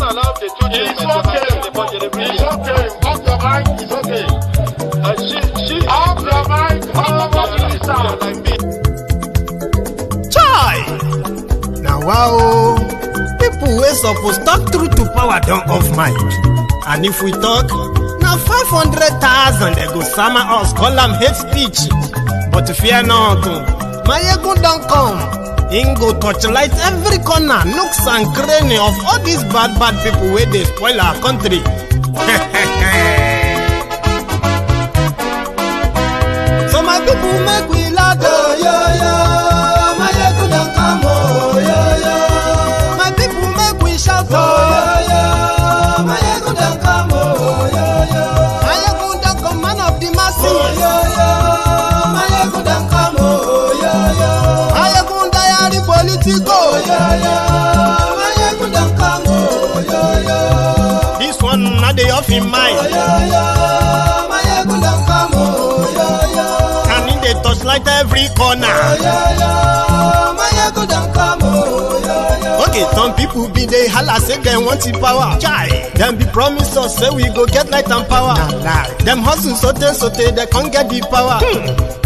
Allow the children It's okay. It's okay. Off your mic. It's okay. Off your mic. Chai! Now wow, people wey suppose talk truth to power don't off mic. And if we talk, now 500,000 they go summer us call them hate speech. But fear not, Maiyegun don't come. Him go torchlight every corner, nooks and cranny of all these bad people where they spoil our country. So my people make we laugh, oh, yo yo. Maiyegun don't come, oh yo yo. My people make we shout, oh yo yo. Maiyegun don't come, oh yo yo. Maiyegun don't come, man of the masses, oh yo yo. Maiyegun don't come, oh yo yo. Maiyegun diary Politico, oh yo yo. Maiyegun don't come, oh yo yo. This one not the off in mind, oh yo yo. Maiyegun don't come, oh yo yo. Can in the touchlight every corner, oh yo yo. Maiyegun don't come, oh yo yo. Okay, some people be they holla say they want the power. Chai, them be promise us say we go get light and power. Nah. Them hustle so they can't get the power.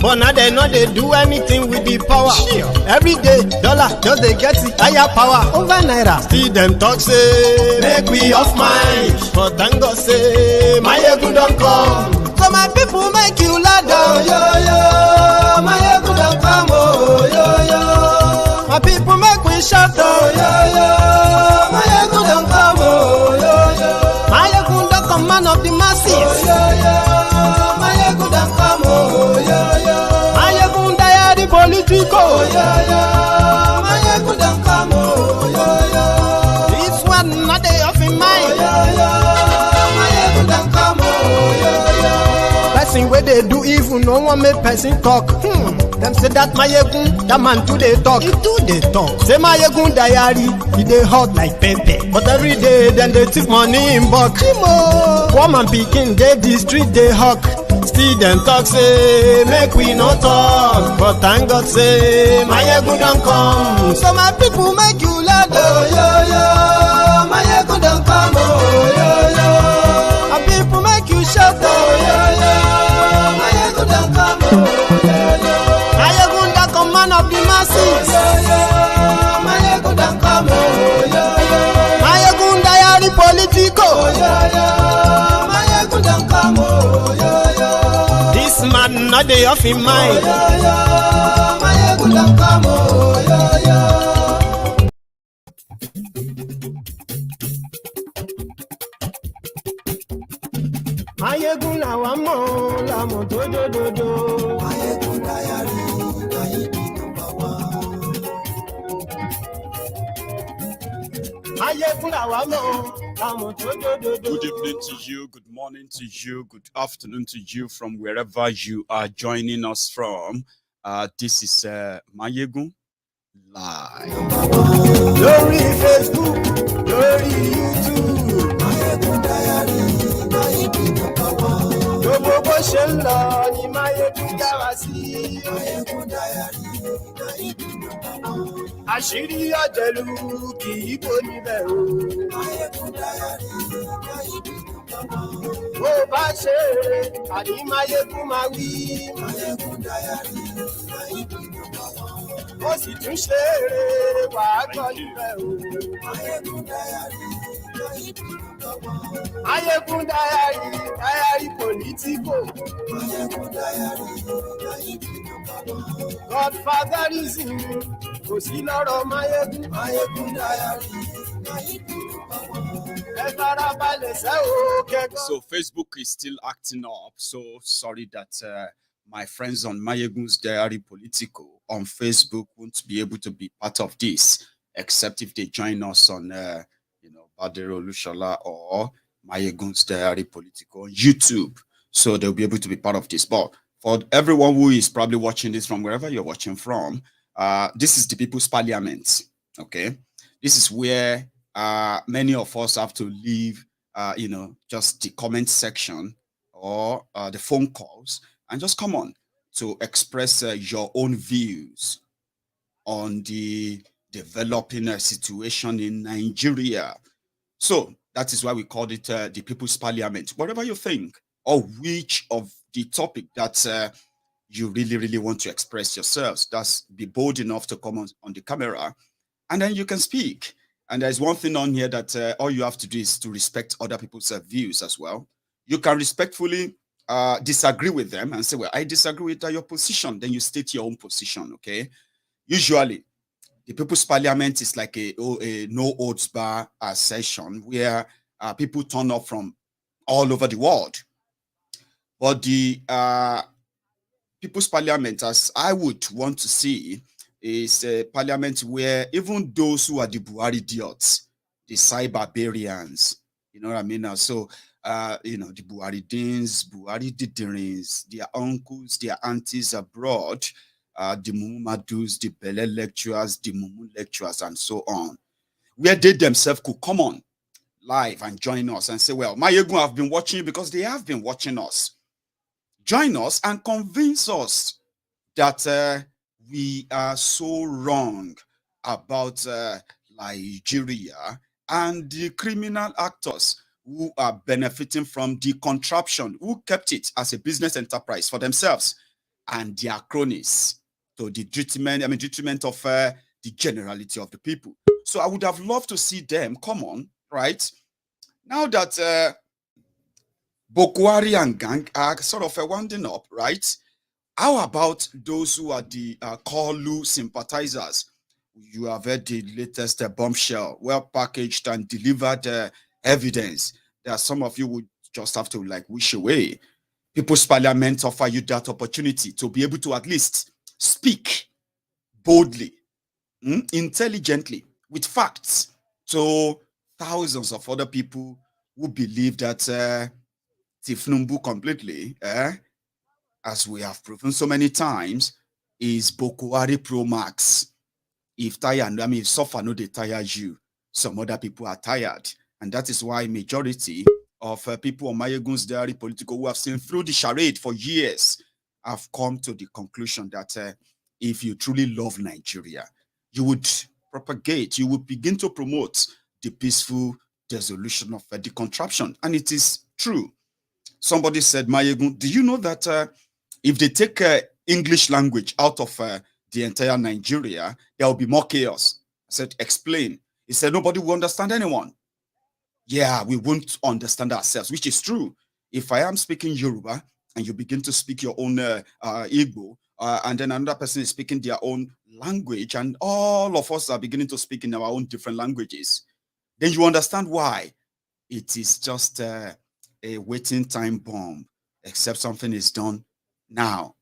But now they know they do anything with the power. Sure. Every day, dollar just they get the higher power over naira. See them talk say make we off mic, but thank God say Maiyegun don't come. So my people make you loud, oh yo yo. Maiyegun don't come, oh yo yo. My people make we shout, oh yo yo. Maiyegun don't come, oh yo yo. Maiyegun don't come, man of the masses, oh yo yo. Maiyegun don't come, oh yo yo. Maiyegun diary Politico, oh yo yo. Maiyegun don't come, oh yo yo. This one not the off in mind, oh yo yo. Maiyegun don't come, oh yo yo. Person where they do evil, no one make person talk. Them say that Maiyegun, that man too they talk. He too they talk. Say Maiyegun diary, he they hot like pepper. But every day then they take money in bulk. Poor man picking, they the street they hawk. Still them talk say make we no talk. But thank God say Maiyegun don't come. So my people make you loud, oh yo yo. Maiyegun don't come, oh yo yo. My people make you shout, oh yo yo. Maiyegun don't come, oh yo yo. Maiyegun don't come, man of the masses, oh yo yo. Maiyegun don't come, oh yo yo. Maiyegun diary Politico, oh yo yo. Maiyegun don't come, oh yo yo. This man not the off in mind, oh yo yo. Maiyegun don't come, oh yo yo. Maiyegun la wa mo la mo dodododo. Maiyegun diary, Maiyegun number one. Maiyegun la wa mo la mo dodododo. Good evening to you, good morning to you, good afternoon to you from wherever you are joining us from. This is Maiyegun Live. Lórí Facebook, lórí YouTube. Maiyegun diary, Maiyegun number one. Gbogbo bó ṣe ń lọ ni Maiyegun dára sí. Maiyegun diary, Maiyegun number one. Àṣírí ọ̀jẹ̀lú kì í bò níbẹ̀ o. Maiyegun diary, Maiyegun number one. Bó bá ṣe eré, àní Maiyegun máa wí. Maiyegun diary, Maiyegun number one. Ó sì tún ṣe eré, wàá gbọ́ níbẹ̀ o. Maiyegun diary, Maiyegun number one. Maiyegun diary Politico. Maiyegun diary, Maiyegun number one. Godfatherism kò sí lọ́rọ̀ Maiyegun. Maiyegun diary, Maiyegun number one. Ẹ farabalẹ̀ sẹ́ o kẹ́kọ̀ọ́. So Facebook is still acting up. So sorry that my friends on Maiyegun's Diary Politico on Facebook won't be able to be part of this, except if they join us on, Badero Lushala or Maiyegun's Diary Politico on YouTube. So they'll be able to be part of this. But for everyone who is probably watching this from wherever you're watching from, this is the People's Parliament. Okay, this is where many of us have to leave, just the comment section or the phone calls and just come on to express your own views on the developing situation in Nigeria. So that is why we called it the People's Parliament. Whatever you think, or which of the topic that you really, really want to express yourselves, that's be bold enough to come on the camera, and then you can speak. And there's one thing on here that all you have to do is to respect other people's views as well. You can respectfully disagree with them and say, well, I disagree with your position. Then you state your own position, okay? Usually, the People's Parliament is like a no holds bar session where people turn up from all over the world. But the People's Parliament, as I would want to see, is a parliament where even those who are the Buhari idiots, the cyberbarians, you know what I mean? So, you know, the Buhari Deans, Buhari Didirins, their uncles, their aunties abroad, the Mumadus, the Bele lecturers, the Mumu lecturers, and so on, where they themselves could come on live and join us and say, well, Maiyegun have been watching you, because they have been watching us. Join us and convince us that we are so wrong about Nigeria and the criminal actors who are benefiting from the contraption, who kept it as a business enterprise for themselves and their cronies to the detriment of the generality of the people. So I would have loved to see them come on, right? Now that Boko Haram and gang are sort of winding up, right? How about those who are the Kolu sympathizers? You have heard the latest bombshell, well packaged and delivered evidence that some of you would just have to like wish away. People's Parliament offer you that opportunity to be able to at least speak boldly, intelligently, with facts to thousands of other people who believe that Tinubu completely, as we have proven so many times, is Boko Haram Pro Max. If tired, I mean, if suffer, no, they tire you. Some other people are tired. And that is why majority of people on Maiyegun's diary Politico who have seen through the charade for years have come to the conclusion that if you truly love Nigeria, you would propagate, you would begin to promote the peaceful dissolution of the contraption. And it is true. Somebody said, Maiyegun, do you know that if they take English language out of the entire Nigeria, there will be more chaos? I said, explain. He said, nobody will understand anyone. Yeah, we won't understand ourselves, which is true. If I am speaking Yoruba and you begin to speak your own Igbo, and then another person is speaking their own language, and all of us are beginning to speak in our own different languages, then you understand why it is just a waiting time bomb, except something is done now,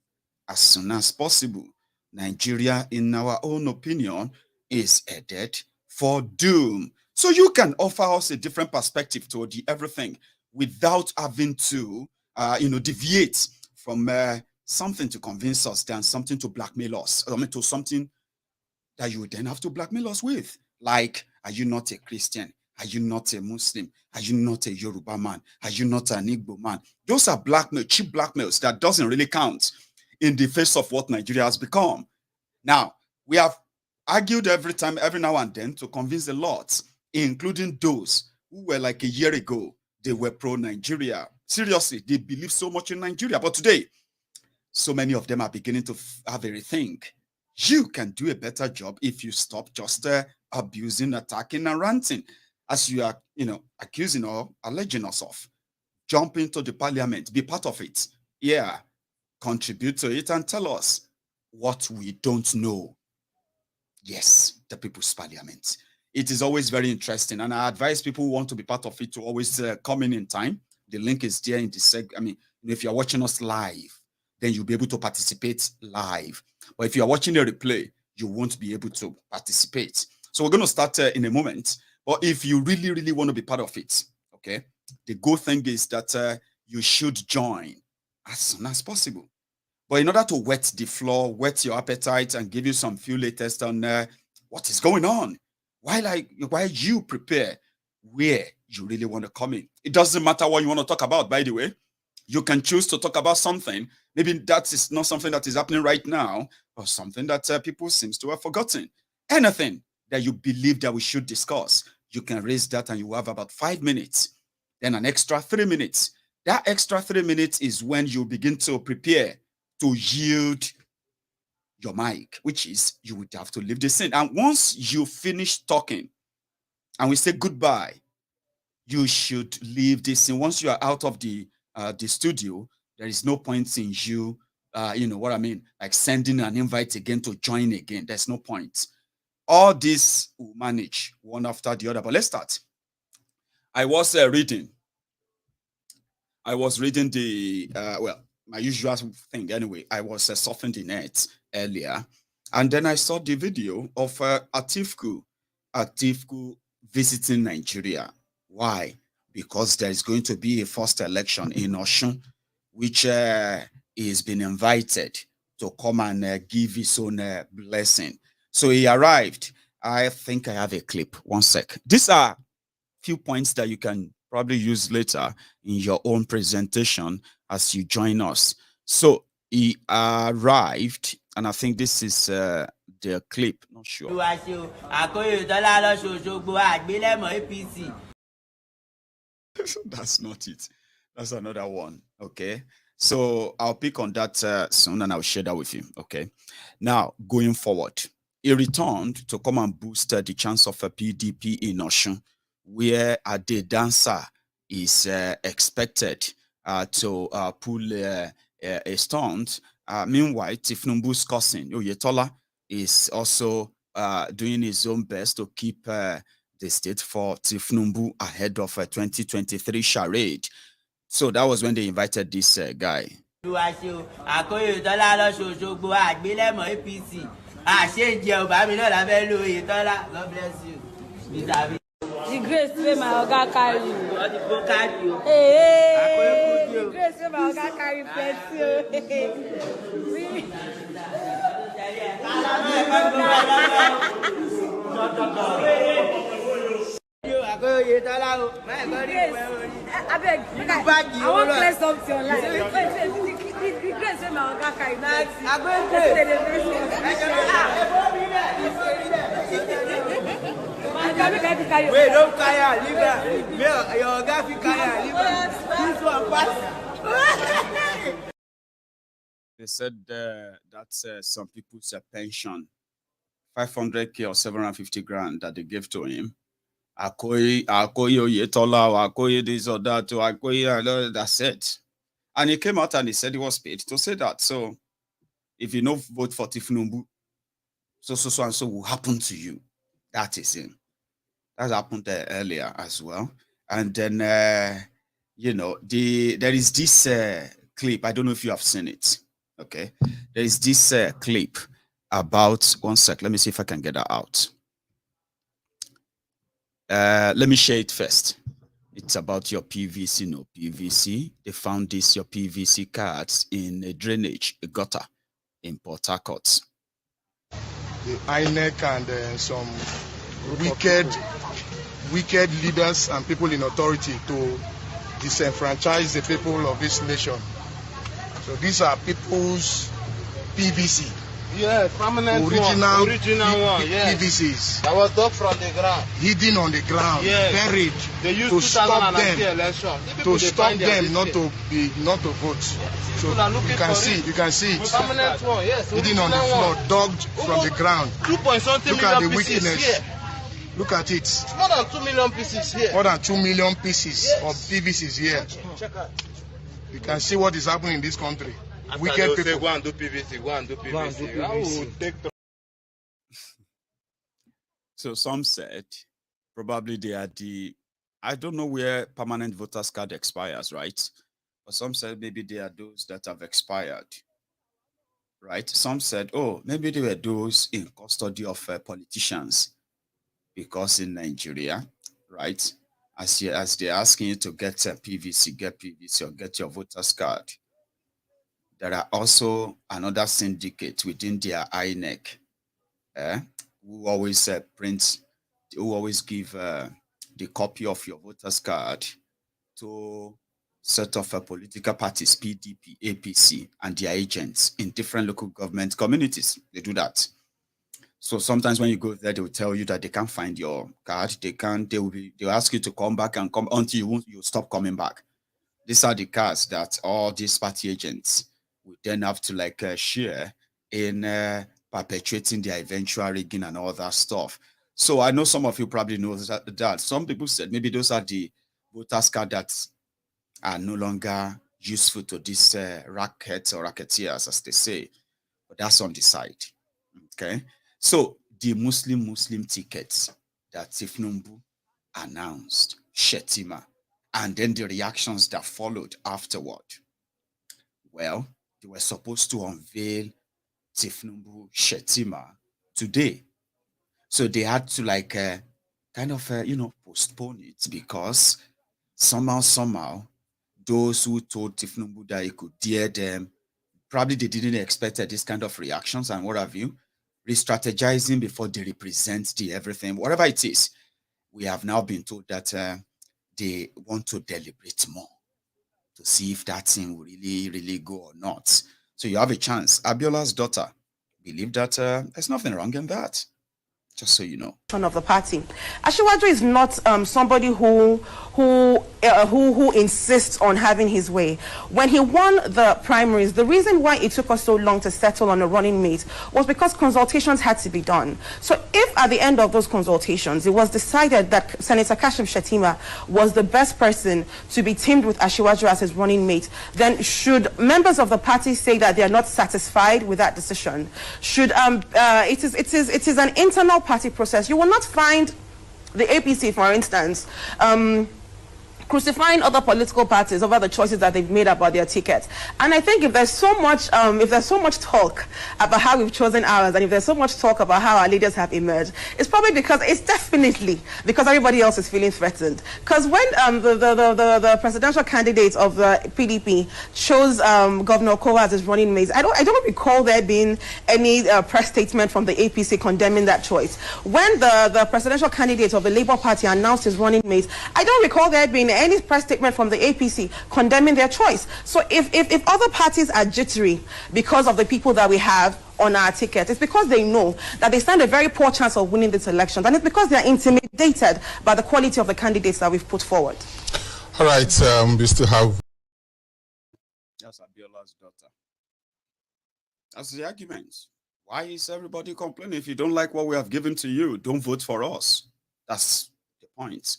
as soon as possible. Nigeria, in our own opinion, is headed for doom. So you can offer us a different perspective to the everything without having to, deviate from something to convince us than something to blackmail us. I mean, to something that you would then have to blackmail us with. Like, are you not a Christian? Are you not a Muslim? Are you not a Yoruba man? Are you not an Igbo man? Those are blackmail, cheap blackmails that doesn't really count in the face of what Nigeria has become. Now, we have argued every now and then to convince a lot, including those who were like a year ago, they were pro-Nigeria. Seriously, they believe so much in Nigeria. But today, so many of them are beginning to have a rethink. You can do a better job if you stop just abusing, attacking, and ranting, as you are, accusing or alleging us of. Jump into the parliament, be part of it. Yeah, contribute to it and tell us what we don't know. Yes, the People's Parliament. It is always very interesting, and I advise people who want to be part of it to always come in time. The link is there in the if you're watching us live, then you'll be able to participate live. But if you're watching a replay, you won't be able to participate. So we're going to start in a moment. But if you really, really want to be part of it, okay, the good thing is that you should join as soon as possible. But in order to whet the floor, whet your appetite, and give you some few latest on what is going on, while you prepare where you really want to come in. It doesn't matter what you want to talk about, by the way. You can choose to talk about something. Maybe that is not something that is happening right now, or something that people seem to have forgotten. Anything that you believe that we should discuss, you can raise that and you have about 5 minutes, then an extra 3 minutes. That extra 3 minutes is when you begin to prepare to yield your mic, which is you would have to leave the scene. And once you finish talking and we say goodbye, you should leave the scene. Once you are out of the studio, there is no point in you, you know what I mean, like sending an invite again to join again. There's no point. All this will manage one after the other. But let's start. I was reading the, well, my usual thing anyway. I was surfing the net earlier, and then I saw the video of Atiku visiting Nigeria. Why? Because there is going to be a first election in Osun, which is been invited to come and give his own blessing. So he arrived. I think I have a clip. One sec. These are few points that you can probably use later in your own presentation as you join us. So he arrived, and I think this is the clip. Not sure. That's not it. That's another one. Okay. So I'll pick on that soon, and I'll share that with you. Okay. Now, going forward, he returned to come and boost the chance of a PDP in Osun, where the dancer is expected to pull a stunt. Meanwhile, Tinubu's cousin, Oyetola, is also doing his own best to keep the state for Tinubu ahead of a 2023 charade. So that was when they invited this guy. God bless you. The grace wey my oga carry you. Hey, the grace wey my oga carry plenty. I want to play something online. The grace wey my oga carry Wait, don't carry leave her. Your guy carry this one pass. They said that's some people's pension, 500K or 750 grand that they gave to him. Akoyi Oyetola, Akoyi this or that, Akoyi, that's it. And he came out and he said he was paid to say that. So if you don't vote for Tinubu, so and so will happen to you. That is him. That happened earlier as well. And then, you know, there is this clip. I don't know if you have seen it. Okay. There is this clip about, one sec. Let me see if I can get that out. Let me share it first. It's about your PVC, no PVC. They found this, your PVC cards in a drainage, a gutter in Port Harcourt. The INEC and some wicked leaders and people in authority to disenfranchise the people of this nation. So these are people's PVC. Yeah, permanent original one, yes. PVCs. That was dug from the ground. Hidden on the ground, yes. Buried. They used to stop them, to stop them not to vote. Yes. So you can see it. Permanent one, yes. Hidden on the floor, dug from the ground. 2.something Look million at the pieces wickedness. Here. Look at it. More than 2 million pieces here. More than 2 million pieces yes. of PVCs here. Check out. You can see what is happening in this country. After Wicked people. Say, go and do PVC, go and do PVC. So some said probably they are I don't know where permanent voters card expires, right? But some said maybe they are those that have expired, right? Some said, oh, maybe they were those in custody of politicians, because in Nigeria, right, as they're asking you to get a PVC, or get your voters card, there are also another syndicate within their INEC who always give the copy of your voters card to set of political parties, PDP, APC, and their agents in different local government communities. They do that. So sometimes when you go there, they will tell you that they can't find your card. They'll ask you to come back and come until you stop coming back. These are the cards that all these party agents will then have to like share in perpetuating their eventual rigging and all that stuff. So I know some of you probably know that some people said maybe those are the voters cards that are no longer useful to these rackets or racketeers, as they say. But that's on the side. Okay. So the Muslim tickets that Tinubu announced, Shetima, and then the reactions that followed afterward. Well, they were supposed to unveil Tinubu Shetima today. So they had to like kind of, postpone it because somehow, those who told Tinubu that he could dare them, probably they didn't expect this kind of reactions and what have you, re-strategizing before they represent the everything, whatever it is. We have now been told that they want to deliberate more to see if that thing will really go or not. So you have a chance. Abiola's daughter believed that there's nothing wrong in that. Just so you know. Of the party, Asiwaju is not somebody who insists on having his way. When he won the primaries, the reason why it took us so long to settle on a running mate was because consultations had to be done. So if at the end of those consultations it was decided that Senator Kashim Shetima was the best person to be teamed with Asiwaju as his running mate, then should members of the party say that they are not satisfied with that decision? Should it is an internal party process. You will not find the APC, for instance, crucifying other political parties over the choices that they've made about their tickets. And I think if there's so much talk about how we've chosen ours, and if there's so much talk about how our leaders have emerged, it's definitely because everybody else is feeling threatened. Because when the presidential candidate of the PDP chose Governor Kowa as his running mate, I don't recall there being any press statement from the APC condemning that choice. When the presidential candidate of the Labour Party announced his running mate, I don't recall there being any press statement from the APC condemning their choice. So if other parties are jittery because of the people that we have on our ticket, it's because they know that they stand a very poor chance of winning this election, and it's because they are intimidated by the quality of the candidates that we've put forward. All right, we still have. That's Abiola's daughter. That's the argument. Why is everybody complaining? If you don't like what we have given to you, don't vote for us. That's the point.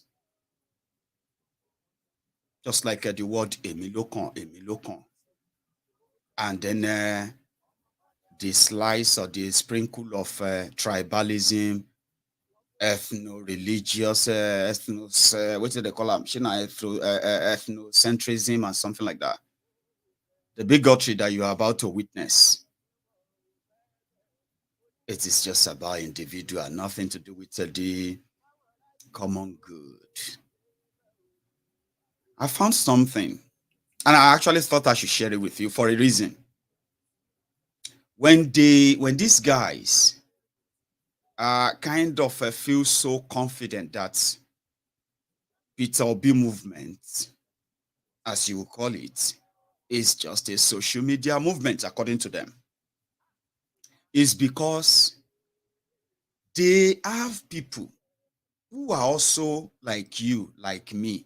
Just like the word Emilokon. And then the slice or the sprinkle of tribalism, ethno-religious, what do they call them? Ethnocentrism and something like that. The bigotry that you are about to witness, it is just about individual, nothing to do with the common good. I found something, and I actually thought I should share it with you for a reason. When these guys kind of feel so confident that Peter Obi movement, as you will call it, is just a social media movement, according to them, is because they have people who are also like you, like me,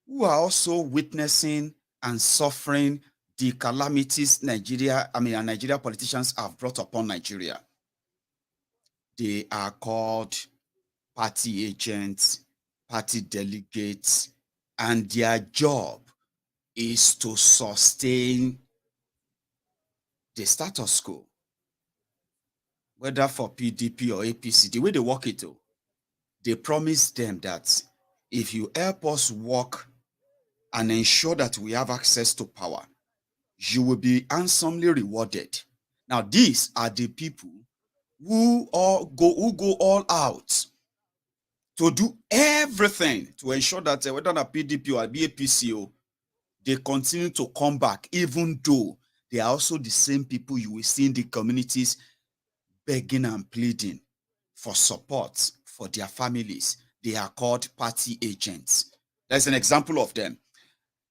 who are also witnessing and suffering the calamities Nigeria politicians have brought upon Nigeria. They are called party agents, party delegates, and their job is to sustain the status quo, whether for PDP or APC. The way they work it, they promise them that if you help us work and ensure that we have access to power, you will be handsomely rewarded. Now, these are the people who go all out to do everything to ensure that whether on a PDP or a BAPC, they continue to come back, even though they are also the same people you will see in the communities begging and pleading for support for their families. They are called party agents. There's an example of them.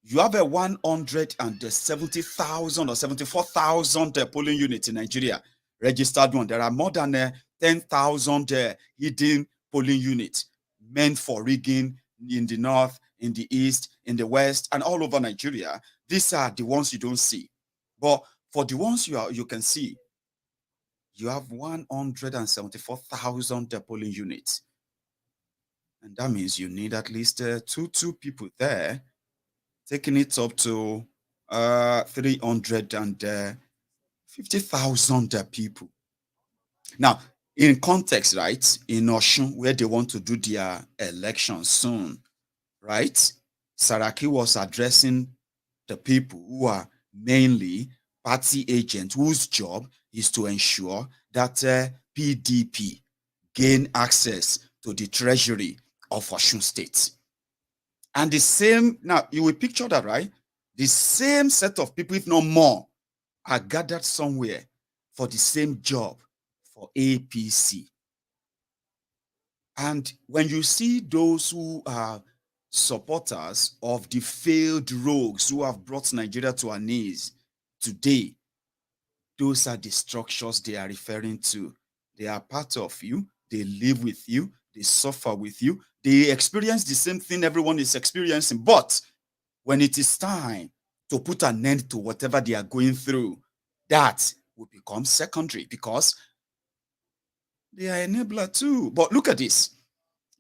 You have a 170,000 or 74,000 polling unit in Nigeria, registered one. There are more than 10,000 hidden polling units meant for rigging in the north, in the east, in the west, and all over Nigeria. These are the ones you don't see. But for the ones you can see, you have 174,000 polling units. And that means you need at least two people there, taking it up to 350,000 people. Now, in context, right, in Osun, where they want to do their election soon, right, Saraki was addressing the people who are mainly party agents whose job is to ensure that PDP gain access to the treasury of Osun State. And the same, now you will picture that, right? The same set of people, if not more, are gathered somewhere for the same job for APC. And when you see those who are supporters of the failed rogues who have brought Nigeria to our knees today, those are the structures they are referring to. They are part of you. They live with you. They suffer with you. They experience the same thing everyone is experiencing. But when it is time to put an end to whatever they are going through, that will become secondary because they are enabler too. But look at this.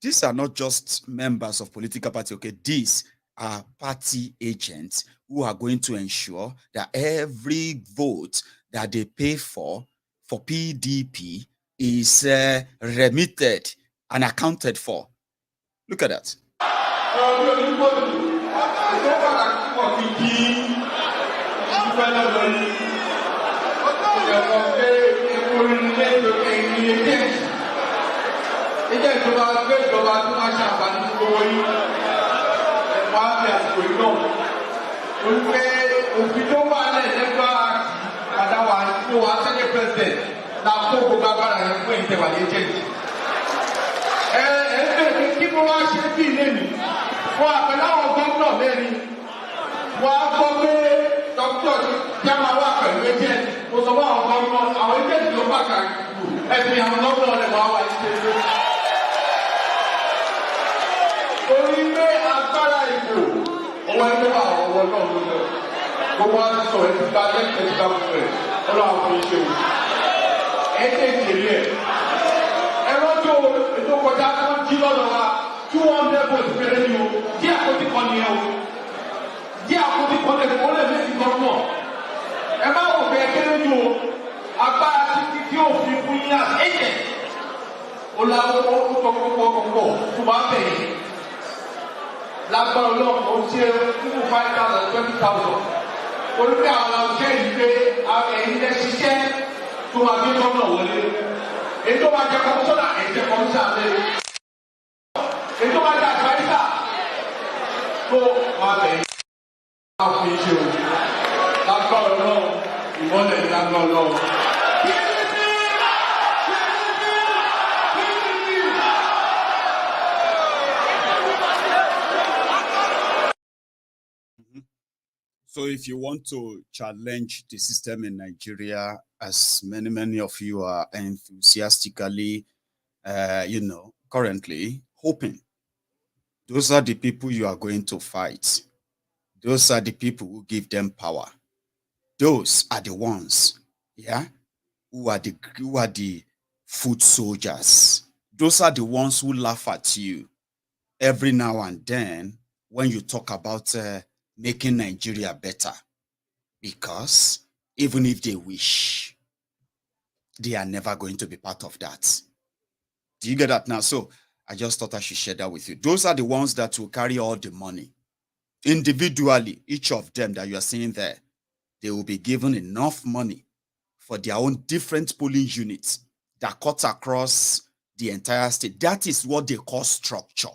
These are not just members of political party, okay? These are party agents who are going to ensure that every vote that they pay for PDP is remitted and accounted for. Look at that. So if you want to challenge the system in Nigeria, as many of you are enthusiastically, currently hoping, those are the people you are going to fight. Those are the people who give them power. Those are the ones, who are the foot soldiers. Those are the ones who laugh at you every now and then when you talk about making Nigeria better, because even if they wish, they are never going to be part of that. Do you get that now? So I just thought I should share that with you. Those are the ones that will carry all the money. Individually, each of them that you are seeing there, they will be given enough money for their own different polling units that cut across the entire state. That is what they call structure.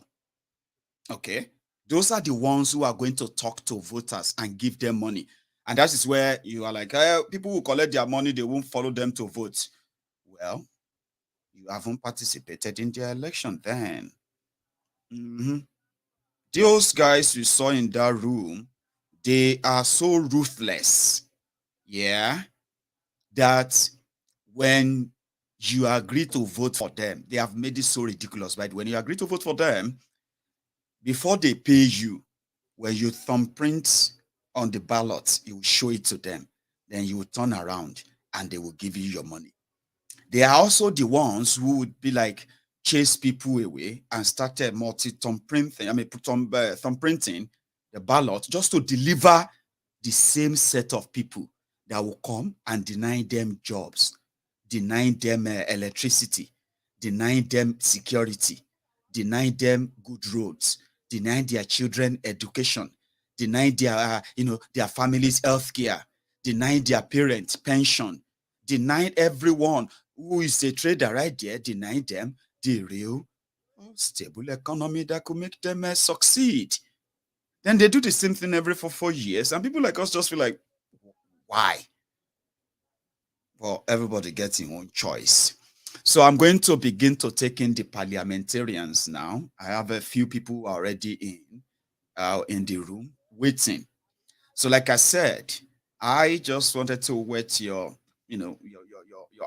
Okay? Those are the ones who are going to talk to voters and give them money. And that is where you are like, people who collect their money, they won't follow them to vote. Well, you haven't participated in the election then. Those guys you saw in that room, they are so ruthless, that when you agree to vote for them, they have made it so ridiculous, right? When you agree to vote for them, before they pay you, when you thumbprint on the ballot, you will show it to them. Then you will turn around and they will give you your money. They are also the ones who would be like, chase people away and started thumbprinting the ballot just to deliver the same set of people that will come and deny them jobs, deny them electricity, deny them security, deny them good roads, deny their children education, deny their their families health care, deny their parents pension, deny everyone who is a trader right there, deny them the real stable economy that could make them succeed. Then they do the same thing every 4 years, and people like us just feel like, why? Well, everybody gets their own choice. So I'm going to begin to take in the parliamentarians now. I have a few people already in the room waiting. So like I said, I just wanted to whet your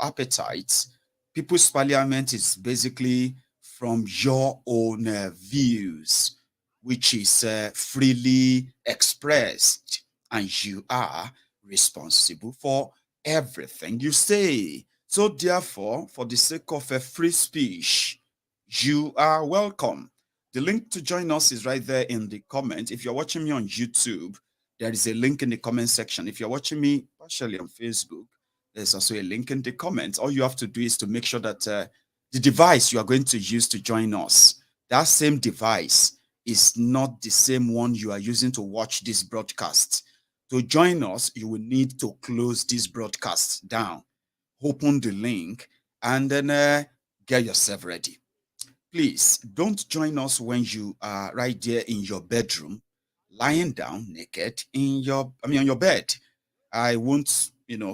appetite. People's Parliament is basically from your own views, which is freely expressed, and you are responsible for everything you say. So therefore, for the sake of a free speech, you are welcome. The link to join us is right there in the comment. If you're watching me on YouTube, there is a link in the comment section. If you're watching me partially on Facebook, there's also a link in the comments. All you have to do is to make sure that the device you are going to use to join us, that same device is not the same one you are using to watch this broadcast. To join us, you will need to close this broadcast down, open the link, and then get yourself ready. Please don't join us when you are right there in your bedroom, lying down naked on your bed. I won't,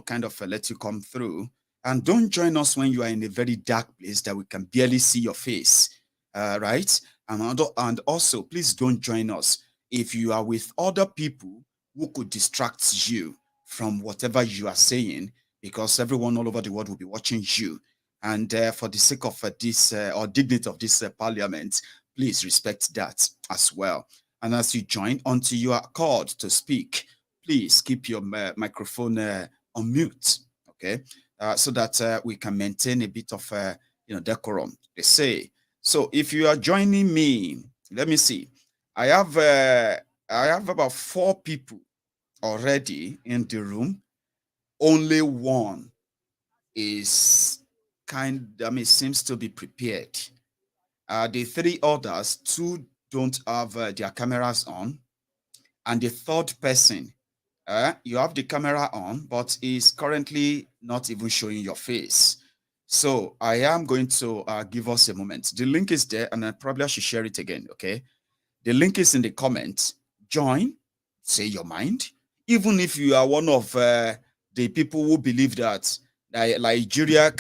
kind of let you come through. And don't join us when you are in a very dark place that we can barely see your face, right? And also, please don't join us if you are with other people who could distract you from whatever you are saying, because everyone all over the world will be watching you. And for the sake of this or dignity of this parliament, please respect that as well. And as you join, until you are called to speak, please keep your microphone on mute, okay? So that we can maintain a bit of decorum, they say. So if you are joining me, let me see. I have about 4 people already in the room. Only one is seems to be prepared. The 3 others, 2 don't have their cameras on, and the 3rd person, you have the camera on, but is currently not even showing your face. So I am going to give us a moment. The link is there, and I probably should share it again, okay? The link is in the comments. Join, say your mind. Even if you are one of the people who believe that Nigeria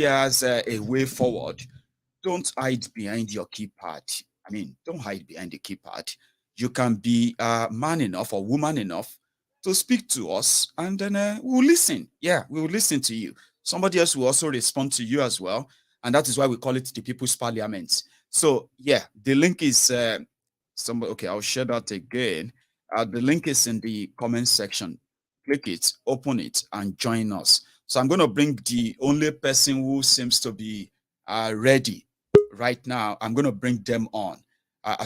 has a way forward, don't hide behind your keypad. Don't hide behind the keypad. You can be man enough or woman enough to speak to us, and then we'll listen. Yeah, we will listen to you. Somebody else will also respond to you as well, and that is why we call it the People's Parliament. So yeah, the link is okay, I'll share that again. The link is in the comment section. Click it, open it, and join us. So I'm going to bring the only person who seems to be ready right now. I'm going to bring them on.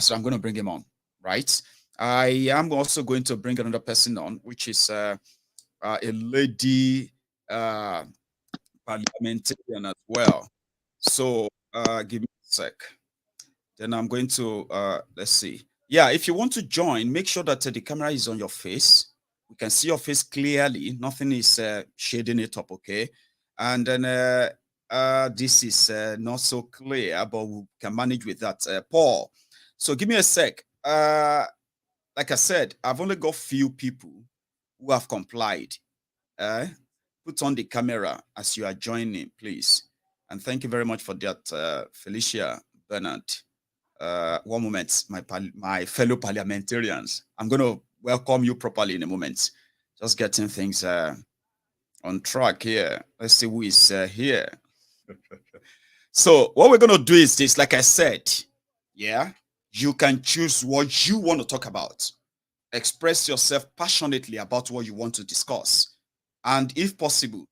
So I'm going to bring him on, right? I am also going to bring another person on, which is a lady parliamentarian as well. So give me a sec. Then I'm going to, let's see. Yeah, if you want to join, make sure that the camera is on your face. We can see your face clearly. Nothing is shading it up, okay? And then this is not so clear, but we can manage with that. Paul, so give me a sec. Like I said, I've only got few people who have complied. Put on the camera as you are joining, please. And thank you very much for that, Felicia Bernard. One moment, my fellow parliamentarians. I'm going to welcome you properly in a moment. Just getting things On track here. Let's see who is here. So what we're going to do is this, like I said, yeah, you can choose what you want to talk about. Express yourself passionately about what you want to discuss. And if possible,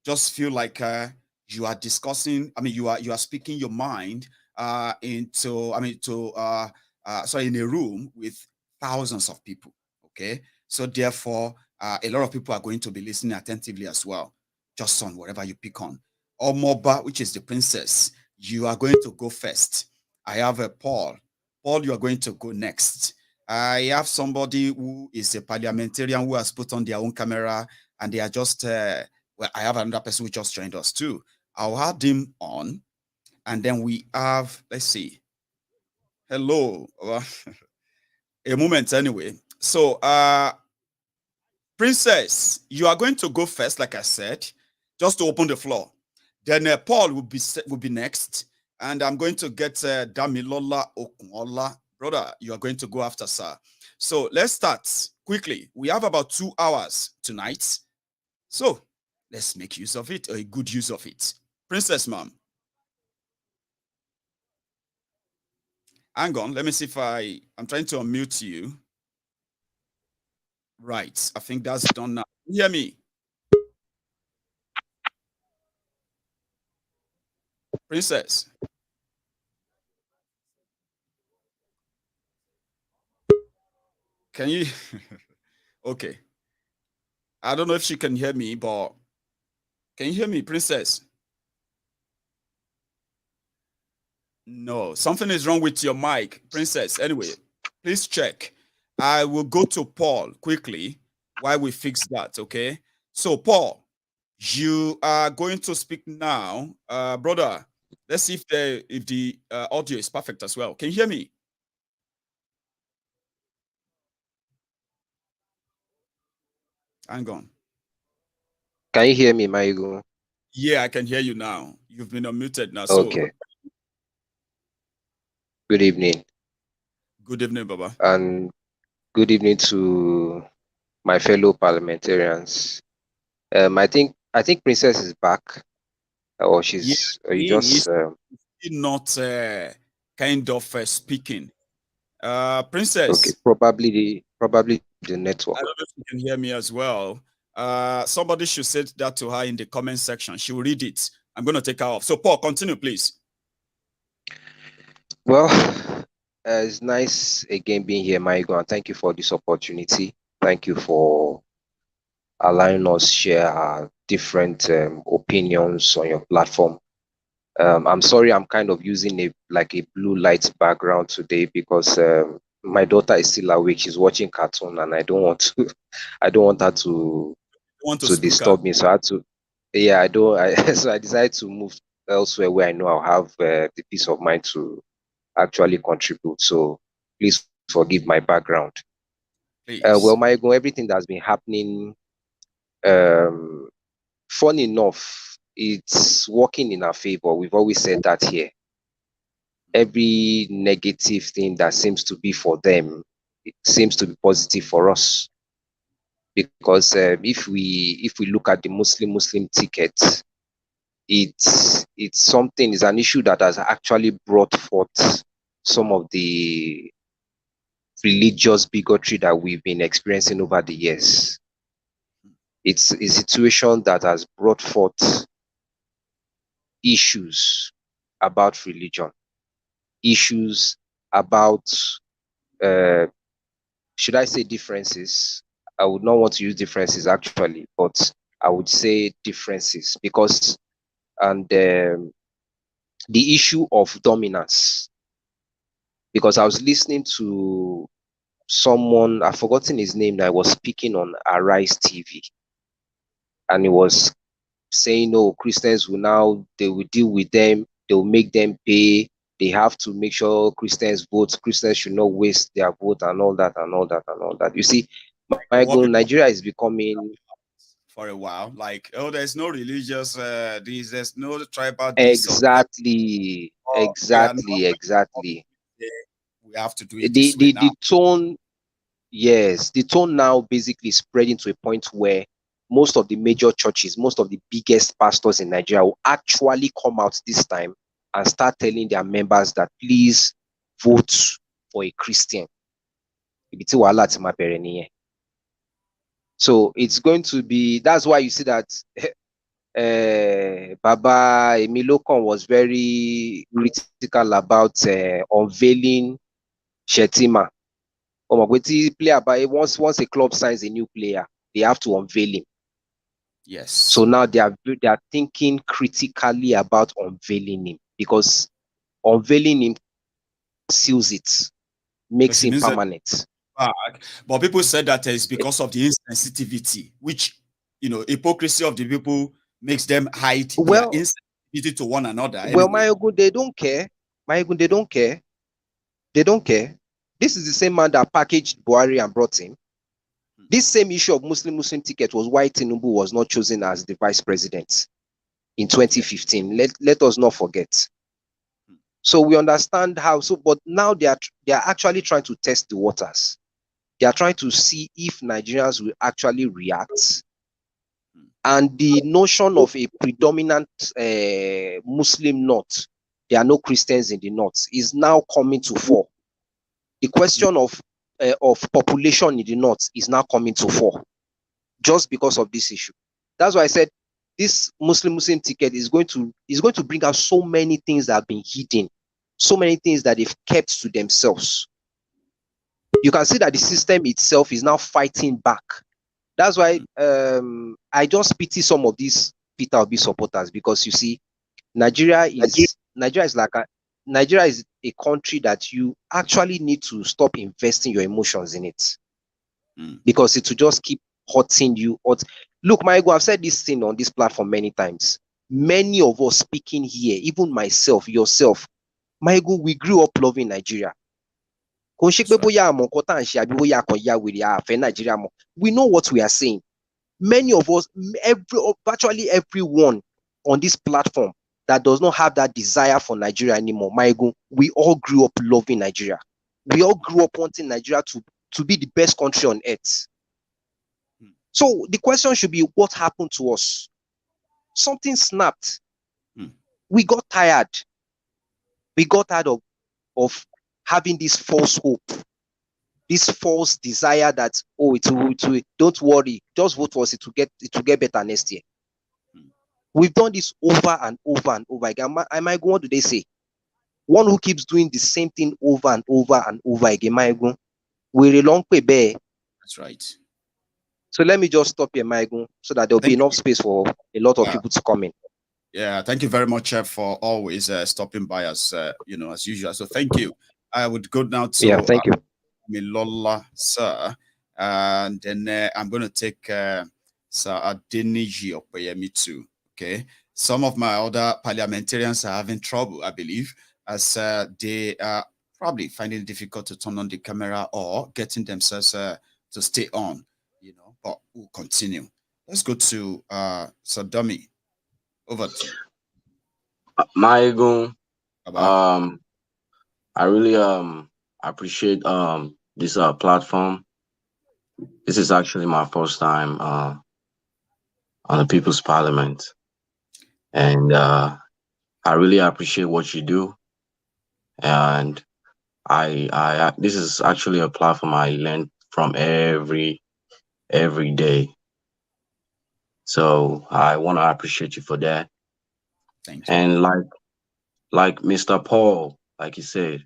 just feel like you are discussing, you are speaking your mind in a room with thousands of people. Okay. So therefore, a lot of people are going to be listening attentively as well, just on whatever you pick on. Or Moba, which is the princess, you are going to go first. I have a Paul. Paul, you are going to go next. I have somebody who is a parliamentarian who has put on their own camera, and they are just, I have another person who just joined us too. I'll add him on, and then we have, let's see. Hello. A moment anyway. So, Princess, you are going to go first, like I said, just to open the floor. Then Paul will be next, and I'm going to get Damilola Okunola. Brother, you are going to go after, sir. So let's start quickly. We have about 2 hours tonight, so let's make use of it, or a good use of it. Princess, ma'am. Hang on, let me see if I'm trying to unmute you. Right, I think that's done now. You hear me? Princess. Can you? Okay. I don't know if she can hear me, but can you hear me, Princess? No, something is wrong with your mic, Princess. Anyway, please check. I will go to Paul quickly while we fix that, okay? So, Paul, you are going to speak now. Brother, let's see if the audio is perfect as well. Can you hear me? Hang on. Can you hear me, Maiyegun? Yeah, I can hear you now. You've been unmuted now. Okay. So, good evening. Good evening, Baba. And good evening to my fellow parliamentarians. I think Princess is back, or she's not kind of speaking. Princess. Okay, probably the network. I don't know if you can hear me as well. Somebody should say that to her in the comment section. She will read it. I'm going to take her off. So, Paul, continue, please. Well, it's nice again being here, Maiyegun, and thank you for this opportunity. Thank you for allowing us share our different opinions on your platform. I'm sorry, I'm kind of using a blue light background today because my daughter is still awake. She's watching cartoon, and I don't want her to disturb me. So I had to, so I decided to move elsewhere where I know I'll have the peace of mind to actually contribute. So please forgive my background. Well, Maiyegun, everything that's been happening, funny enough, it's working in our favor. We've always said that here. Every negative thing that seems to be for them, it seems to be positive for us. Because if we look at the Muslim ticket, it's an issue that has actually brought forth some of the religious bigotry that we've been experiencing over the years. It's a situation that has brought forth issues about religion, issues about, should I say differences? I would not want to use differences actually, but I would say differences because, and the issue of dominance, because I was listening to someone, I've forgotten his name, that was speaking on Arise TV, and he was saying, oh, Christians they will deal with them, they will make them pay, they have to make sure Christians vote, Christians should not waste their vote, and all that. You see, Nigeria is becoming, for a while, like, oh, there's no religious there's no tribal exactly. We have to do it the tone, yes, the tone now basically spreading to a point where most of the major churches, most of the biggest pastors in Nigeria will actually come out this time and start telling their members that please vote for a Christian. So it's going to be, that's why you see that Baba Emilokon was very critical about unveiling Shetima. Once a club signs a new player, they have to unveil him. Yes. So now they are thinking critically about unveiling him, because unveiling him seals it, makes him permanent. But people said that it's because of the insensitivity, which, you know, hypocrisy of the people makes them hide their insensitivity to one another. Well, Maiyegun, they don't care. Maiyegun, they don't care. They don't care. This is the same man that packaged Buhari and brought him. This same issue of Muslim ticket was why Tinubu was not chosen as the vice president in 2015. Let us not forget. So we understand how. So, but now they are actually trying to test the waters. They are trying to see if Nigerians will actually react. And the notion of a predominant Muslim north, there are no Christians in the north, is now coming to fore. The question of population in the north is now coming to fore, just because of this issue. That's why I said this Muslim ticket is going to bring out so many things that have been hidden, so many things that they've kept to themselves. You can see that the system itself is now fighting back. That's why I just pity some of these Peter Obi supporters, because you see, Nigeria is a country that you actually need to stop investing your emotions in it, because it will just keep hurting you. Look, Maiyegun, I've said this thing on this platform many times. Many of us speaking here, even myself, yourself, Maiyegun, we grew up loving Nigeria. We know what we are saying. Many of us, virtually everyone on this platform that does not have that desire for Nigeria anymore, Maiyegun, we all grew up loving Nigeria. We all grew up wanting Nigeria to be the best country on earth. So the question should be, what happened to us? Something snapped. We got tired. We got tired of having this false hope, this false desire that, oh, don't worry, just vote for us, it will get better next year. We've done this over and over and over again. Maiyegun, what do they say? One who keeps doing the same thing over and over and over again, Maiyegun, we're a long way back. That's right. So let me just stop here, Maiyegun, so that there'll be enough space for a lot of people to come in. Yeah, thank you very much for always stopping by us, as usual. So thank you. I would go now to thank you, Milola, sir, and then I'm going to take Sir Adeniji Opeyemi too. Okay, some of my other parliamentarians are having trouble, I believe, as they are probably finding it difficult to turn on the camera or getting themselves to stay on. But we'll continue. Let's go to Sir Dummy. Over to you. Maiyegun, I really appreciate this platform. This is actually my first time on the People's Parliament, and I really appreciate what you do. And I this is actually a platform I learn from every day. So I want to appreciate you for that. Thank you. And like Mr. Paul, like he said,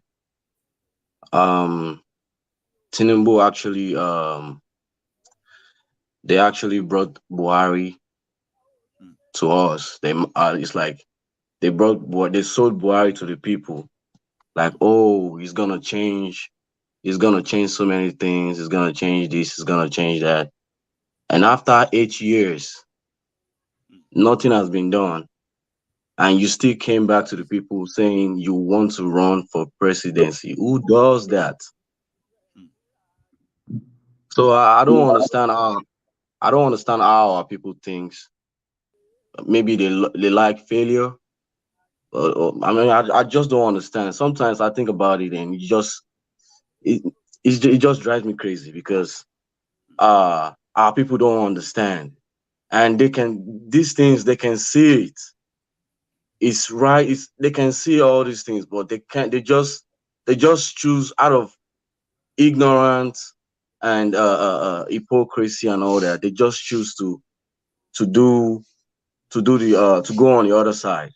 Tinubu actually they actually brought Buhari to us. It's like they sold Buhari to the people, like, oh, he's gonna change so many things, he's gonna change this, he's gonna change that. And after 8 years, nothing has been done. And you still came back to the people saying you want to run for presidency. Who does that? So I don't understand how our people think. Maybe they like failure. I mean, I just don't understand. Sometimes I think about it and it just drives me crazy, because our people don't understand. and they can see it. It's right. They can see all these things, but they can't. They just choose out of ignorance and hypocrisy and all that. They just choose to do to go on the other side.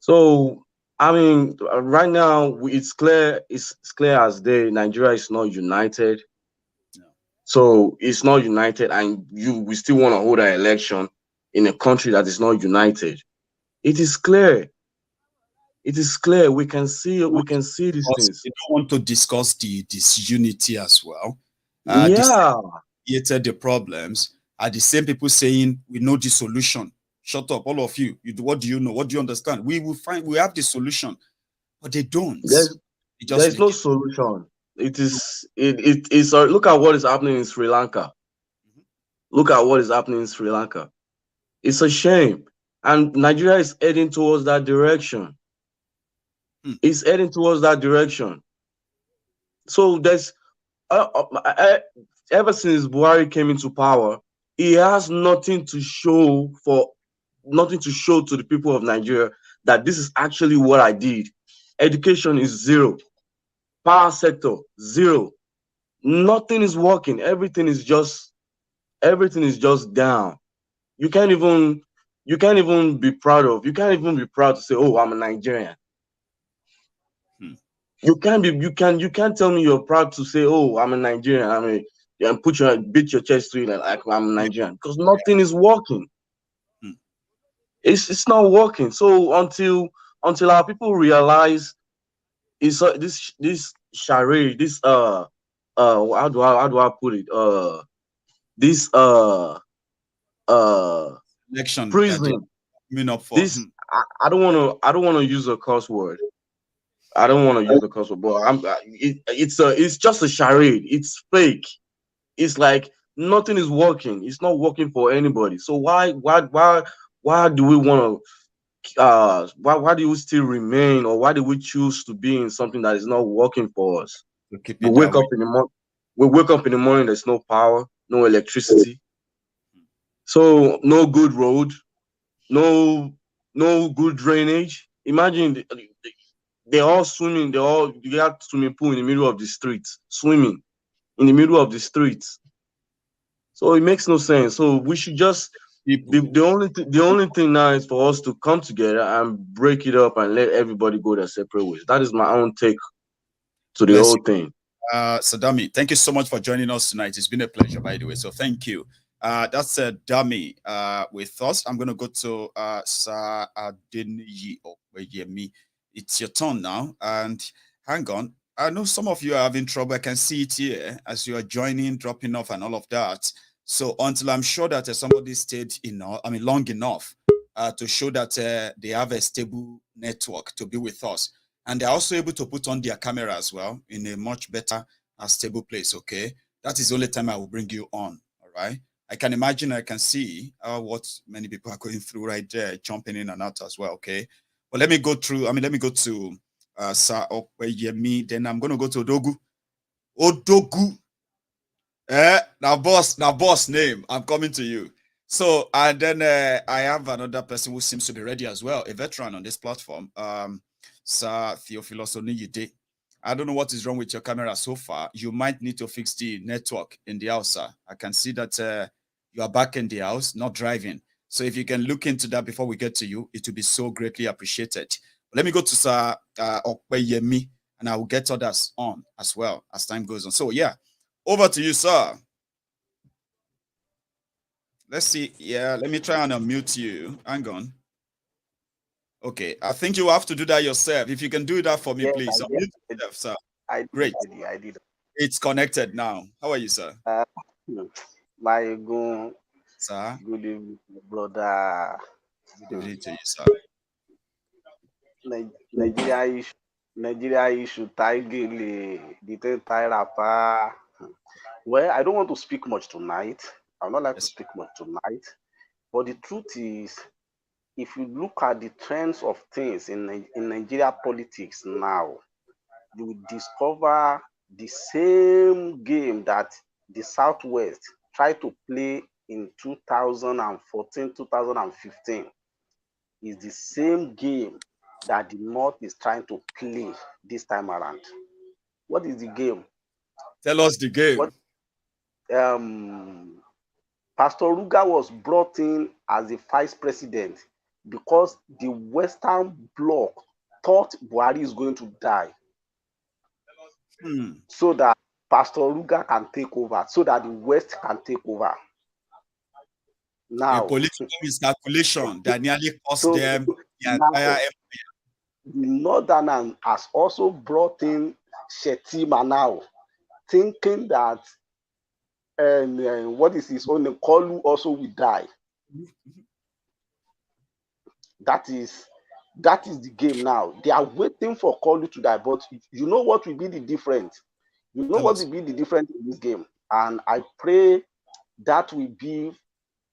So I mean, right now it's clear. It's clear as day. Nigeria is not united. So it's not united, and we still want to hold an election in a country that is not united. It is clear. It is clear. We can see these things. We don't want to discuss the disunity as well. Yeah. The problems are the same people saying we know the solution. Shut up, all of you. What do you know? What do you understand? We have the solution, but they don't. There's no solution. It is. Look at what is happening in Sri Lanka. Look at what is happening in Sri Lanka. It's a shame, and Nigeria is heading towards that direction. It's heading towards that direction. So there's ever since Buhari came into power, he has nothing to show to the people of Nigeria that this is actually what I did. Education is zero. Power sector, zero. Nothing is working. Everything is just down. You can't even be proud of. You can't even be proud to say, "Oh, I'm a Nigerian." You can't tell me you're proud to say, "Oh, I'm a Nigerian." And beat your chest to it like I'm a Nigerian, because nothing is working. It's not working. So until our people realize this charade, this how do I put it? This election prison. Up for. This I don't want to use a curse word. I don't want to use the curse word, but it's just a charade. It's fake. It's like nothing is working. It's not working for anybody. So why do we want to? Why do we still remain, or why do we choose to be in something that is not working for us? We wake up in the morning. We wake up in the morning. There's no power, no electricity, so no good road, no good drainage. Imagine they're all swimming. You have swimming pool in the middle of the streets, swimming in the middle of the streets. So it makes no sense. So we should just the only thing now is for us to come together and break it up and let everybody go their separate ways. That is my own take to the whole thing. Sadami, thank you so much for joining us tonight. It's been a pleasure, by the way. So thank you. That's Dami with us. I'm going to go to Sir Adeniyi Okweyemi. It's your turn now. And hang on. I know some of you are having trouble. I can see it here as you are joining, dropping off, and all of that. So until I'm sure that somebody stayed long enough to show that they have a stable network to be with us. And they're also able to put on their camera as well in a much better stable place, okay? That is the only time I will bring you on, all right? I can imagine, I can see what many people are going through right there, jumping in and out as well, okay? But let me go to Sir Okweyemi, then I'm going to go to Odogu. Odogu. Now boss name. I'm coming to you. So, and then I have another person who seems to be ready as well, a veteran on this platform. Sir Theophilus Oniyide. I don't know what is wrong with your camera so far. You might need to fix the network in the house, sir. I can see that you are back in the house, not driving. So if you can look into that before we get to you, it will be so greatly appreciated. Let me go to Sir Okweyemi, and I will get others on as well as time goes on. So yeah, over to you, sir. Let's see. Yeah, let me try and unmute you. Hang on. Okay, I think you have to do that yourself. If you can do that for me, please. Yourself, sir. Great. I did. It's connected now. How are you, sir? Maiyegun. Sir. Good evening, brother. Good evening to you, sir. Nigeria issue, Well, I don't want to speak much tonight. I would not like to speak much tonight. But the truth is, if you look at the trends of things in Nigeria politics now, you will discover the same game that the Southwest tried to play in 2014, 2015 is the same game that the North is trying to play this time around. What is the game? Tell us the game. What, Pastor Ruga was brought in as a vice president because the Western Bloc thought Buhari is going to die. So that Pastor Ruga can take over, so that the West can take over. Now, a political miscalculation that nearly cost them the entire empire. The Northern has also brought in Shetima now, thinking that what is his own name, Kolu also will die. That is the game now. They are waiting for Kolu to die, but you know what will be the difference? You know what will be the difference in this game? And I pray that will be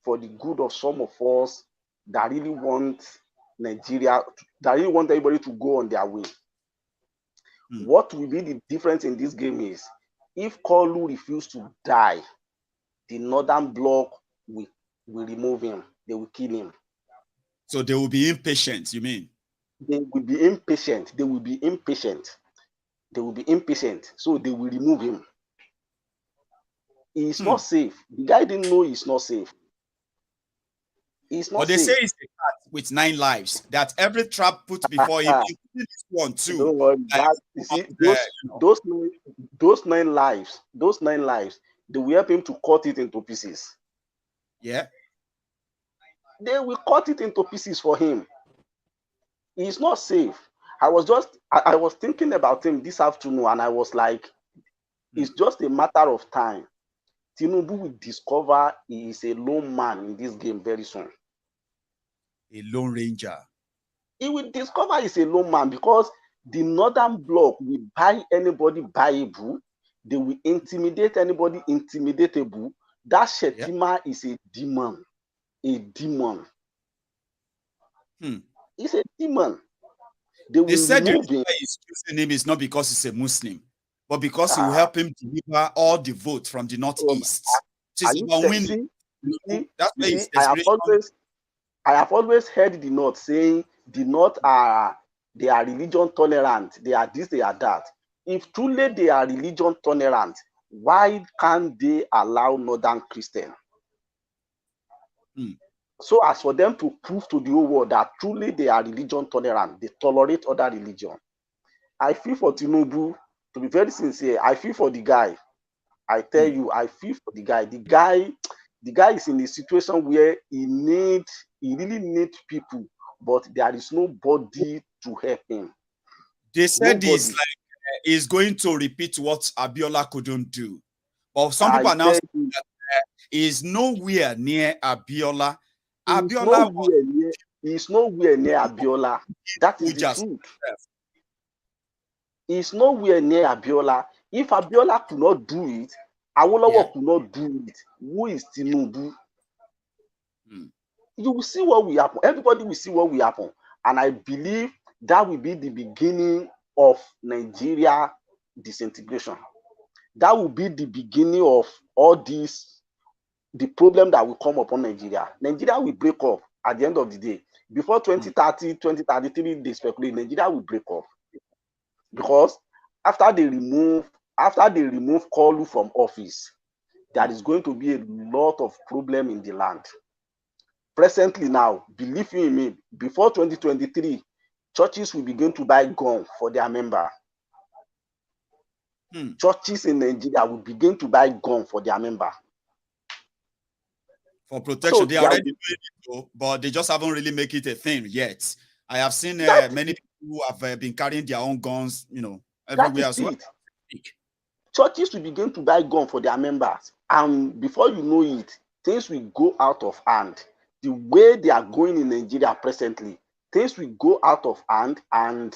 for the good of some of us that really want Nigeria, that really want everybody to go on their way. What will be the difference in this game is, if Kolu refuses to die, the Northern Bloc will remove him. They will kill him. So they will be impatient, you mean? They will be impatient. They will be impatient. They will be impatient. So they will remove him. He is not safe. The guy didn't know he's not safe. He's not but they safe. say it's a cat with 9 lives. That every trap put before him, including this one too. Don't worry, you see, those 9 lives, they will help him to cut it into pieces. Yeah. They will cut it into pieces for him. He's not safe. I was thinking about him this afternoon, and I was like, it's just a matter of time. Tinubu will discover he is a lone man in this game very soon. A lone ranger. He will discover he's a lone man because the Northern Bloc will buy anybody buyable. They will intimidate anybody intimidatable. That Shetima is a demon. A demon. He's a demon. They said the reason why he's choosing him is not because he's a Muslim, but because he will help him deliver all the vote from the Northeast. I have always heard the North saying the North they are religion tolerant. They are this, they are that. If truly they are religion tolerant, why can't they allow Northern Christian? So as for them to prove to the whole world that truly they are religion tolerant, they tolerate other religion. I feel for Tinubu, to be very sincere, I feel for the guy. I tell you, I feel for the guy. The guy is in a situation where he really needs people, but there is nobody to help him. They said he's he's going to repeat what Abiola couldn't do. But some people are now saying that he's nowhere near Abiola. He's nowhere near Abiola. That is the truth. He's nowhere near Abiola. If Abiola could not do it, Awolowo could not do it. Who is Tinubu? You will see what will happen. Everybody will see what will happen. And I believe that will be the beginning of Nigeria disintegration. That will be the beginning of all this, the problem that will come upon Nigeria. Nigeria will break up at the end of the day. Before 2030, 2033, they speculate Nigeria will break up. Because after they remove Kolu from office, there is going to be a lot of problem in the land. Presently now, believe you in me, before 2023, churches will begin to buy gun for their member. Churches in Nigeria will begin to buy gun for their member. For protection, so they are already doing it, but they just haven't really make it a thing yet. I have seen many people who have been carrying their own guns, everywhere as well. Churches will begin to buy gun for their members, and before you know it, things will go out of hand. The way they are going in Nigeria presently, things will go out of hand, and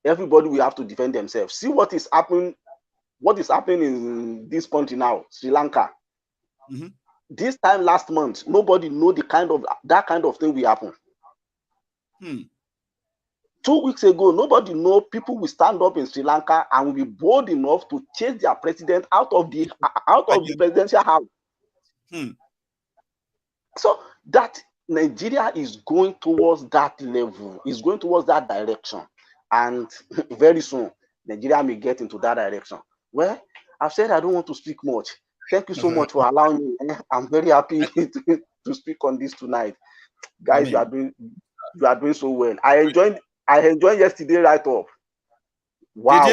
everybody will have to defend themselves. See what is happening. What is happening in this country now, Sri Lanka. This time last month, nobody know that kind of thing will happen. 2 weeks ago, nobody know people will stand up in Sri Lanka and will be bold enough to chase their president out of the presidential house. So that Nigeria is going towards that level, is going towards that direction. And very soon, Nigeria may get into that direction. Well, I've said I don't want to speak much. Thank you so much for allowing me. I'm very happy to speak on this tonight. Guys, you are doing so well. I enjoyed yesterday right up. Wow,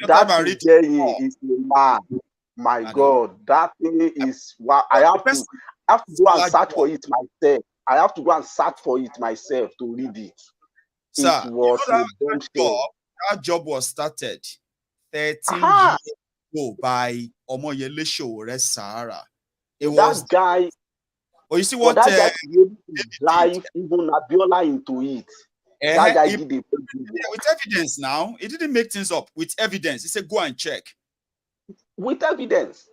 that decay is mad. My God, that thing is wow. I have to go and search for it myself. I have to go and search for it myself to read it. Sir, it was that job was started 13 years ago by Omoyele Sowore Sahara. It was that guy. Oh, you see what that guy drive even Abiola into it. That guy did it with evidence now. He didn't make things up. With evidence. He said, go and check. With evidence.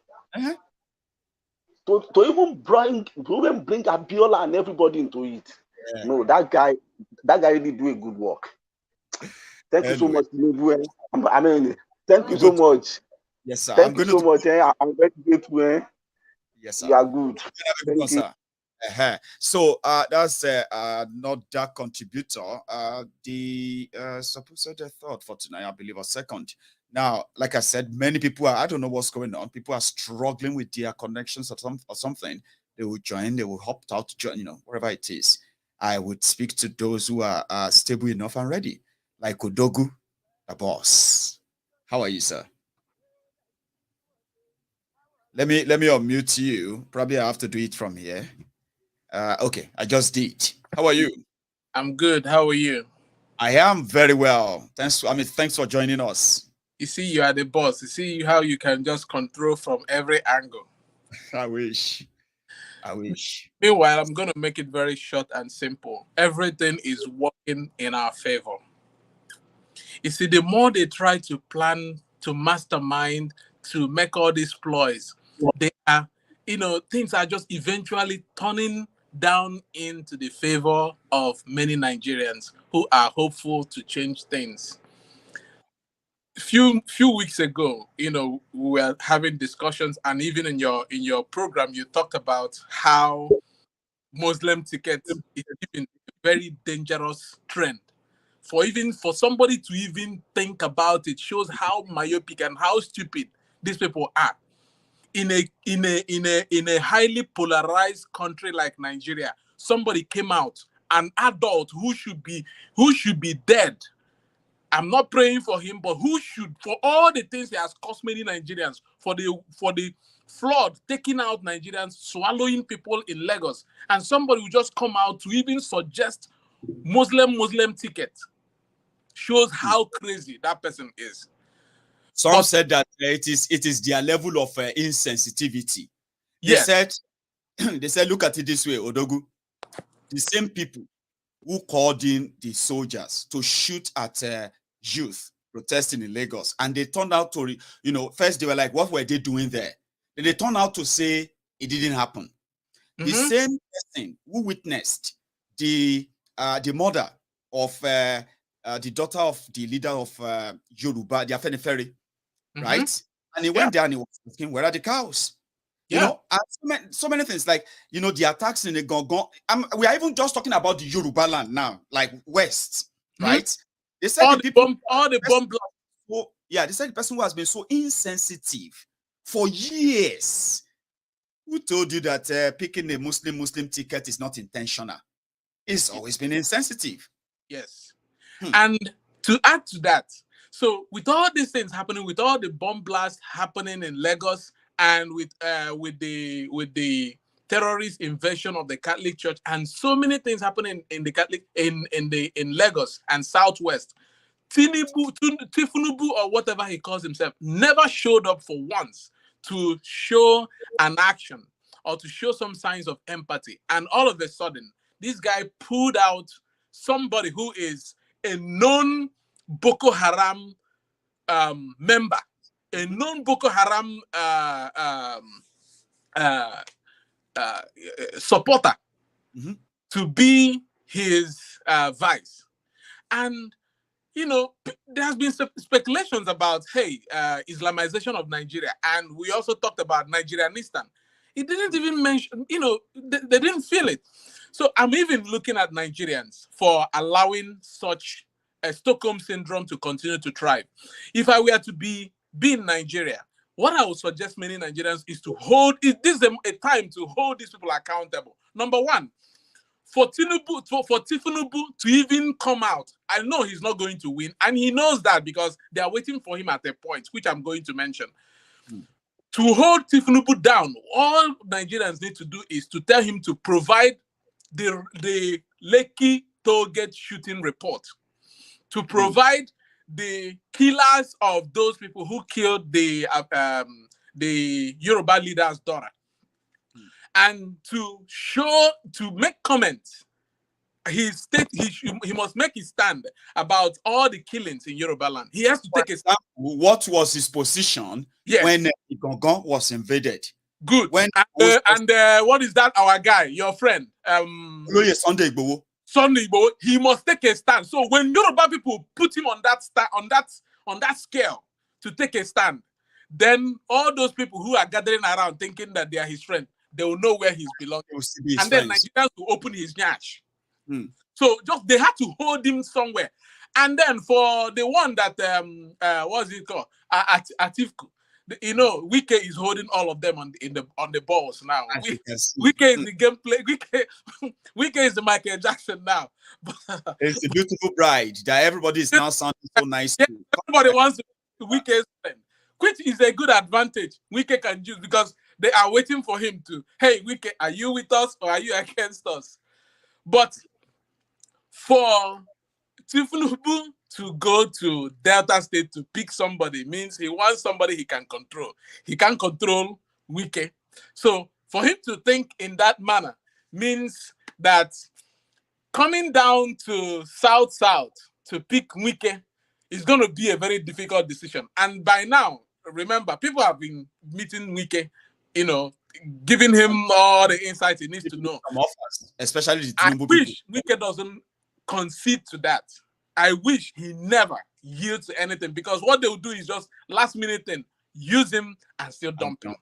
To even bring Abiola and everybody into it. Yeah. No, that guy really do a good work. Thank you so much, Tinubu. I mean, thank you so much. Yes, sir. Thank you so much. I'm very grateful. Yes, sir. You are good. Thank you. So that's not that contributor. The supposed thought for tonight, I believe, or second. Now, like I said, many people are, I don't know what's going on. People are struggling with their connections or something. They will join, they will opt out to join, whatever it is. I would speak to those who are stable enough and ready, like Odogu, the boss. How are you, sir? Let me unmute you. Probably I have to do it from here. Okay, I just did. How are you? I'm good. How are you? I am very well. Thanks for joining us. You see, you are the boss. You see how you can just control from every angle. I wish. Meanwhile, I'm going to make it very short and simple. Everything is working in our favor. You see, the more they try to plan, to mastermind, to make all these ploys, they are, things are just eventually turning down into the favor of many Nigerians who are hopeful to change things. Few weeks ago, we were having discussions, and even in your program, you talked about how Muslim tickets is even a very dangerous trend. For somebody to even think about it shows how myopic and how stupid these people are. In a highly polarized country like Nigeria, somebody came out, an adult who should be dead. I'm not praying for him, but who should, for all the things he has cost many Nigerians, for the flood taking out Nigerians, swallowing people in Lagos, and somebody will just come out to even suggest Muslim ticket, shows how crazy that person is. Some said that it is their level of insensitivity. They said, look at it this way, Odogu. The same people who called in the soldiers to shoot at youth protesting in Lagos, and they turned out to, first they were like, what were they doing there? Then they turned out to say it didn't happen. The same person who witnessed the murder of the daughter of the leader of Yoruba, the Afenifere, right? And he went there and he was asking, where are the cows? And so many things, like, the attacks in the Gongon. We are even just talking about the Yoruba land now, like West, right? They said all the bomb blasts. They said the person who has been so insensitive for years. Who told you that picking a Muslim ticket is not intentional? It's always been insensitive. Yes. And to add to that, so with all these things happening, with all the bomb blasts happening in Lagos, and with the terrorist invasion of the Catholic Church, and so many things happening in the Catholic in Lagos and Southwest, Tinubu or whatever he calls himself never showed up for once to show an action or to show some signs of empathy. And all of a sudden, this guy pulled out somebody who is a known Boko Haram member, a known Boko Haram supporter to be his vice. And, there has been speculations about, Islamization of Nigeria. And we also talked about Nigerianistan. He didn't even mention, they didn't feel it. So I'm even looking at Nigerians for allowing such a Stockholm syndrome to continue to thrive. If I were to be in Nigeria, what I would suggest many Nigerians is to this is a time to hold these people accountable. Number one, for Tinubu to even come out, I know he's not going to win, and he knows that because they are waiting for him at a point, which I'm going to mention. To hold Tinubu down, all Nigerians need to do is to tell him to provide the Lekki tollgate shooting report, to provide the killers of those people who killed the Yoruba leader's daughter, and to make comments. He must make his stand about all the killings in Yoruba land. He has to take a stand. What was his position when Igangan was invaded? Good. And what is that? Our guy, your friend, Sunday Igboho. Sunday Igboho. He must take a stand. So when Yoruba people put him on that scale to take a stand, then all those people who are gathering around thinking that they are his friend, they will know where he's belonging. And then Nigerians will open his nyash. So they had to hold him somewhere. And then for the one that what's it called? Atifku. Wike is holding all of them on the balls now. Wike is the gameplay. Wike is the Michael Jackson now. It's a beautiful bride that everybody is now sounding so nice to. Everybody wants to be Wike's friend, which is a good advantage Wike can use because they are waiting for him to, hey, Wike, are you with us or are you against us? But for Tinubu to go to Delta State to pick somebody means he wants somebody he can control. He can't control Wike. So for him to think in that manner means that coming down to South to pick Wike is going to be a very difficult decision. And by now, remember, people have been meeting Wike, giving him all the insights he needs to know. Especially the I Tinubu wish Wike doesn't concede to that. I wish he never yields to anything because what they will do is just last minute thing, use him and still dump him.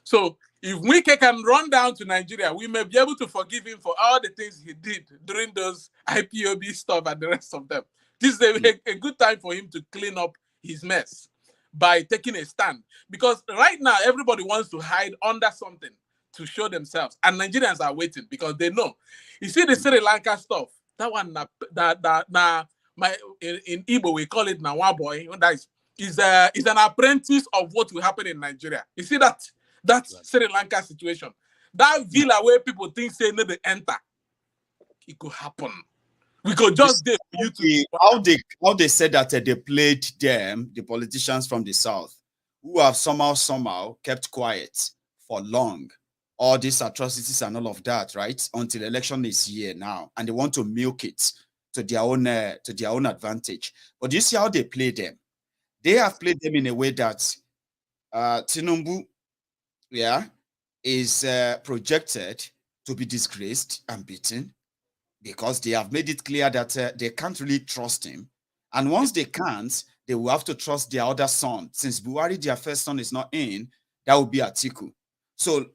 So if Wike can run down to Nigeria, we may be able to forgive him for all the things he did during those IPOB stuff and the rest of them. This is a good time for him to clean up his mess by taking a stand. Because right now, everybody wants to hide under something to show themselves. And Nigerians are waiting because they know. You see the Sri Lanka stuff, that one, in Igbo, we call it Nawa boy. That is an apprentice of what will happen in Nigeria. You see that Sri Lanka situation? That villa where people think say no, they enter. It could happen. We could just do YouTube. How they said that they played them, the politicians from the south, who have somehow kept quiet for long. All these atrocities and all of that, right? Until election is here now, and they want to milk it to their own advantage. But do you see how they play them? They have played them in a way that Tinubu, is projected to be disgraced and beaten because they have made it clear that they can't really trust him. And once they can't, they will have to trust their other son. Since Buhari, their first son, is not in, that will be Atiku. So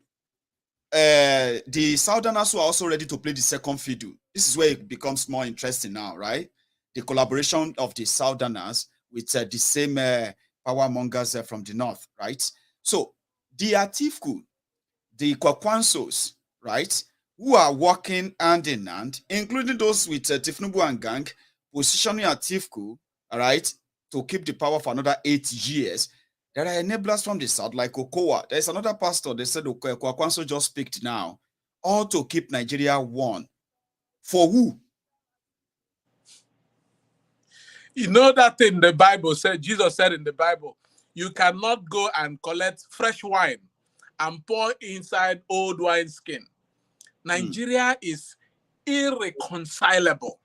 the Southerners who are also ready to play the second fiddle. This is where it becomes more interesting now, right? The collaboration of the Southerners with the same power mongers from the north, right? So the Atifku, the Kwakwansos, right, who are working hand in hand, including those with Tinubu and gang, positioning Atifku, all right, to keep the power for another 8 years. There are enablers from the south, like Okowa. There's another pastor, they said Kwakwanso just picked now, all to keep Nigeria one. For who? You know that in the Bible said, Jesus said in the Bible, you cannot go and collect fresh wine and pour inside old wine skin. Nigeria is irreconcilable.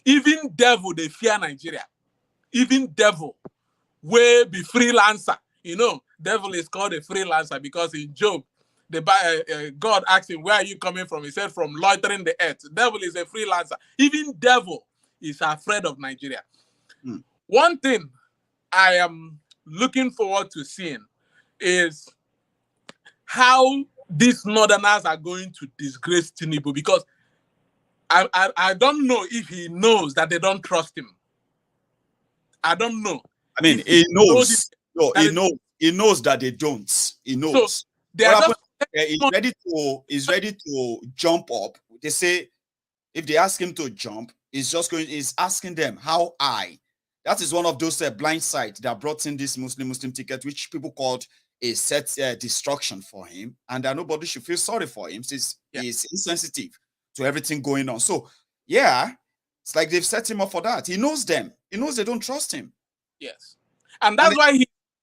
Even devil, they fear Nigeria. Even devil will be freelancer. Devil is called a freelancer because in Job, God asked him, where are you coming from? He said, from loitering the earth. Devil is a freelancer. Even devil is afraid of Nigeria. One thing I am looking forward to seeing is how these northerners are going to disgrace Tinubu, because I don't know if he knows that they don't trust him. I don't know. I mean, he knows. No, he knows that they don't. He knows. So they are just, he's ready to jump up. They say if they ask him to jump, he's asking them how high. That is one of those blind sides that brought in this Muslim ticket, which people called a set destruction for him, and that nobody should feel sorry for him since he's insensitive to everything going on. So yeah, it's like they've set him up for that. He knows them. He knows they don't trust him. Yes. And that's why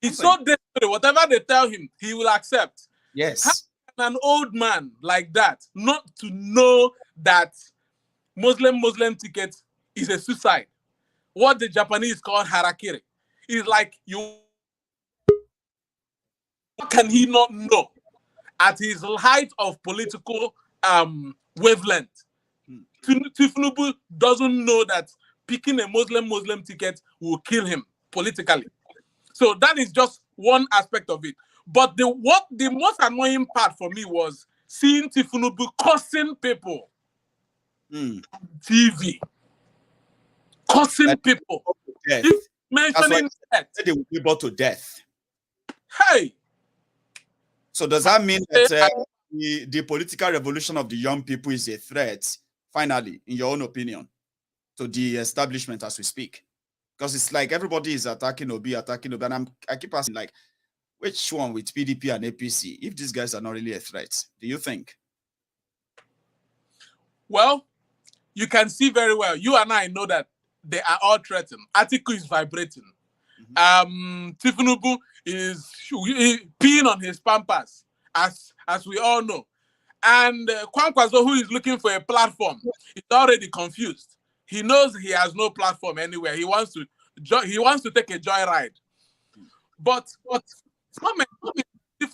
he's so desperate. Whatever they tell him, he will accept. Yes. How can an old man like that not to know that Muslim ticket is a suicide? What the Japanese call harakiri. Is like, what can he not know at his height of political wavelength? Tinubu doesn't know that picking a Muslim ticket will kill him politically. So that is just one aspect of it. But the most annoying part for me was seeing Tinubu cursing people on TV. Cursing people. Mentioning death. They will be brought to death. Hey! So does that mean that the political revolution of the young people is a threat, finally, in your own opinion, to the establishment as we speak? Because it's like everybody is attacking Obi, and I keep asking, like, which one with PDP and APC, if these guys are not really a threat, do you think? Well, you can see very well. You and I know that they are all threatened. Atiku is vibrating. Tinubu is peeing on his pampas, as we all know. And Kwankwaso, who is looking for a platform, is already confused. He knows he has no platform anywhere. He wants to take a joyride. But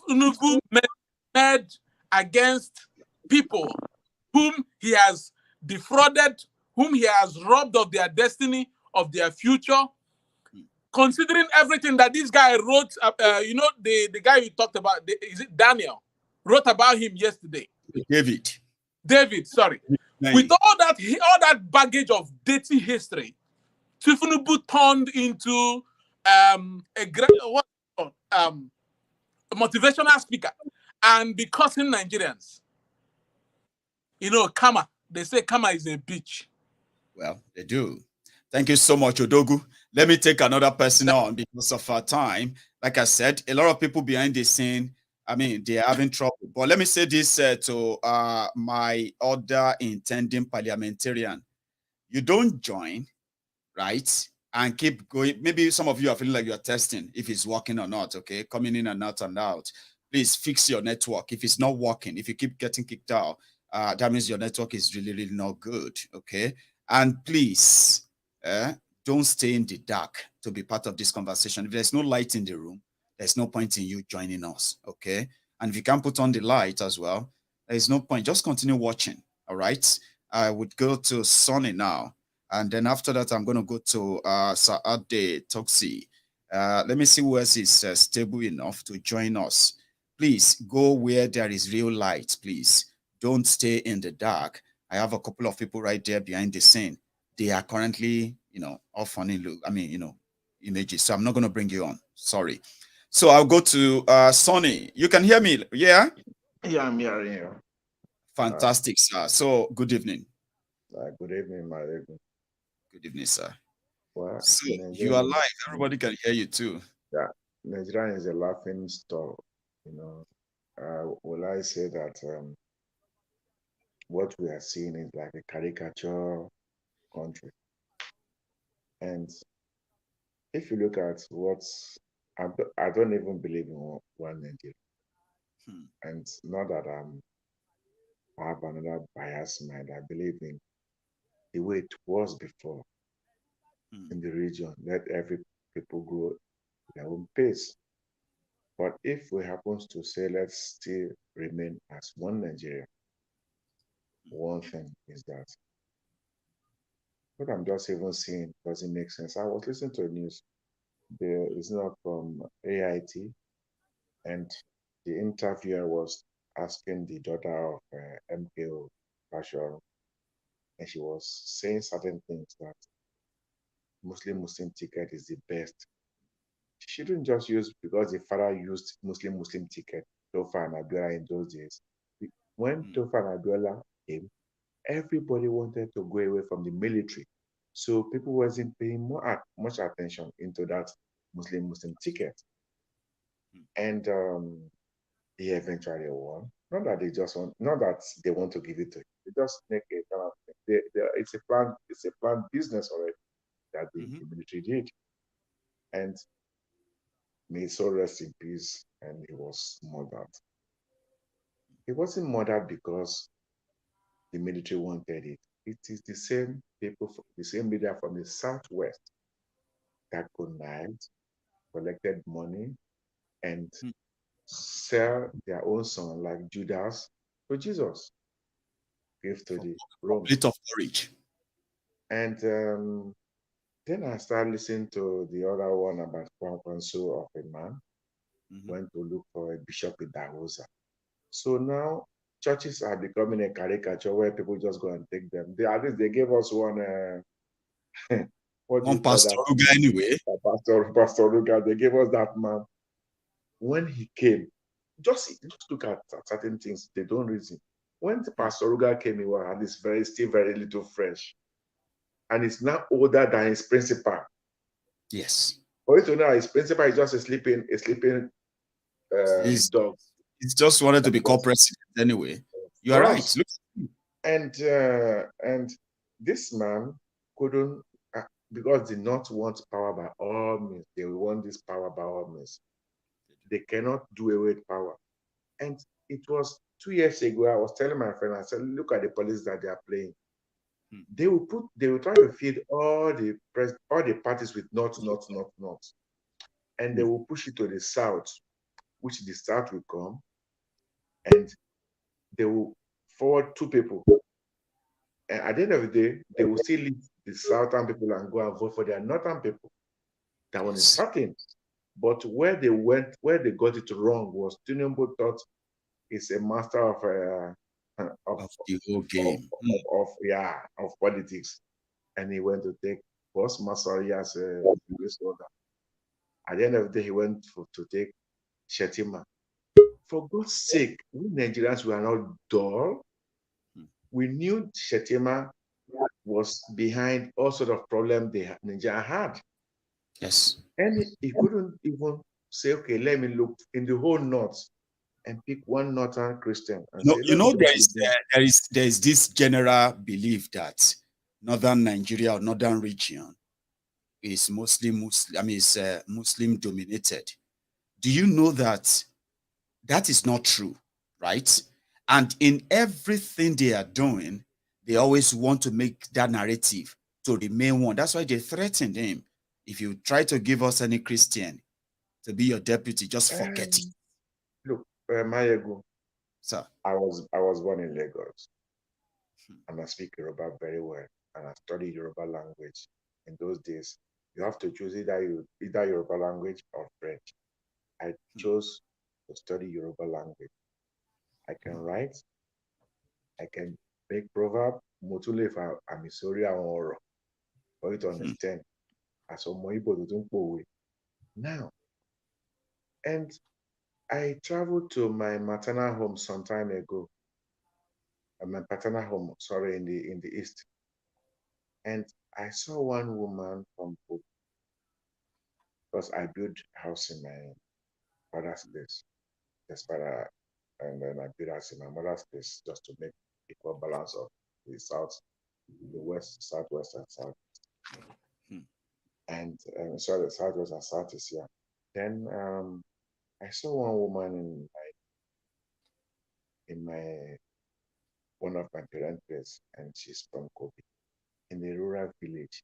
Tinubu made against people whom he has defrauded, whom he has robbed of their destiny, of their future, considering everything that this guy wrote. The guy you talked about, is it Daniel, wrote about him yesterday? David, sorry. Nice. With all that baggage of dirty history, Tinubu turned into a motivational speaker and be cursing Nigerians. Kama. They say Kama is a bitch. Well, they do. Thank you so much, Odogu. Let me take another person on because of our time. Like I said, a lot of people behind the scene, I mean, they are having trouble. But let me say this to my other intending parliamentarian. You don't join, right? And keep going. Maybe some of you are feeling like you're testing if it's working or not, okay? Coming in and out and out. Please fix your network. If it's not working, if you keep getting kicked out, that means your network is really, really not good, okay? And please, don't stay in the dark to be part of this conversation. If there's no light in the room, there's no point in you joining us, okay? And if you can't put on the light as well, there's no point. Just continue watching, all right? I would go to Sonny now. And then after that, I'm going to go to Saade Toxi. Let me see who else is stable enough to join us. Please go where there is real light, please. Don't stay in the dark. I have a couple of people right there behind the scene. They are currently, off funny look. I mean, images. So I'm not going to bring you on. Sorry. So I'll go to Sonny. You can hear me, yeah? Yeah, I'm hearing you. Fantastic, sir. So good evening. Good evening, Maiyegun. Good evening, sir. Well, so you are live. Everybody can hear you too. Yeah, Nigeria is a laughing stock. Will I say that what we are seeing is like a caricature country? And if you look at I don't even believe in one Nigeria. And not that I have another biased mind. I believe in the way it was before in the region. Let every people grow their own pace. But if we happen to say let's still remain as one Nigeria, one thing is that what I'm just even seeing doesn't make sense. I was listening to the news. There is not from AIT, and the interviewer was asking the daughter of MKO Bashir, and she was saying certain things that Muslim ticket is the best. She shouldn't just use because the father used Muslim ticket, Tofa and Abiola in those days. When Tofa and Abiola came, everybody wanted to go away from the military. So people wasn't paying much attention into that Muslim ticket. And he eventually won. Not that they want to give it to him. They just make a kind of thing. It's a planned business already that the military did. And may his soul rest in peace. And he was murdered. He wasn't murdered because the military wanted it. It is the same people, the same leader from the southwest that connived, collected money, and sell their own son like Judas to Jesus. Give to the Romans. Bit of courage. And then I started listening to the other one about Kwanso of a man went to look for a bishop in Dahosa. So now churches are becoming a caricature where people just go and take them. At least they gave us one. One Pastor Ruga anyway. Pastor Ruga. They gave us that man. When he came, just look at certain things. They don't reason. When the Pastor Ruga came, he was still very little fresh, and he's now older than his principal. Yes. For you to know, his principal is just a sleeping dog. He's just wanted to be co-president anyway. You are right. Look. And this man couldn't, because the North wants power by all means. They want this power by all means. They cannot do away with power. And it was 2 years ago, I was telling my friend, I said, look at the policies that they are playing. They will try to feed all the parties with North. And they will push it to the South, which the South will come, and they will forward 2 people. And at the end of the day, they will still leave the Southern people and go and vote for their Northern people. That one is certain. But where they got it wrong was Tinubu thought he's a master of the whole game of politics, and he went to take Boss Masari as a placeholder. At the end of the day, he went to take Shetima. For God's sake, we Nigerians were not dull. We knew Shetima was behind all sort of problems Nigeria had. Yes. And he couldn't even say, okay, let me look in the whole North and pick one Northern Christian. And there is this general belief that Northern Nigeria or Northern region is mostly Muslim. I mean, it's Muslim dominated. Do you know that that is not true, right? And in everything they are doing, they always want to make that narrative to remain one. That's why they threatened him. If you try to give us any Christian to be your deputy, just forget it. Look, Maiyegun, sir, I was born in Lagos, and I speak Yoruba very well, and I study Yoruba language. In those days, you have to choose either Yoruba language or French. I chose to study Yoruba language. I can write, I can make proverb, motulefa, amisori oro, for you to understand. As a Moibo don't go away. Now, and I traveled to my maternal home some time ago. My paternal home, sorry, in the east. And I saw one woman from Kobe, because I built a house in my father's place. And then I built a house in my mother's place just to make equal balance of the south, the west, southwest, and southeast. And sorry, southwest and southeast, yeah. Then I saw one woman in one of my parents' place, and she's from Kobe, in a rural village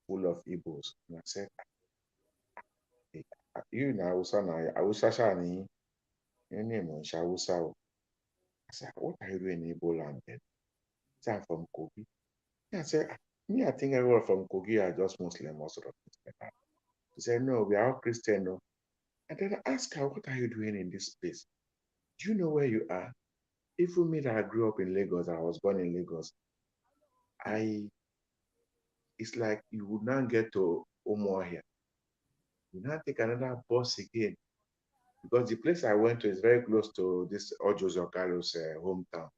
full of Igbos. And I said, you know, Hausa Shani, your name on Shawusa. I said, what are you doing in Igbo land then? I'm from Kogi. I said, I think everyone from Kogi are just Muslim, most of the things like that. He said, no, we are all Christian. No. And then I asked her, what are you doing in this place? Do you know where you are? Even me that I grew up in Lagos, I was born in Lagos, it's like you would not get to Umuahia. You now take another bus again, because the place I went to is very close to this Ojo Zocalo's hometown.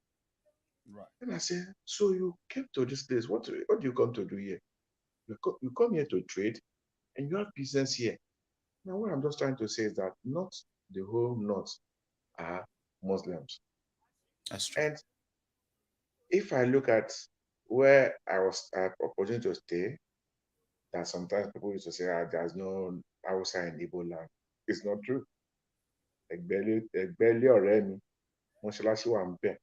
Right. And I said, so you came to this place. What do you come to do here? You come here to trade and you have business here. Now, what I'm just trying to say is that not the whole North are Muslims. That's true. And if I look at where I was opportunity to stay, that sometimes people used to say, there's no outside in Igbo land. It's not true. Egbeli Oremi, Moshalasi Wambe,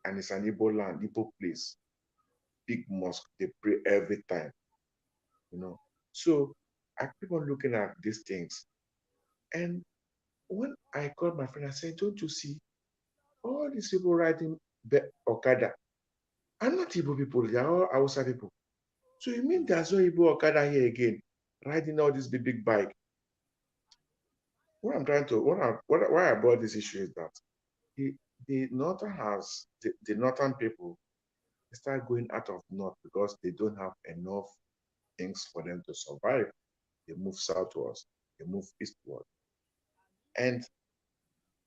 and it's an Igbo land, Igbo place. Big mosque, they pray every time. You know. So I keep on looking at these things. And when I called my friend, I said, don't you see all these people riding Okada are not Igbo people, they are all Hausa people. So you mean there's no Igbo Okada here again, riding all this big bike? What I'm trying to, why I brought this issue is that the northern people, they start going out of north because they don't have enough things for them to survive. They move southwards, they move eastward. And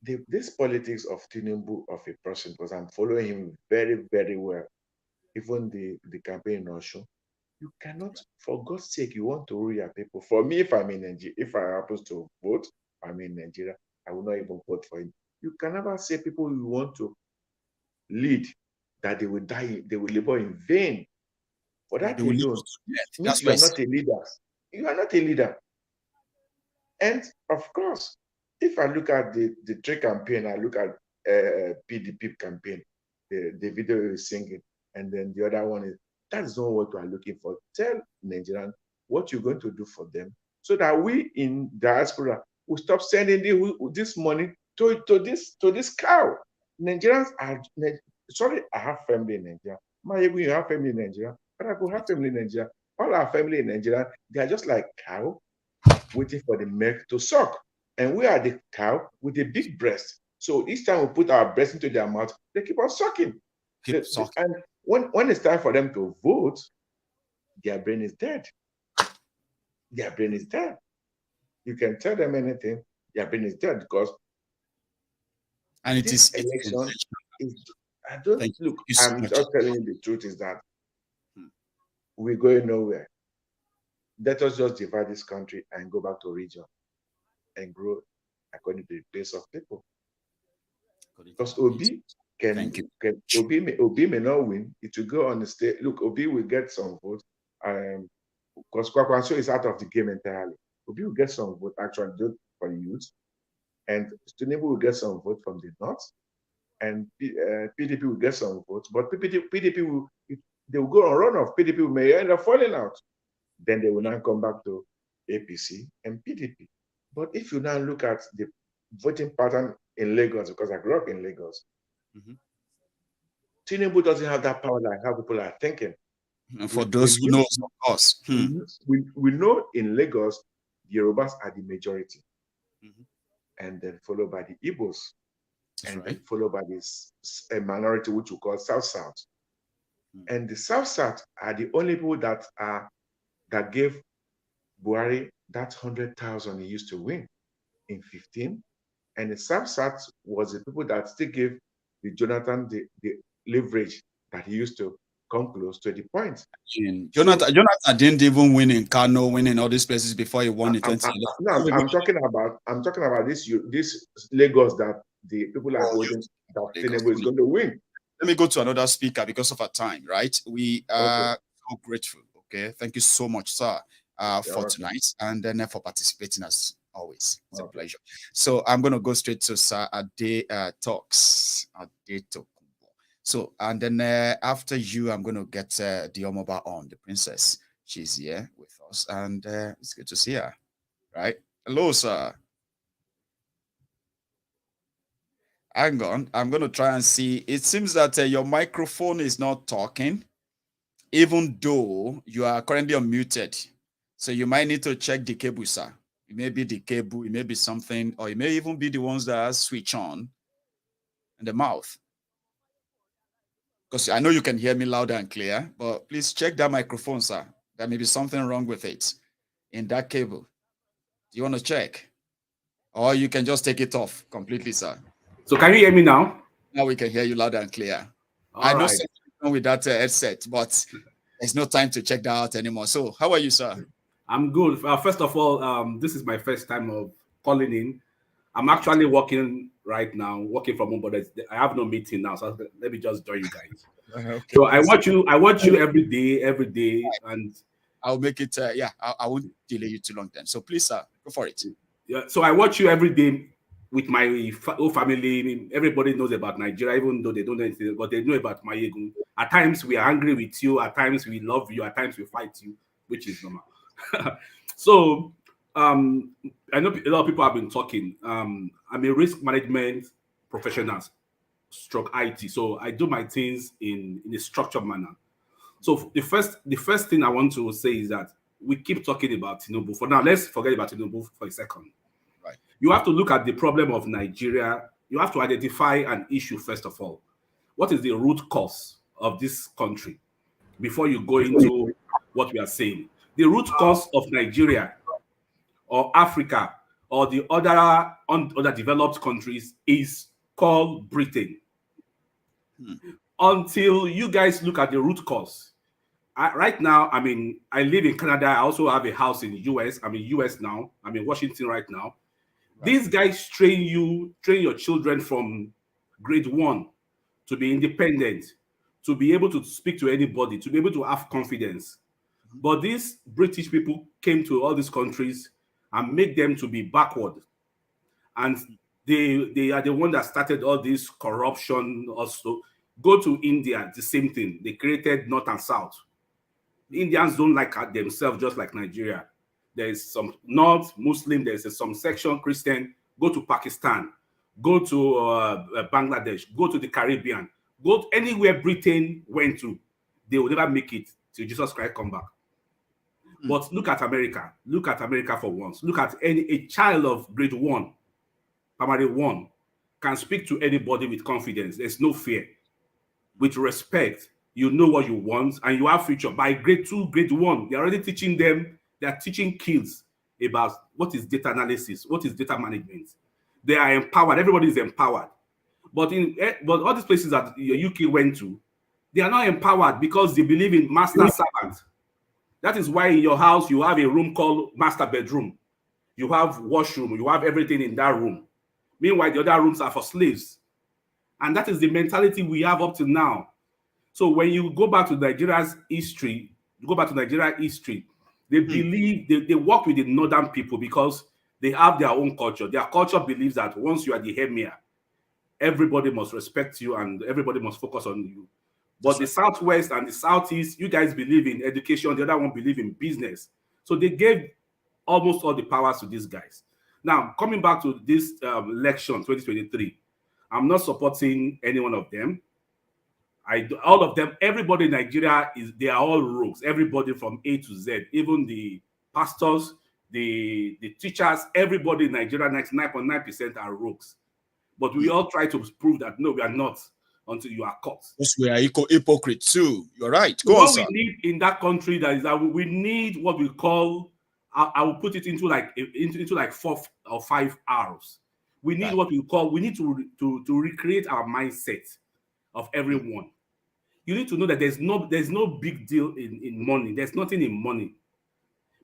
this politics of Tinubu of a person, because I'm following him very, very well, even the campaign in Osho, you cannot, for God's sake, you want to rule your people. For me, if I'm in Nigeria, if I happen to vote, I'm in Nigeria, I will not even vote for him. You can never say people you want to lead that they will die, they will labor in vain. For that alone, means you are not a leader. You are not a leader. And of course, if I look at the trade campaign, I look at PDP campaign, the video is singing, and then the other one is, that's not what we are looking for. Tell Nigerians what you're going to do for them, so that we in diaspora will stop sending this money to this cow. Nigerians are, sorry, I have family in Nigeria. Maiyegun, you have family in Nigeria. But I could have family in Nigeria. All our family in Nigeria, they are just like cow waiting for the milk to suck. And we are the cow with a big breast. So each time we put our breast into their mouth, they keep on sucking. And when it's time for them to vote, their brain is dead. Their brain is dead. You can tell them anything, their brain is dead, because and it is election is, I don't look, I'm just telling you the truth is that we're going nowhere. Let us just divide this country and go back to region and grow according to the pace of people. Because Obi Obi may not win. It will go on the stage. Look, Obi will get some votes. Because Kwakwanso is out of the game entirely. Obi will get some vote actually for the youth, and Tinubu will get some vote from the north, and PDP will get some votes. But PDP will, they will go on runoff. PDP may end up falling out. Then they will now come back to APC and PDP. But if you now look at the voting pattern in Lagos, because I grew up in Lagos, Tinubu doesn't have that power like how people are thinking. And for those who know, of course, we know in Lagos, the Yorubas are the majority, and then followed by the Igbos, and then followed by this minority which we call South-South. And the South-South are the only people that gave Buhari that 100,000 he used to win in 15. And the South-South was the people that still gave the Jonathan the leverage that he used to come close to the point. Jonathan didn't even win in Kano, winning all these places before he won in 2011. No, I'm talking about this Lagos that the people are holding that Tinubu is going to win. Let me go to another speaker because of our time, right? We are so grateful. Okay, thank you so much, sir, for tonight, and then for participating as always. It's a pleasure. So I'm going to go straight to Sir Ade Talks. Ade Talk. So, and then after you, I'm going to get the Omoba on, the princess. She's here with us, and it's good to see her. Right? Hello, sir. Hang on. I'm going to try and see. It seems that your microphone is not talking, even though you are currently unmuted. So you might need to check the cable, sir. It may be the cable, it may be something, or it may even be the ones that switch on in the mouth. Because I know you can hear me loud and clear, but please check that microphone, sir. There may be something wrong with it in that cable. Do you want to check? Or you can just take it off completely, sir. So can you hear me now? Now we can hear you loud and clear. I know something wrong with that headset, but there's no time to check that out anymore. So how are you, sir? I'm good. First of all, this is my first time of calling in. I'm actually working right now, working from home, but I have no meeting now. So let me just join you guys. Okay. So I watch you every day, and I'll make it. I won't delay you too long then. So please, sir, go for it. Yeah. So I watch you every day with my whole family. Everybody knows about Nigeria, even though they don't know anything, but they know about Maiyegun. At times we are angry with you. At times we love you. At times we fight you, which is normal. So I know a lot of people have been talking. I'm a risk management professional, stroke IT. So I do my things in a structured manner. So the first thing I want to say is that we keep talking about Tinubu. For now, let's forget about Tinubu for a second. Right. You have to look at the problem of Nigeria. You have to identify an issue first of all. What is the root cause of this country before you go into what we are saying? The root cause of Nigeria or Africa or the other developed countries is called Britain. Until you guys look at the root cause. Right now, I mean, I live in Canada. I also have a house in the US. I'm in US now. I'm in Washington right now. Right. These guys train your children from grade 1 to be independent, to be able to speak to anybody, to be able to have confidence. But these British people came to all these countries and make them to be backward. And they are the one that started all this corruption also. Go to India, the same thing. They created North and South. The Indians don't like themselves just like Nigeria. There is some North Muslim, there's some section Christian. Go to Pakistan, go to Bangladesh, go to the Caribbean, go to anywhere Britain went to. They will never make it till Jesus Christ come back. But look at America. Look at America for once. Look at a child of grade 1, primary 1, can speak to anybody with confidence. There's no fear. With respect, you know what you want, and you have future. By grade 2, grade 1, they're already teaching them, they're teaching kids about what is data analysis, what is data management. They are empowered, everybody is empowered. But all these places that UK went to, they are not empowered because they believe in master servant. That is why in your house, you have a room called master bedroom. You have washroom, you have everything in that room. Meanwhile, the other rooms are for slaves. And that is the mentality we have up to now. So when you go back to Nigeria's history, they believe, they work with the northern people because they have their own culture. Their culture believes that once you are the emir, everybody must respect you and everybody must focus on you. But the Southwest and the Southeast, you guys believe in education, the other one believe in business. So they gave almost all the powers to these guys. Now, coming back to this election, 2023, I'm not supporting any one of them. All of them, everybody in Nigeria, they are all rogues. Everybody from A to Z, even the pastors, the teachers, everybody in Nigeria, 99.9% are rogues. But we all try to prove that, no, we are not, until you are caught. Yes, we are hypocrites too. You're right. Go on, sir. What we need in that country is that we need what we call, I will put it into like 4 or 5 hours. We need what we call, we need to recreate our mindset of everyone. You need to know that there's no big deal in money. There's nothing in money.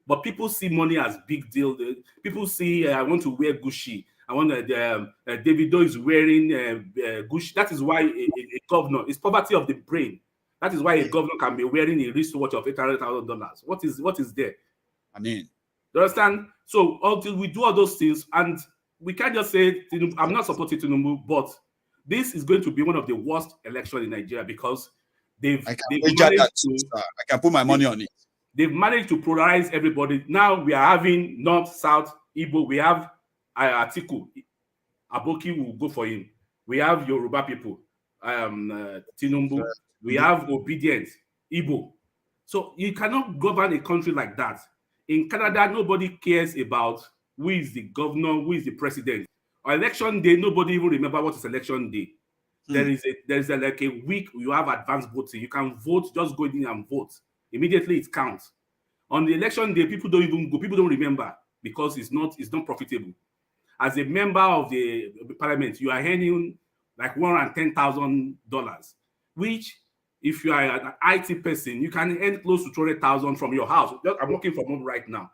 But people see money as big deal. People see, I want to wear Gucci. I want Davido is wearing Gucci. That is why a governor, it's poverty of the brain. That is why a governor can be wearing a wristwatch of $800,000. What is there? I mean, you understand? So until we do all those things, and we can't just say, I'm not supporting Tinubu, but this is going to be one of the worst elections in Nigeria because I can put my money on it. They've managed to polarize everybody. Now we are having North, South, Igbo. We have Atiku. Aboki will go for him. We have Yoruba people. Tinubu. We have obedient Igbo. So you cannot govern a country like that. In Canada, nobody cares about who is the governor, who is the president. On election day, nobody even remember what is election day. There is like a week you have advanced voting. You can vote, just go in and vote. Immediately it counts. On the election day, people don't even go, people don't remember because it's not profitable. As a member of the parliament, you are earning like $110,000, which if you are an IT person, you can earn close to 200,000 from your house. I'm working from home right now.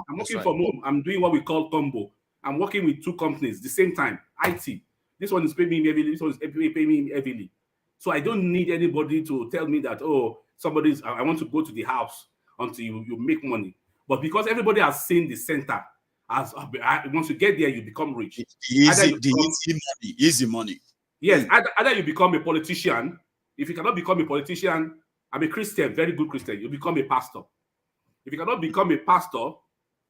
I'm working from home. I'm doing what we call combo. I'm working with 2 companies at the same time. IT. This one is paying me heavily. This one is paying me heavily. So I don't need anybody to tell me that, oh, I want to go to the house until you make money. But because everybody has seen the center, once you get there, you become rich. Easy money. Yes, either you become a politician. If you cannot become a politician, I'm a Christian, very good Christian, you become a pastor. If you cannot become a pastor,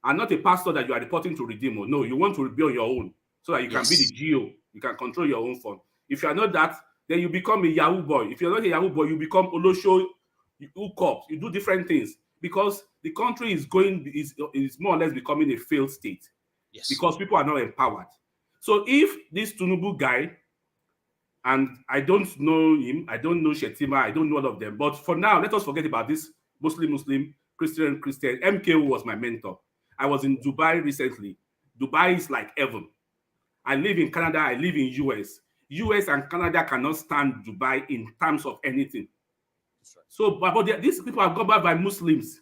and not a pastor that you are reporting to Redeemer, no, you want to be on your own so that you can be the GO, you can control your own fund. If you are not that, then you become a Yahoo boy. If you're not a Yahoo boy, you become Olosho, you hook up, you do different things because the country is more or less becoming a failed state. Yes. Because people are not empowered. So if this Tinubu guy, and I don't know him, I don't know Shetima, I don't know all of them, but for now, let us forget about this Muslim, Christian. MKO was my mentor. I was in Dubai recently. Dubai is like heaven. I live in Canada, I live in US. US and Canada cannot stand Dubai in terms of anything. Right. So, but these people are governed by Muslims.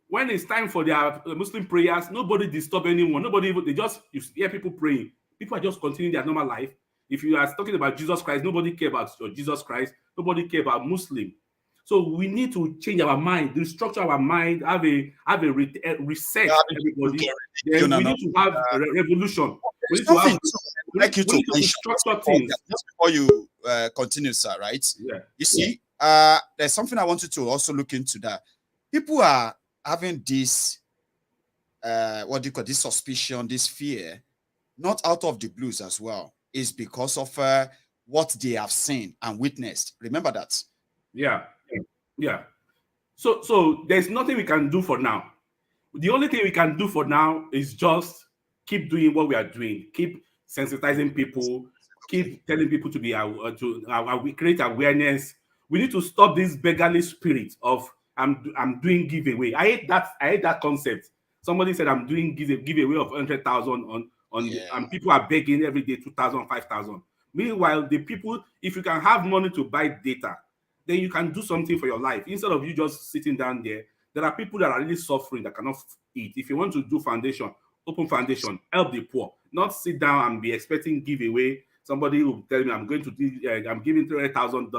When it's time for their Muslim prayers, nobody disturb anyone. You hear people praying. People are just continuing their normal life. If you are talking about Jesus Christ, nobody care about Jesus Christ. Nobody care about Muslim. So we need to change our mind, restructure our mind, have a reset. Everybody. Then we need to have a revolution. We need to have restructure things. Just before you continue, sir, right? Yeah. You see, there's something I wanted to also look into that. People are having this, this suspicion, this fear, not out of the blues as well. Is because of what they have seen and witnessed. Remember that. Yeah. So there's nothing we can do for now. The only thing we can do for now is just keep doing what we are doing. Keep sensitizing people. Keep telling people to create awareness. We need to stop this beggarly spirit of I'm doing giveaway. I hate that concept. Somebody said I'm doing giveaway of 100,000 and people are begging every day 2,000, 5,000. Meanwhile, the people, if you can have money to buy data, then you can do something for your life. Instead of you just sitting down there are people that are really suffering that cannot eat. If you want to do foundation, open foundation, help the poor, not sit down and be expecting giveaway. Somebody will tell me I'm giving $300,000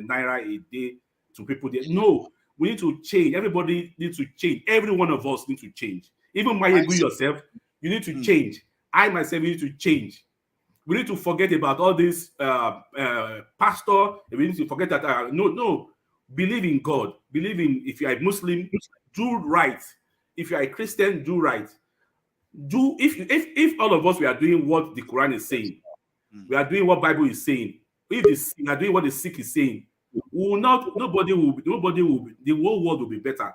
naira a day to people there. No, we need to change. Everybody needs to change. Every one of us needs to change. Even Maiyegun yourself, you need to change. I myself need to change. We need to forget about all this pastor. We need to forget that. No. Believe in God. Believe in, if you are a Muslim, do right. If you are a Christian, do right. If all of us we are doing what the Quran is saying, we are doing what Bible is saying. If we are doing what the Sikh is saying, nobody will. The whole world will be better.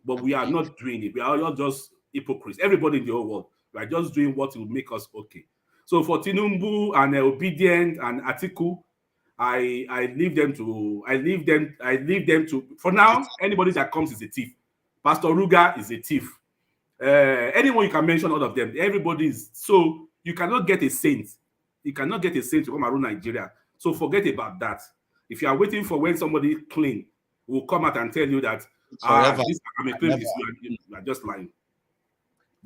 But we are not doing it. We are all just hypocrites. Everybody in the whole world. We are just doing what will make us okay. So for Tinubu and Obedient and Atiku, I leave them to. For now, anybody that comes is a thief. Pastor Ruga is a thief. Anyone you can mention, all of them. Everybody is. So you cannot get a saint. You cannot get a saint to come around Nigeria. So forget about that. If you are waiting for when somebody clean will come out and tell you that you are just lying.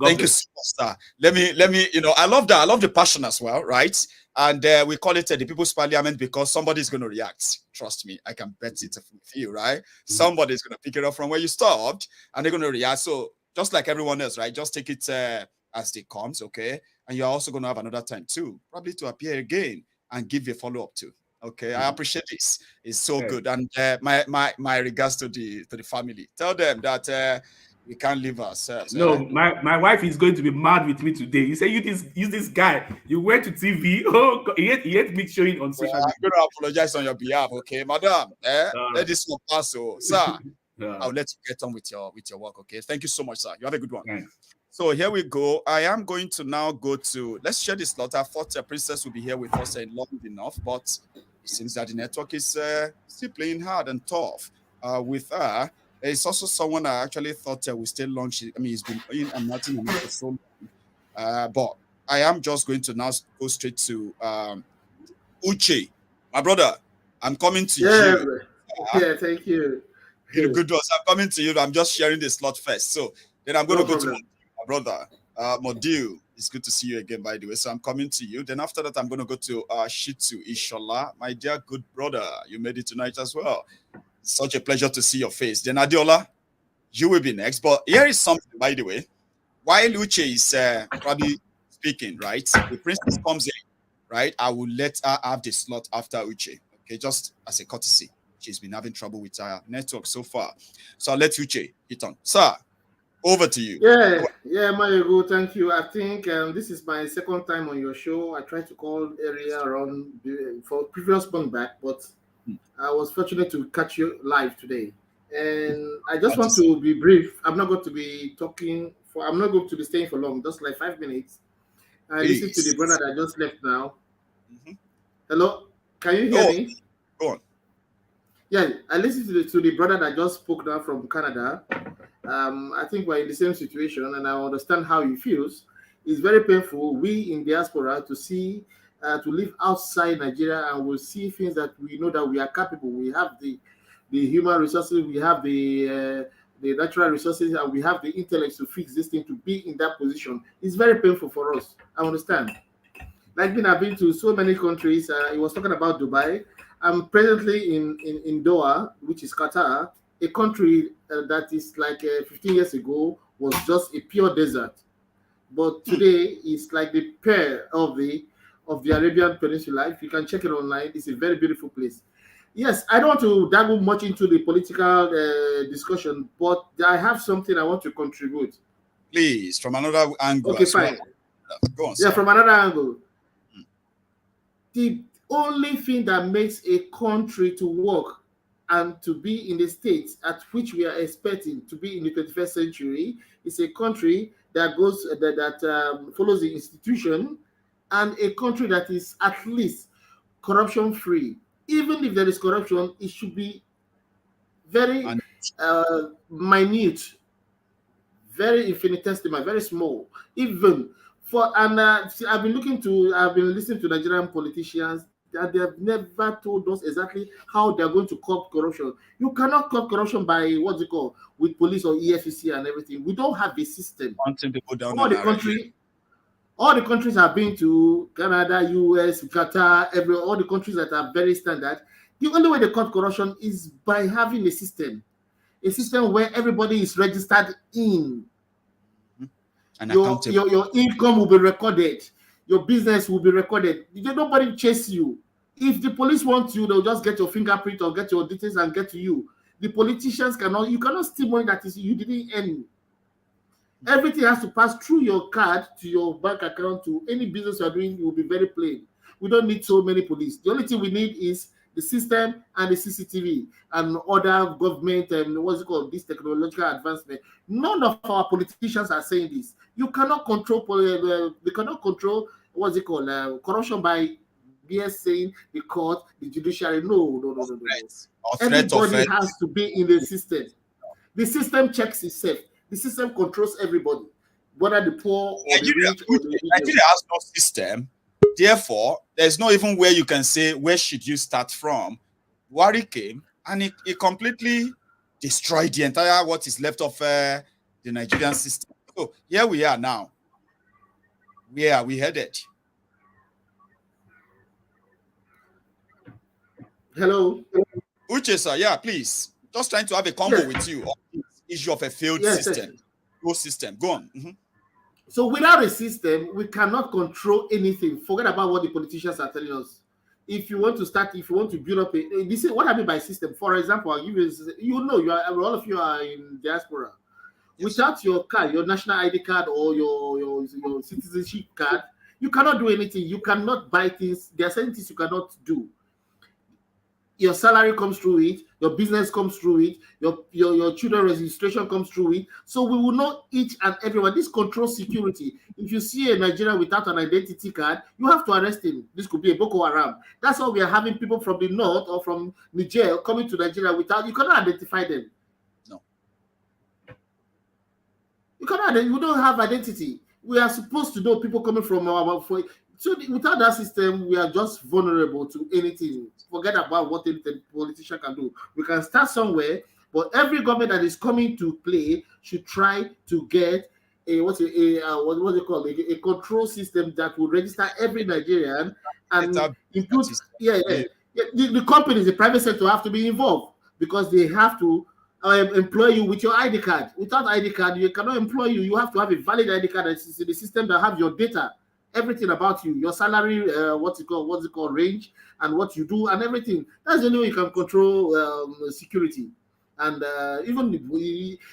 Thank you so much, sir. Let me, I love that. I love the passion as well, right? And we call it the People's Parliament because somebody's going to react. Trust me, I can bet it with you, right? Somebody's going to pick it up from where you stopped and they're going to react. So just like everyone else, right? Just take it as they comes, okay? And you're also going to have another time too, probably to appear again and give a follow-up too. Okay, I appreciate this. It's so good. And my regards to the family. Tell them that we can't leave ourselves. No, my wife is going to be mad with me today. You say you this guy. You went to TV. Oh, he hate me showing on social media. I'm going to apologize on your behalf, okay, madam. Let this one pass, sir. I'll let you get on with your work, okay? Thank you so much, sir. You have a good one. Thanks. So here we go. I am going to now go to, let's share this slot. I thought Princess will be here with us long enough, but it seems that the network is still playing hard and tough with her. There's also someone I actually thought will stay long. I mean, he's been in and nothing for so long. But I am just going to now go straight to Uche. My brother, I'm coming to you. Yeah, thank you. Good ones. I'm coming to you. I'm just sharing the slot first. So then I'm going to go to my brother, Modil. It's good to see you again, by the way. So I'm coming to you. Then after that, I'm going to go to Shitu Ishola. My dear good brother, you made it tonight as well. Such a pleasure to see your face. Then Adiola, you will be next. But here is something, by the way. While Uche is probably speaking, right? The princess comes in, right? I will let her have the slot after Uche. Okay, just as a courtesy. She's been having trouble with her network so far. So I'll let Uche hit on. Sir, over to you. Yeah, Maiyegun, thank you. I think this is my second time on your show. I tried to call area around for previous one back, but I was fortunate to catch you live today. And I just want to be brief. I'm not going to be I'm not going to be staying for long, just like 5 minutes. I listened to the brother that just left now. Hello, can you hear me? Go on. Yeah, I listened to the brother that just spoke now from Canada. I think we're in the same situation, and I understand how he feels. It's very painful. We in diaspora to see, to live outside Nigeria, and we'll see things that we know that we are capable. We have the human resources, we have the natural resources, and we have the intellect to fix this thing, to be in that position. It's very painful for us. I understand. Like I've been to so many countries. He was talking about Dubai. I'm presently in Doha, which is Qatar, a country that is like 15 years ago was just a pure desert, but today it's like the pearl of the Arabian Peninsula. If you can check it online, it's a very beautiful place. Yes, I don't want to dabble much into the political discussion, but I have something I want to contribute. Please, from another angle. Okay, fine. Go on, yeah, from another angle. The only thing that makes a country to work and to be in the states at which we are expecting to be in the 21st century is a country that goes that follows the institution, and a country that is at least corruption free. Even if there is corruption, it should be very minute, very infinitesimal, very small. Even for I've been listening to Nigerian politicians that they have never told us exactly how they're going to curb corruption. You cannot curb corruption by with police or EFCC and everything. We don't have a system. All the countries I've been to, Canada, US, Qatar, all the countries that are very standard, the only way they curb corruption is by having a system where everybody is registered in. And your income will be recorded. Your business will be recorded. Nobody chase you. If the police want you, they'll just get your fingerprint or get your details and get to you. The politicians you cannot steal money that is you didn't earn. Everything has to pass through your card to your bank account, to any business you're doing. It will be very plain. We don't need so many police. The only thing we need is the system and the CCTV and other government this technological advancement. None of our politicians are saying this. You cannot control they cannot control corruption by BS saying the court, the judiciary. No. Everybody has to be in the system. The system checks itself. The system controls everybody, whether the poor or the rich or the Nigeria has no system. Therefore, there's no even where you can say, where should you start from? Buhari came and he completely destroyed the entire what is left of the Nigerian system. So here we are now. Where are we headed? Hello. Uche, sir, yeah, please. Just trying to have a convo with you on this issue of a failed system. No system. Go on. So without a system, we cannot control anything. Forget about what the politicians are telling us. If you want to build up this is what I mean by system. For example, I'll give you, all of you are in diaspora. Yes. Without your card, your national ID card or your citizenship card, you cannot do anything. You cannot buy things. There are certain things you cannot do. your salary comes through it, your business comes through it, your children registration comes through it. So we will know each and everyone. This controls security. If you see a Nigerian without an identity card, you have to arrest him. This could be a Boko Haram. That's why we are having people from the north or from Niger coming to Nigeria without, you cannot identify them. No. You cannot, you don't have identity. We are supposed to know people coming from so without that system, we are just vulnerable to anything. Forget about what the politician can do. We can start somewhere, but every government that is coming to play should try to get what do you call it? A control system that will register every Nigerian and include the companies, the private sector have to be involved because they have to employ you with your ID card. Without ID card, you cannot employ you. You have to have a valid ID card that is in the system that have your data. Everything about you, your salary, what's it called, range, and what you do, and everything. That's the only way you can control security. And even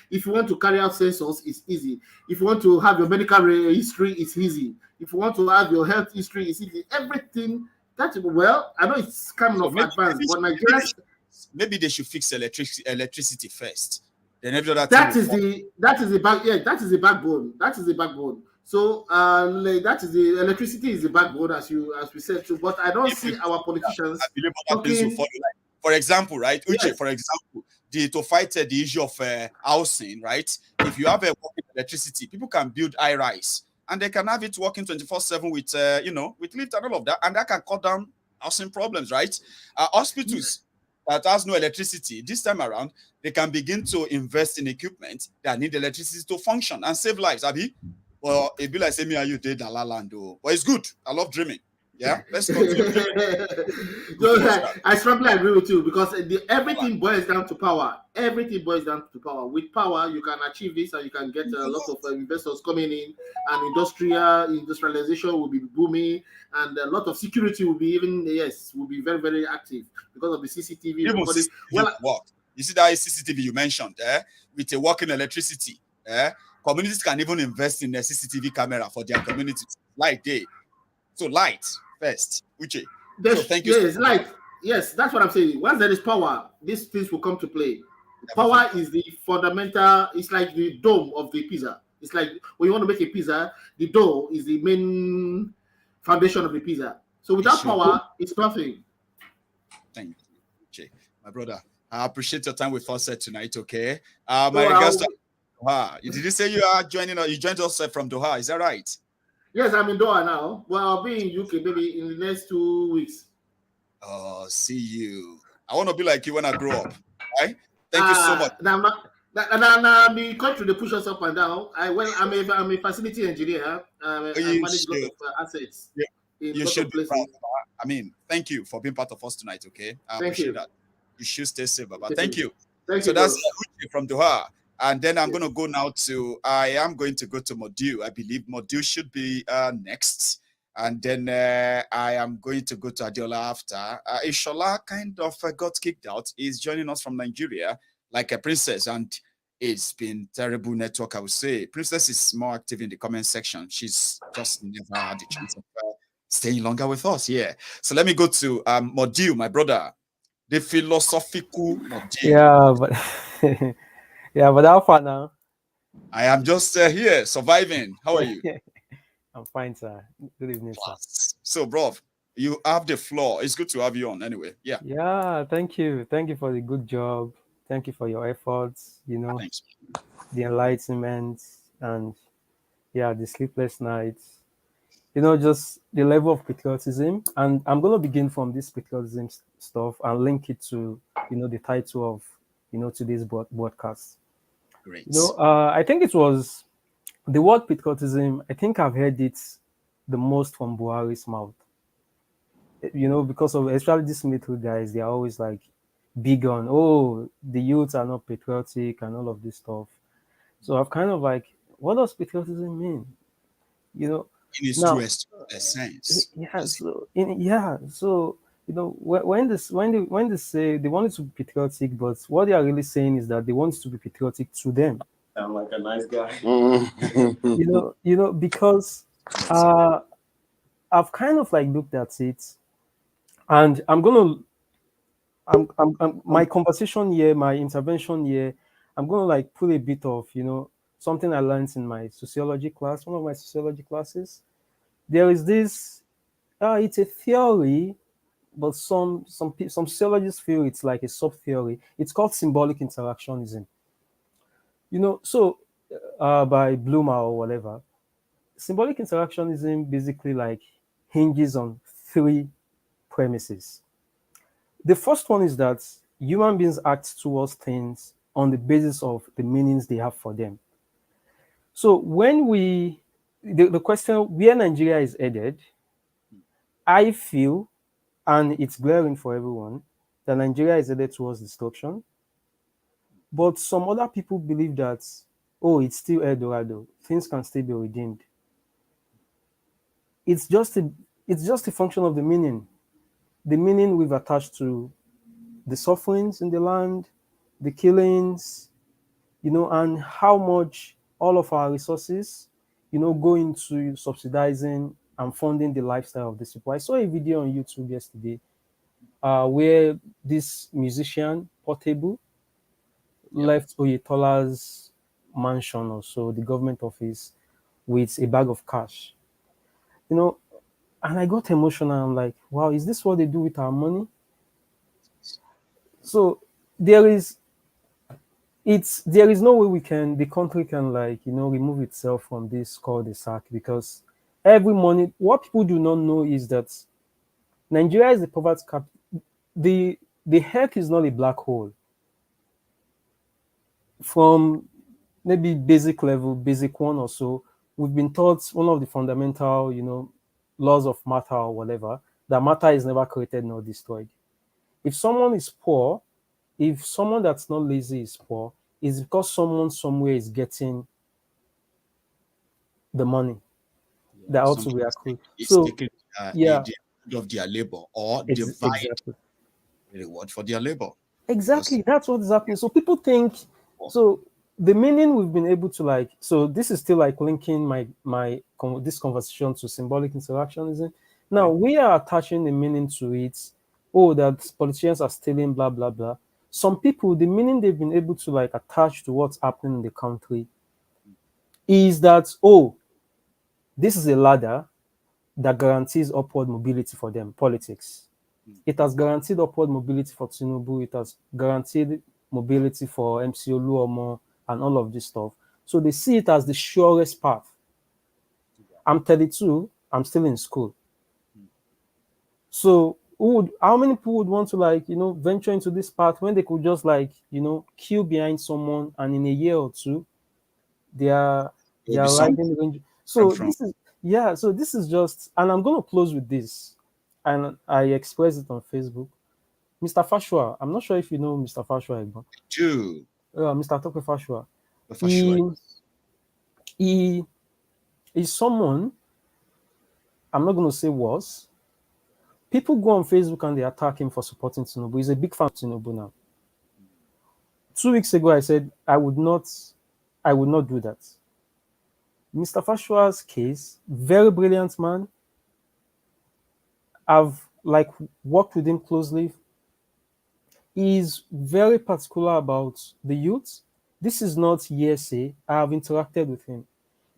if you want to carry out census, it's easy. If you want to have your medical history, it's easy. If you want to have your health history, it's easy. Everything. That's well, I know it's kind of advanced, but Nigeria. Maybe they should fix electricity first. Then every other that is the backbone. That is the backbone. So that is the electricity is the backbone, as we said too. But I don't see our politicians talking. For example, right? Uche, yes. For example, to fight the issue of housing, right? If you have a working electricity, people can build high-rise, and they can have it working 24/7 with with lift and all of that, and that can cut down housing problems, right? Hospitals that has no electricity this time around, they can begin to invest in equipment that need electricity to function and save lives. Abi? Well, it be like say me and you did La Land, but it's good. I love dreaming. Yeah, let's continue. I strongly agree with you because everything boils down to power. Everything boils down to power. With power, you can achieve this, and you can get a lot of investors coming in, and industrialization will be booming, and a lot of security will be will be very, very active because of the CCTV. You see that CCTV you mentioned, with a working electricity, communities can even invest in a CCTV camera for their communities. Light day. So light first. Uche. So thank you. Yes, light. Yes, that's what I'm saying. Once there is power, these things will come to play. Power is the fundamental, it's like the dome of the pizza. It's like when you want to make a pizza, the dough is the main foundation of the pizza. So without power, it's nothing. Thank you, Uche. My brother, I appreciate your time with us tonight, okay? My regards to Doha. Did you say you are joining us? You joined us from Doha, is that right? Yes, I'm in Doha now. Well, I'll be in UK maybe in the next 2 weeks. Oh, see you. I want to be like you when I grow up. Right? Thank you so much. Now, the country they push us up and down. I'm a facility engineer. I manage a lot of assets. Yeah. You should be proud. I mean, thank you for being part of us tonight. Okay, I appreciate that. You should stay safe, Baba. Thank you. So that's from Doha. And then I'm going to go now to, I am going to go to Module. I believe Module should be next. And then I am going to go to Adiola after. Ishola kind of got kicked out. He's joining us from Nigeria like a princess. And it's been terrible network, I would say. Princess is more active in the comment section. She's just never had the chance of staying longer with us. Yeah. So let me go to Module, my brother. The philosophical Module. Yeah, but... Yeah, but how far now? I am just here, surviving. How are you? I'm fine, sir. Good evening, sir. So, bro, you have the floor. It's good to have you on anyway. Yeah. Yeah, thank you. Thank you for the good job. Thank you for your efforts, Thanks. The enlightenment and, the sleepless nights. Just the level of patriotism. And I'm going to begin from this patriotism stuff and link it to, the title of, today's broadcast. Great. I think it was the word patriotism. I think I've heard it the most from Buhari's mouth. Because of especially these military guys, they are always like big on, the youths are not patriotic and all of this stuff. So I've kind of like, what does patriotism mean? In its truest sense. Yeah. So when they say they want it to be patriotic, but what they are really saying is that they want it to be patriotic to them. I'm like a nice guy. Because I've kind of like looked at it, and I'm gonna my conversation here, my intervention here, I'm going to like put a bit of, you know, something I learned in my sociology class, one of my sociology classes. There is this, it's a theory, but some sociologists feel it's like a sub-theory. It's called symbolic interactionism. You know, so by Bloomer or whatever, symbolic interactionism basically like hinges on three premises. The first one is that human beings act towards things on the basis of the meanings they have for them. So when the question where Nigeria is headed, I feel, and it's glaring for everyone, that Nigeria is headed towards destruction. But some other people believe that, oh, it's still El Dorado. Things can still be redeemed. It's just a function of the meaning we've attached to the sufferings in the land, the killings, you know, and how much all of our resources, you know, go into subsidizing and funding the lifestyle of these people. I saw a video on YouTube yesterday where this musician, Portable, left Oyetola's mansion or so, the government office, with a bag of cash. You know, and I got emotional. I'm like, wow, is this what they do with our money? So there is no way the country can, like, you know, remove itself from this cul-de-sac, because every money, what people do not know is that Nigeria is the poverty cap. The heck is not a black hole. From maybe basic level, basic one or so, we've been taught one of the fundamental, you know, laws of matter or whatever, that matter is never created nor destroyed. If someone is poor, if someone that's not lazy is poor, it's because someone somewhere is getting the money that also we accrue. So, the of their labor, or divide exactly the reward for their labor. Exactly, that's what is happening. So people think, so the meaning we've been able to, like, so this is still like linking this conversation to symbolic interactionism. Now we are attaching the meaning to it. Oh, that politicians are stealing, blah blah blah. Some people, the meaning they've been able to like attach to what's happening in the country is that, oh, this is a ladder that guarantees upward mobility for them. Politics. It has guaranteed upward mobility for Tinubu. It has guaranteed mobility for MC Oluomo and all of this stuff. So they see it as the surest path. I'm 32. I'm still in school. So how many people would want to, like, you know, venture into this path when they could just, like, you know, queue behind someone, and in a year or two, they are riding range. So this is, yeah. So this is just, and I'm going to close with this, and I expressed it on Facebook. Mr. Fashua, I'm not sure if you know Mr. Fashua. Mr. Tope Fashua. He is someone, I'm not going to say was. People go on Facebook and they attack him for supporting Tinubu. He's a big fan of Tinubu now. 2 weeks ago, I said I would not do that. Mr. Fashua's case, very brilliant man. I've like worked with him closely. He's very particular about the youth. This is not hearsay. I have interacted with him.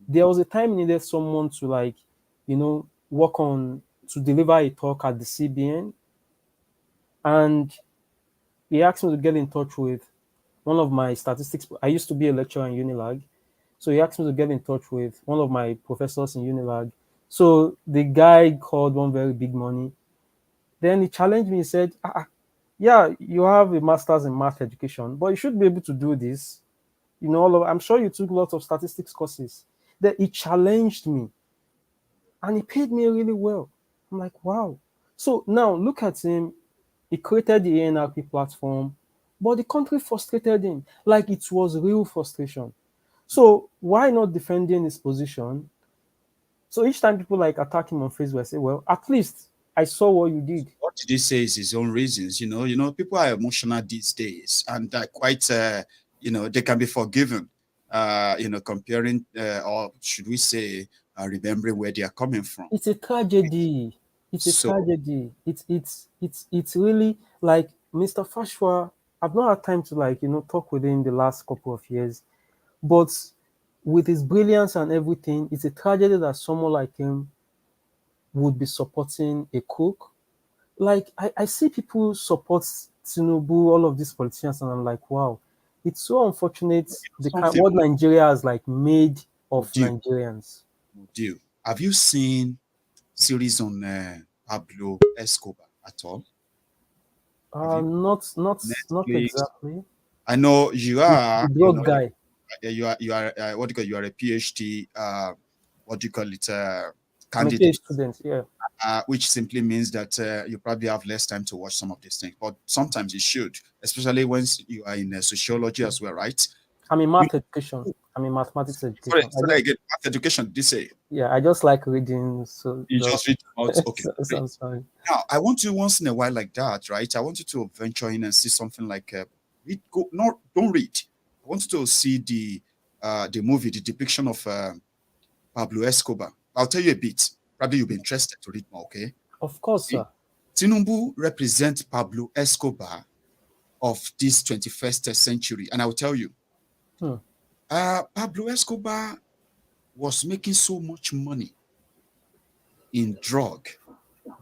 There was a time he needed someone to, like, you know, work on, to deliver a talk at the CBN. And he asked me to get in touch with one of my statistics. I used to be a lecturer in Unilag. So he asked me to get in touch with one of my professors in Unilag. So the guy called one very big money. Then he challenged me. He said, yeah, you have a master's in math education, but you should be able to do this. You know, I'm sure you took lots of statistics courses. Then he challenged me. And he paid me really well. I'm like, wow. So now look at him. He created the ANRP platform, but the country frustrated him. Like, it was real frustration. So why not defending his position? So each time people like attack him on Facebook, I say, well, at least I saw what you did. What did he say is his own reasons? You know, people are emotional these days, and they're quite, you know, they can be forgiven. You know, comparing, or should we say, remembering where they are coming from. It's a tragedy. It's a tragedy. It's really like, Mr. Fashwa, I've not had time to talk with him the last couple of years, but with his brilliance and everything, it's a tragedy that someone like him would be supporting a cook. Like, I see people support Tinubu, all of these politicians, and I'm like, wow, it's so unfortunate what Nigeria has made of Nigerians. Have you seen series on Pablo Escobar at all? Not exactly. I know you are the guy. You are what do you call? You are a PhD. What do you call it? Candidate. I'm a PhD student. Yeah. Which simply means that you probably have less time to watch some of these things, but sometimes you should, especially when you are in sociology as well, right? I'm in math education. I'm in mathematics education. Sorry, again, math education. Did you say? Yeah, I just like reading. So you just read about okay. So I'm sorry. Now, I want you once in a while like that, right? I want you to venture in and see something like don't read. I want you to see the movie, the depiction of Pablo Escobar. I'll tell you a bit. Probably you'll be interested to read more, okay? Of course, sir. Tinubu represents Pablo Escobar of this 21st century, and I will tell you. Pablo Escobar was making so much money in drug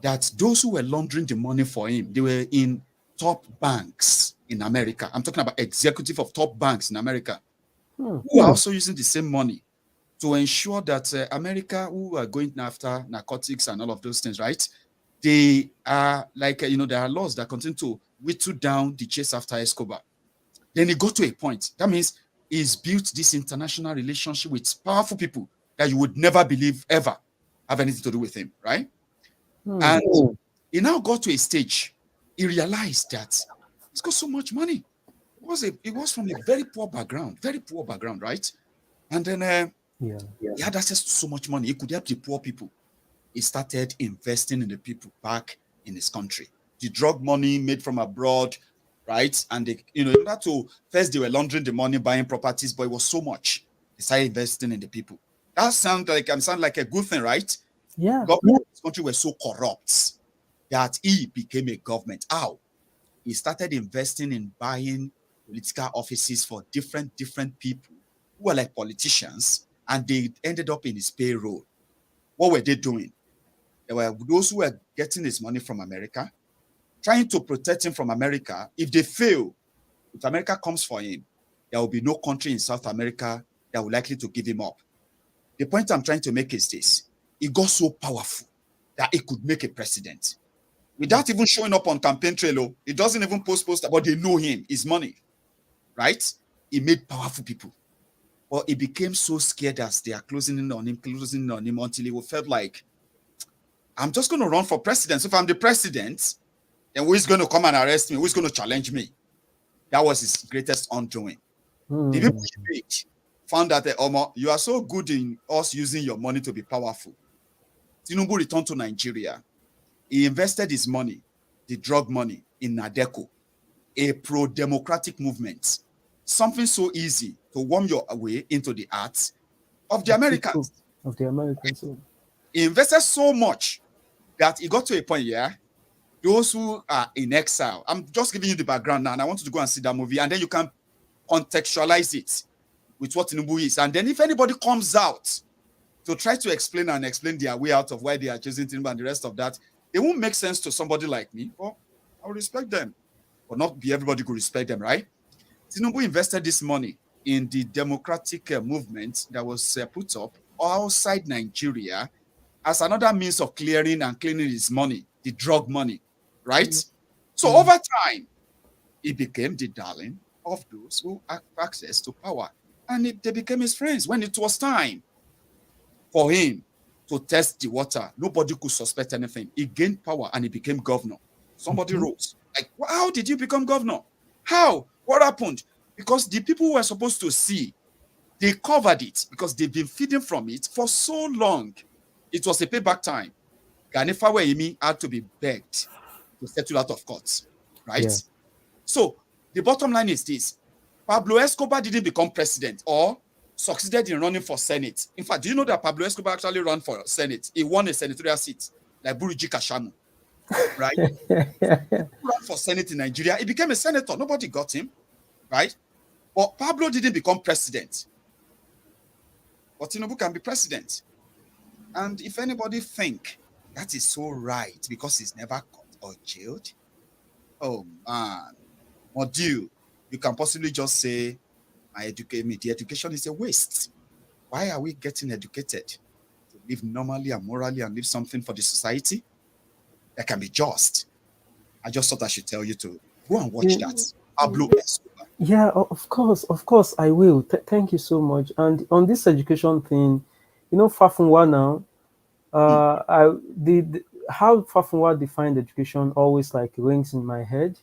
that those who were laundering the money for him, they were in top banks in America. I'm talking about executive of top banks in America who are also using the same money to ensure that America, who are going after narcotics and all of those things, right? They are there are laws that continue to whittle down the chase after Escobar. Then it got to a point. That means he's built this international relationship with powerful people that you would never believe ever have anything to do with him, right? And he now got to a stage, he realized that he's got so much money. It was from a very poor background, right? And then he had access to so much money, he could help the poor people. He started investing in the people back in his country. The drug money made from abroad, right? And they, in order to first they were laundering the money, buying properties, but it was so much. They started investing in the people. That sounds like a good thing, right? Yeah. Government in this country were so corrupt that he became a government. How? He started investing in buying political offices for different people who were like politicians, and they ended up in his payroll. What were they doing? There were those who were getting his money from America, trying to protect him from America. If they fail, if America comes for him, there will be no country in South America that will likely to give him up. The point I'm trying to make is this. He got so powerful that he could make a president. Without even showing up on campaign trail, he doesn't even post, but they know him, his money, right? He made powerful people. Well, he became so scared as they are closing in on him until he felt like, I'm just going to run for president. So if I'm the president, then who is going to come and arrest me? Who is going to challenge me? That was his greatest undoing. The people he made found that, you are so good in us using your money to be powerful. Tinubu returned to Nigeria. He invested his money, the drug money, in Nadeco, a pro-democratic movement. Something so easy to worm your way into the hearts of the Americans. He invested so much that he got to a point, those who are in exile. I'm just giving you the background now, and I want you to go and see that movie, and then you can contextualize it with what Tinubu is. And then if anybody comes out to try to explain their way out of why they are choosing Tinubu and the rest of that, it won't make sense to somebody like me. Well, I will respect them, but not be everybody could respect them, right? Tinubu invested this money in the democratic movement that was put up outside Nigeria as another means of clearing his money, the drug money, right? So over time, he became the darling of those who have access to power. And they became his friends. When it was time for him to test the water, nobody could suspect anything. He gained power and he became governor. Somebody wrote, like, how did you become governor? How? What happened? Because the people who were supposed to see, they covered it because they've been feeding from it for so long. It was a payback time. Gani Faweyimi had to be begged to settle out of court, right? Yeah. So the bottom line is this. Pablo Escobar didn't become president or succeeded in running for Senate. In fact, do you know that Pablo Escobar actually ran for Senate? He won a senatorial seat, like Buruji Kashamu. right? Ran for Senate in Nigeria. He became a senator. Nobody got him, right? But Pablo didn't become president. But Tinubu can be president. And if anybody think that is so right because he's never caught or jailed, oh man, Module, you can possibly just say, the education is a waste. Why are we getting educated? To live normally and morally and live something for the society that can be just. I just thought I should tell you to go and watch that. Pablo Escobar. Yeah, of course, I will. Thank you so much. And on this education thing, Fafunwa now, how Fafunwa defined education always like rings in my head.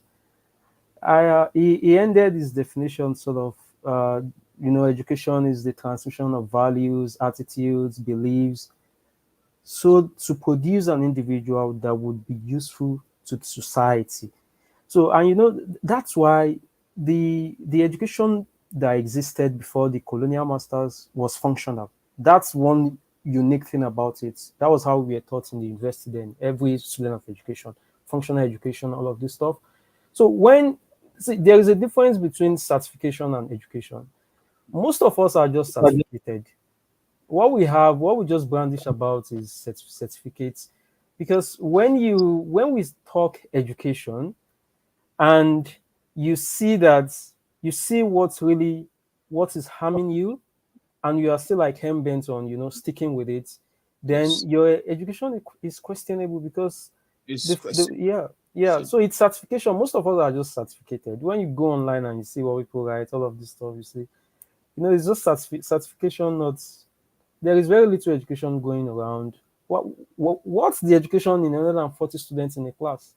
He ended his definition sort of, education is the transmission of values, attitudes, beliefs, so to produce an individual that would be useful to society. So, and that's why the education that existed before the colonial masters was functional. That's one unique thing about it. That was how we were taught in the university then. Every student of education, functional education, all of this stuff. So there is a difference between certification and education. Most of us are just certificated. What we just brandish about is certificates, because when we talk education and you see what is harming you, and you are still like hell-bent on sticking with it, then your education is questionable because so it's certification. Most of us are just certificated. When you go online and you see what people write, all of this stuff, you see, it's just certification. There is very little education going around. What's the education in 140 students in a class?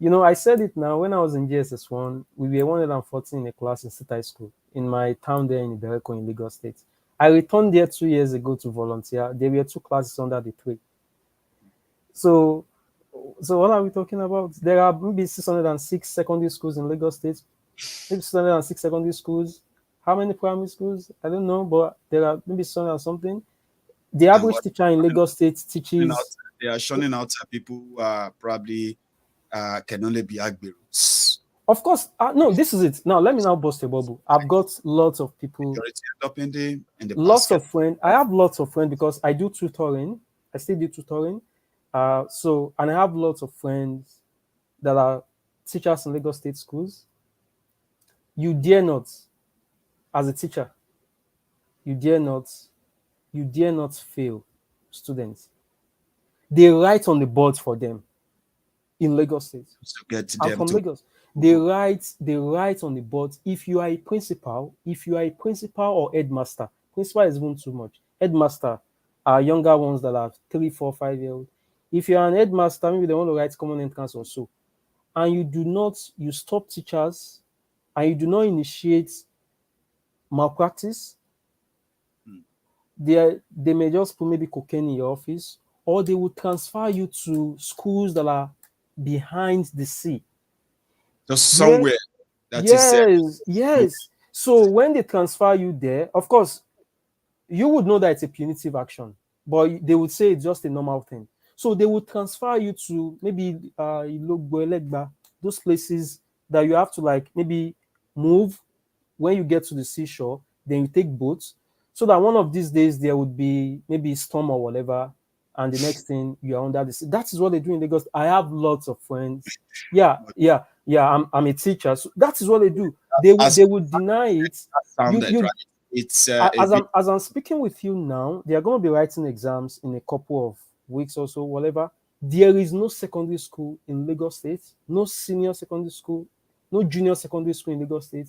I said it now. When I was in JSS1, we were 140 in a class in State High School in my town there in Ibereko in Lagos State. I returned there 2 years ago to volunteer. There were 2 classes under the 3. So what are we talking about? There are maybe 606 secondary schools in Lagos State, maybe 606 secondary schools. How many primary schools? I don't know, but there are maybe 600 something. The average teacher in Lagos State teaches. They are shunning out people who are probably can only be Agberos. Of course, no. This is it. Now let me now bust a bubble. I've got lots of people. Lots of friends. I have lots of friends because I do tutoring. I still do tutoring. And I have lots of friends that are teachers in Lagos State schools. You dare not, as a teacher, you dare not fail students. They write on the boards for them in Lagos State. I'm from Lagos. They write on the board. If you are a principal or headmaster, principal is even too much. Headmaster are younger ones that are 3, 4, 5 years old. If you are an headmaster, maybe they want to write common entrance or so, and you stop teachers, and you do not initiate malpractice, they may just put maybe cocaine in your office, or they will transfer you to schools that are behind the sea. Just somewhere. Yes. So when they transfer you there, of course, you would know that it's a punitive action, but they would say it's just a normal thing. So they will transfer you to maybe those places that you have to like maybe move when you get to the seashore. Then you take boats, so that one of these days there would be maybe a storm or whatever, and the next thing you are under the sea. That is what they do in Lagos. I have lots of friends. I'm a teacher, so that is what they do. They would deny it. It's as I'm speaking with you now, they are going to be writing exams in a couple of weeks or so, whatever. There is no secondary school in Lagos State, no senior secondary school, no junior secondary school in Lagos State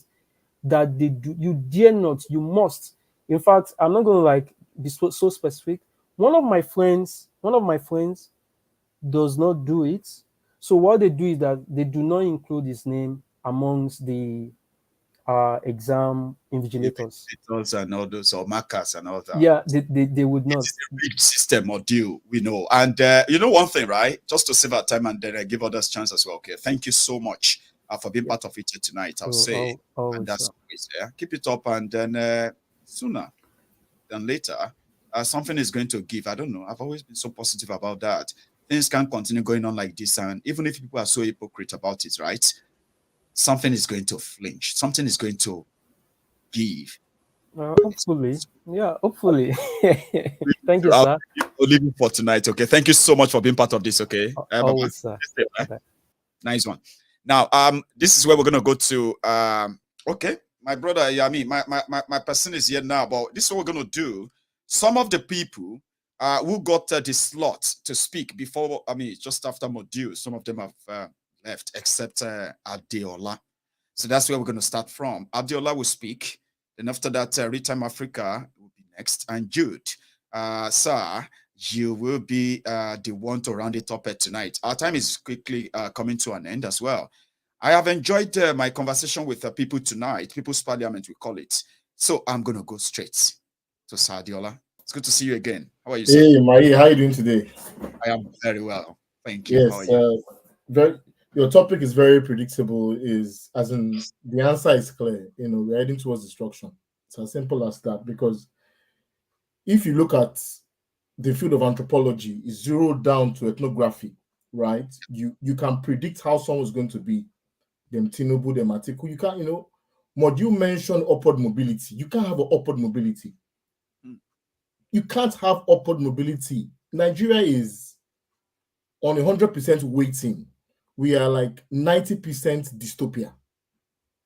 that they do. You dare not, you must. In fact, I'm not going to like be so specific. One of my friends does not do it. So what they do is that they do not include his name amongst the exam invigilators and all those, or markers and all that. Yeah, they would not. It's a rigged system or deal, we know. And one thing, right? Just to save our time and then give others chance as well. Okay, thank you so much for being part of it tonight. I'll say, and that's always there. Keep it up, and then sooner than later, something is going to give. I don't know. I've always been so positive about that. things can't continue going on like this. And even if people are so hypocrite about it, right? Something is going to flinch. Something is going to give. Hopefully. Yeah, hopefully. Thank you, sir. We'll leave you for tonight, okay? Thank you so much for being part of this, okay? Always, sir. Nice one. Now, this is where we're going to go to, okay, my brother, Yami, my person is here now, but this is what we're going to do. Some of the people who got the slot to speak before, just after Module, some of them have left, except Adeola. So that's where we're going to start from. Adeola will speak. Then after that, Retime Africa will be next. And Jude, sir, you will be the one to round it up tonight. Our time is quickly coming to an end as well. I have enjoyed my conversation with people tonight, People's Parliament, we call it. So I'm going to go straight to Sir Adeola. It's good to see you again. How are you, sir? Hey, Maye, how are you doing today? I am very well. Thank you. Yes, your topic is very predictable, as in the answer is clear. We're heading towards destruction. It's as simple as that, because if you look at the field of anthropology, is zeroed down to ethnography, right? You can predict how someone's going to be. Them Tinubu, them Atiku. You can't, Mod, you mentioned upward mobility. You can't have an upward mobility. You can't have upward mobility. Nigeria is on 100% waiting. We are like 90% dystopia,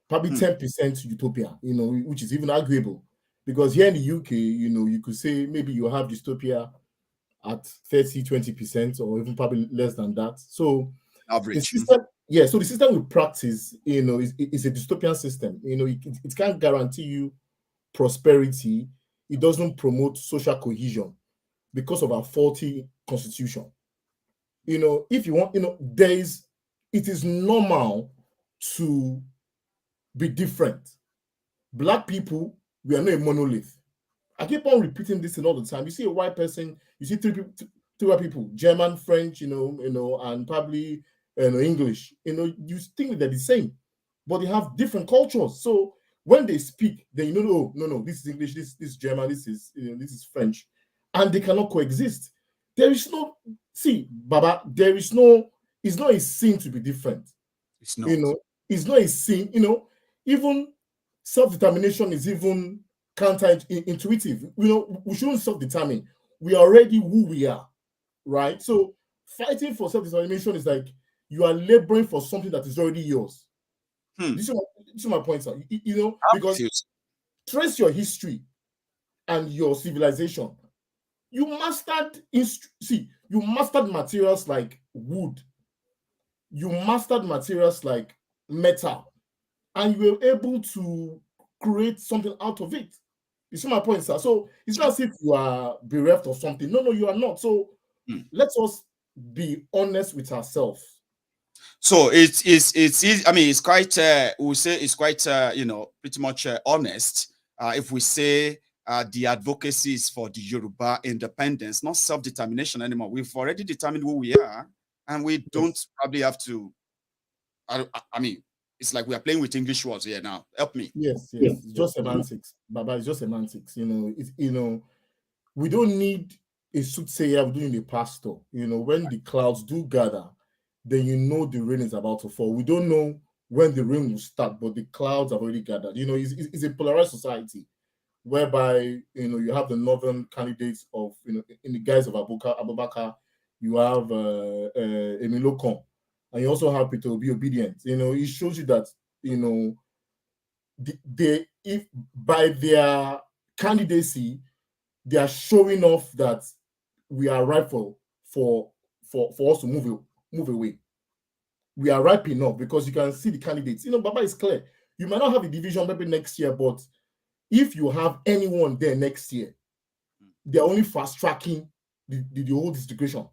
probably 10% utopia, which is even arguable. Because here in the UK, you could say maybe you have dystopia at 30-20%, or even probably less than that. So average. So the system we practice, is a dystopian system. It can't guarantee you prosperity. It doesn't promote social cohesion because of our faulty constitution. If you want, it is normal to be different. Black people, we are not a monolith. I keep on repeating this all the time. You see a white person, you see three white people, German, French, and probably English. You think they're the same, but they have different cultures. So when they speak, then no, this is English, this is German, this is French, and they cannot coexist. There is no, Baba, it's not a sin to be different. It's not. It's not a sin. Even self-determination is even counterintuitive. We shouldn't self-determine. We are already who we are, right? So fighting for self-determination is like you are laboring for something that is already yours. This is my point, sir. Because trace your history and your civilization. You mastered materials like wood. You mastered materials like metal, and you were able to create something out of it. You see my point, sir? So it's not as if you are bereft of something. No, you are not. So let us be honest with ourselves. So it's quite we say it's quite pretty much honest if we say the advocacy is for the Yoruba independence, not self-determination anymore. We've already determined who we are, and we don't probably have to. It's like we are playing with English words here now. Help me. Yes. It's just semantics, Baba. It's just semantics. We don't need a soothsayer. We don't need a pastor. When the clouds do gather, then the rain is about to fall. We don't know when the rain will start, but the clouds have already gathered. It's a polarized society, whereby you have the northern candidates of in the guise of Abubakar, you have Emilokon, and you also have Peter Obi obedient. It shows you that if by their candidacy they are showing off that we are ripe for us to move away. We are ripe enough because you can see the candidates. Baba is clear. You might not have a division maybe next year, but if you have anyone there next year, they're only fast tracking the whole distribution.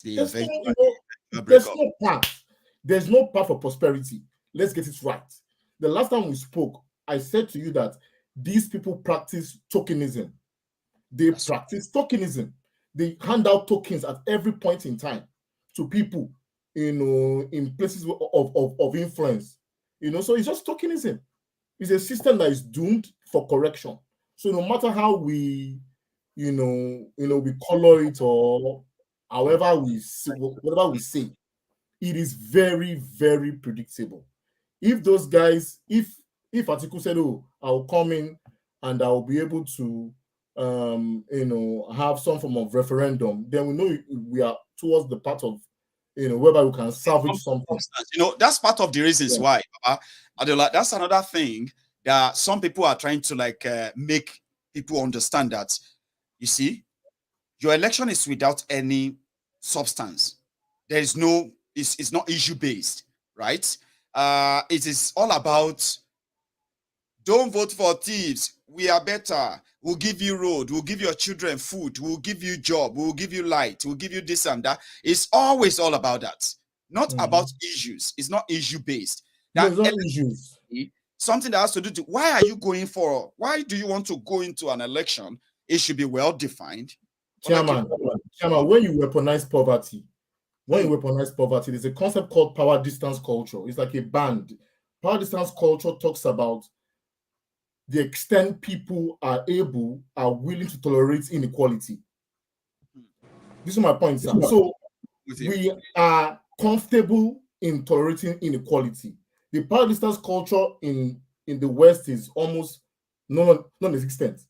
There's no path. There's no path for prosperity. Let's get it right. The last time we spoke, I said to you that these people practice tokenism. They practice tokenism. They hand out tokens at every point in time to people, in places of influence. So it's just tokenism. It's a system that is doomed for correction. So no matter how we, we color it or however we say, whatever we say, it is very, very predictable. If those guys, if Atiku said, "Oh, I'll come in and I'll be able to, have some form of referendum," then we know we are towards the part of, whereby we can salvage something. That's part of the reasons why. That's another thing that some people are trying to make people understand that. You see, your election is without any substance. There is no. It's not issue based, right? It is all about don't vote for thieves. We are better. We'll give you road. We'll give your children food. We'll give you job. We'll give you light. We'll give you this and that. It's always all about that. Not about issues. It's not issue based. There's no issues. Something that has to do to why are you going for? Why do you want to go into an election? It should be well defined. Chairman, when you weaponize poverty, there's a concept called power distance culture. It's like a band. Power distance culture talks about the extent people are willing to tolerate inequality. This is my point, sir. So we are comfortable in tolerating inequality. The power distance culture in the West is almost non-existent.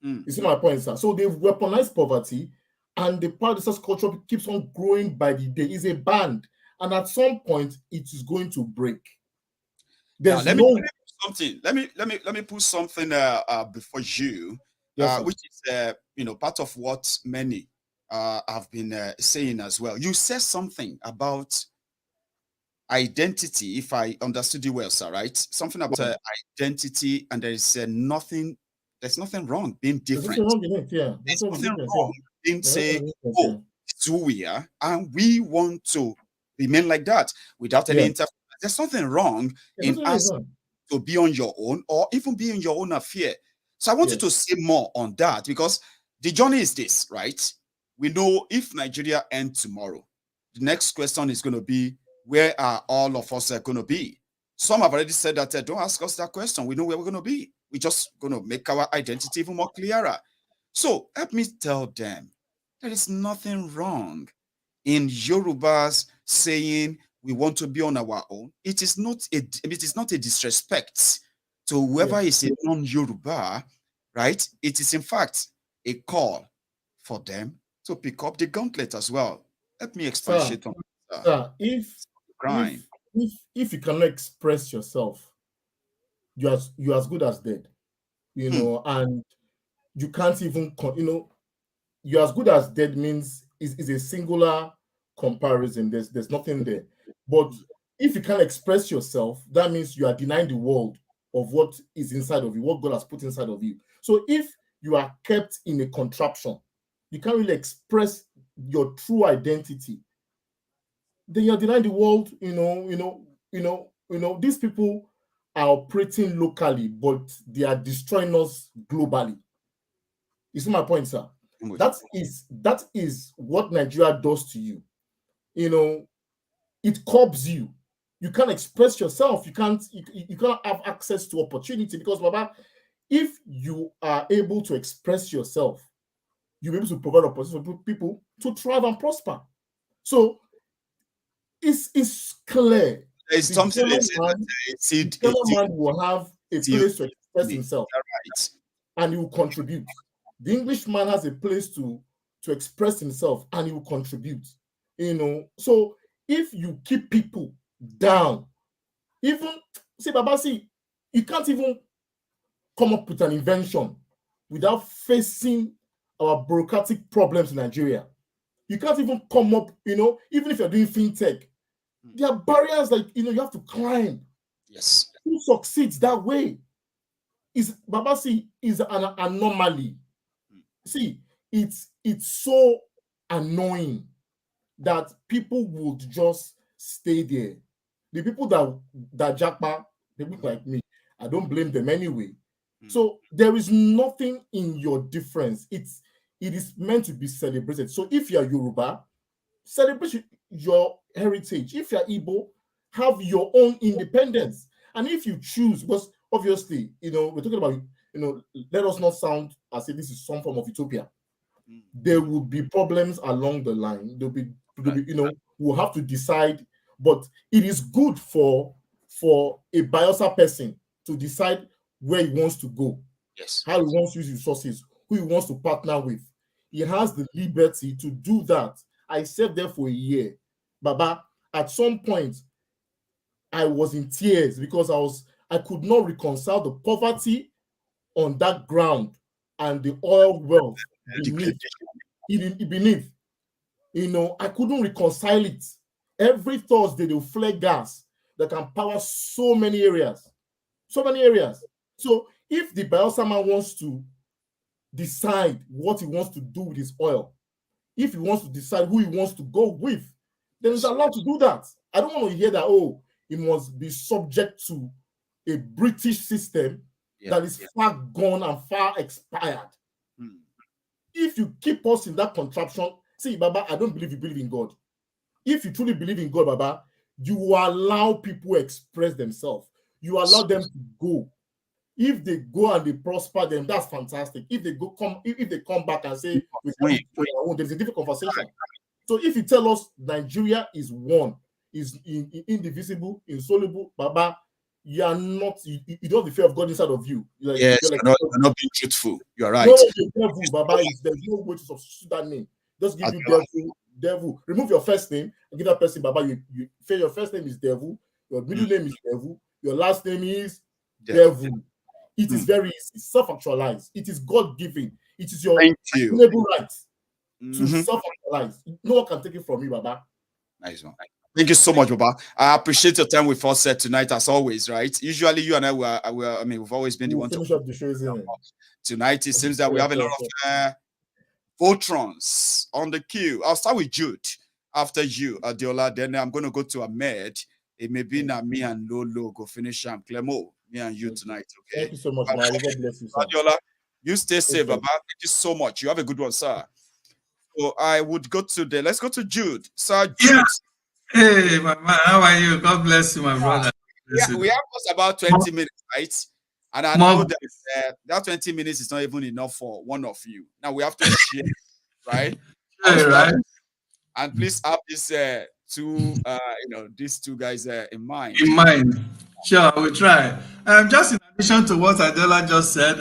You see my point, sir? So they've weaponized poverty, and the power distance culture keeps on growing by the day. It's a band, and at some point it is going to break. Let me put something before you, which is part of what many have been saying as well. You said something about identity, if I understood you well, sir, right? Something about identity, and there's nothing wrong being different. There's nothing wrong being saying, "Oh, it's who we are, and we want to remain like that without any interference." There's nothing wrong in us to be on your own or even be in your own affair. So I want you to say more on that, because the journey is this, right? We know if Nigeria ends tomorrow, the next question is going to be, where are all of us going to be? Some have already said that, don't ask us that question. We know where we're going to be. We're just going to make our identity even more clearer. So help me tell them there is nothing wrong in Yorubas saying we want to be on our own. It is not a disrespect to whoever is a non-Yoruba, right? It is in fact a call for them to pick up the gauntlet as well. Let me expatiate on that. If you cannot express yourself, you're as good as dead, and you can't even, you're as good as dead means is a singular comparison. There's nothing there. But if you can't express yourself, that means you are denying the world of what is inside of you, what God has put inside of you. So if you are kept in a contraption, you can't really express your true identity, then you're denying the world. These people are operating locally, but they are destroying us globally. You see my point, sir? That is what Nigeria does to you. It curbs you. You can't express yourself. You can't have access to opportunity, because, Baba, if you are able to express yourself, you'll be able to provide opportunity for people to thrive and prosper. So it's clear. There's something the man will have a place to express himself, and he will contribute. The Englishman has a place to express himself, and he will contribute. So if you keep people down, Baba, you can't even come up with an invention without facing our bureaucratic problems in Nigeria. You can't even come up, even if you're doing fintech, there are barriers you have to climb. Yes. Who succeeds that way? Baba, is an anomaly. See, it's so annoying that people would just stay there. The people that jackpot, people like me, I don't blame them anyway. So there is nothing in your difference. It is meant to be celebrated. So if you're Yoruba, celebrate your heritage. If you're Igbo, have your own independence. And if you choose, because obviously, we're talking about, let us not sound as if this is some form of utopia. there will be problems along the line. There'll be we'll have to decide. But it is good for a Bielsa person to decide where he wants to go, how he wants to use resources, who he wants to partner with. He has the liberty to do that. I served there for a year. Baba, at some point, I was in tears because I could not reconcile the poverty on that ground and the oil wealth beneath. I couldn't reconcile it. Every Thursday, they'll flare gas that can power so many areas. So if the Bielsa man wants to decide what he wants to do with his oil, if he wants to decide who he wants to go with, then he's allowed to do that. I don't want to hear that, he must be subject to a British system that is far gone and far expired. If you keep us in that contraption, see, Baba, I don't believe you believe in God. If you truly believe in God, Baba, you allow people express themselves. You allow them to go. If they go and they prosper, then that's fantastic. If they come back and say, there's a different conversation. So if you tell us Nigeria is one, is indivisible, insoluble, Baba, you don't have the fear of God inside of you. You're not being truthful. You're right. No, devil, Baba, there's no way to substitute that name. Just give you devil. Remove your first name and give that person, Baba. You say your first name is devil, your middle name is devil, your last name is devil. It is very easy, self-actualized. It is God-given. It is your inalienable right to self-actualize. No one can take it from you, Baba. Nice one. Thank you so much, Baba. I appreciate your time with us tonight, as always, right? Usually, you and I we've always been the one to finish up the shows. Tonight, it seems that we have a lot of Votrons on the queue. I'll start with Jude after you, Adiola. Then I'm going to go to Ahmed. It may be now me and Lolo go finish and Clemo, me and you tonight. Okay. Thank you so much, man. God bless you, sir. Adiola, you stay safe, Baba. Thank you so much. You have a good one, sir. So I would go to let's go to Jude. Sir Jude. Yeah. Hey, my man, how are you? God bless you, my brother. Yeah, we have just about 20 minutes, right? And I know that that 20 minutes is not even enough for one of you. Now we have to share, right? Right. And please have these these two guys in mind. Sure, I will try. Just in addition to what Adela just said,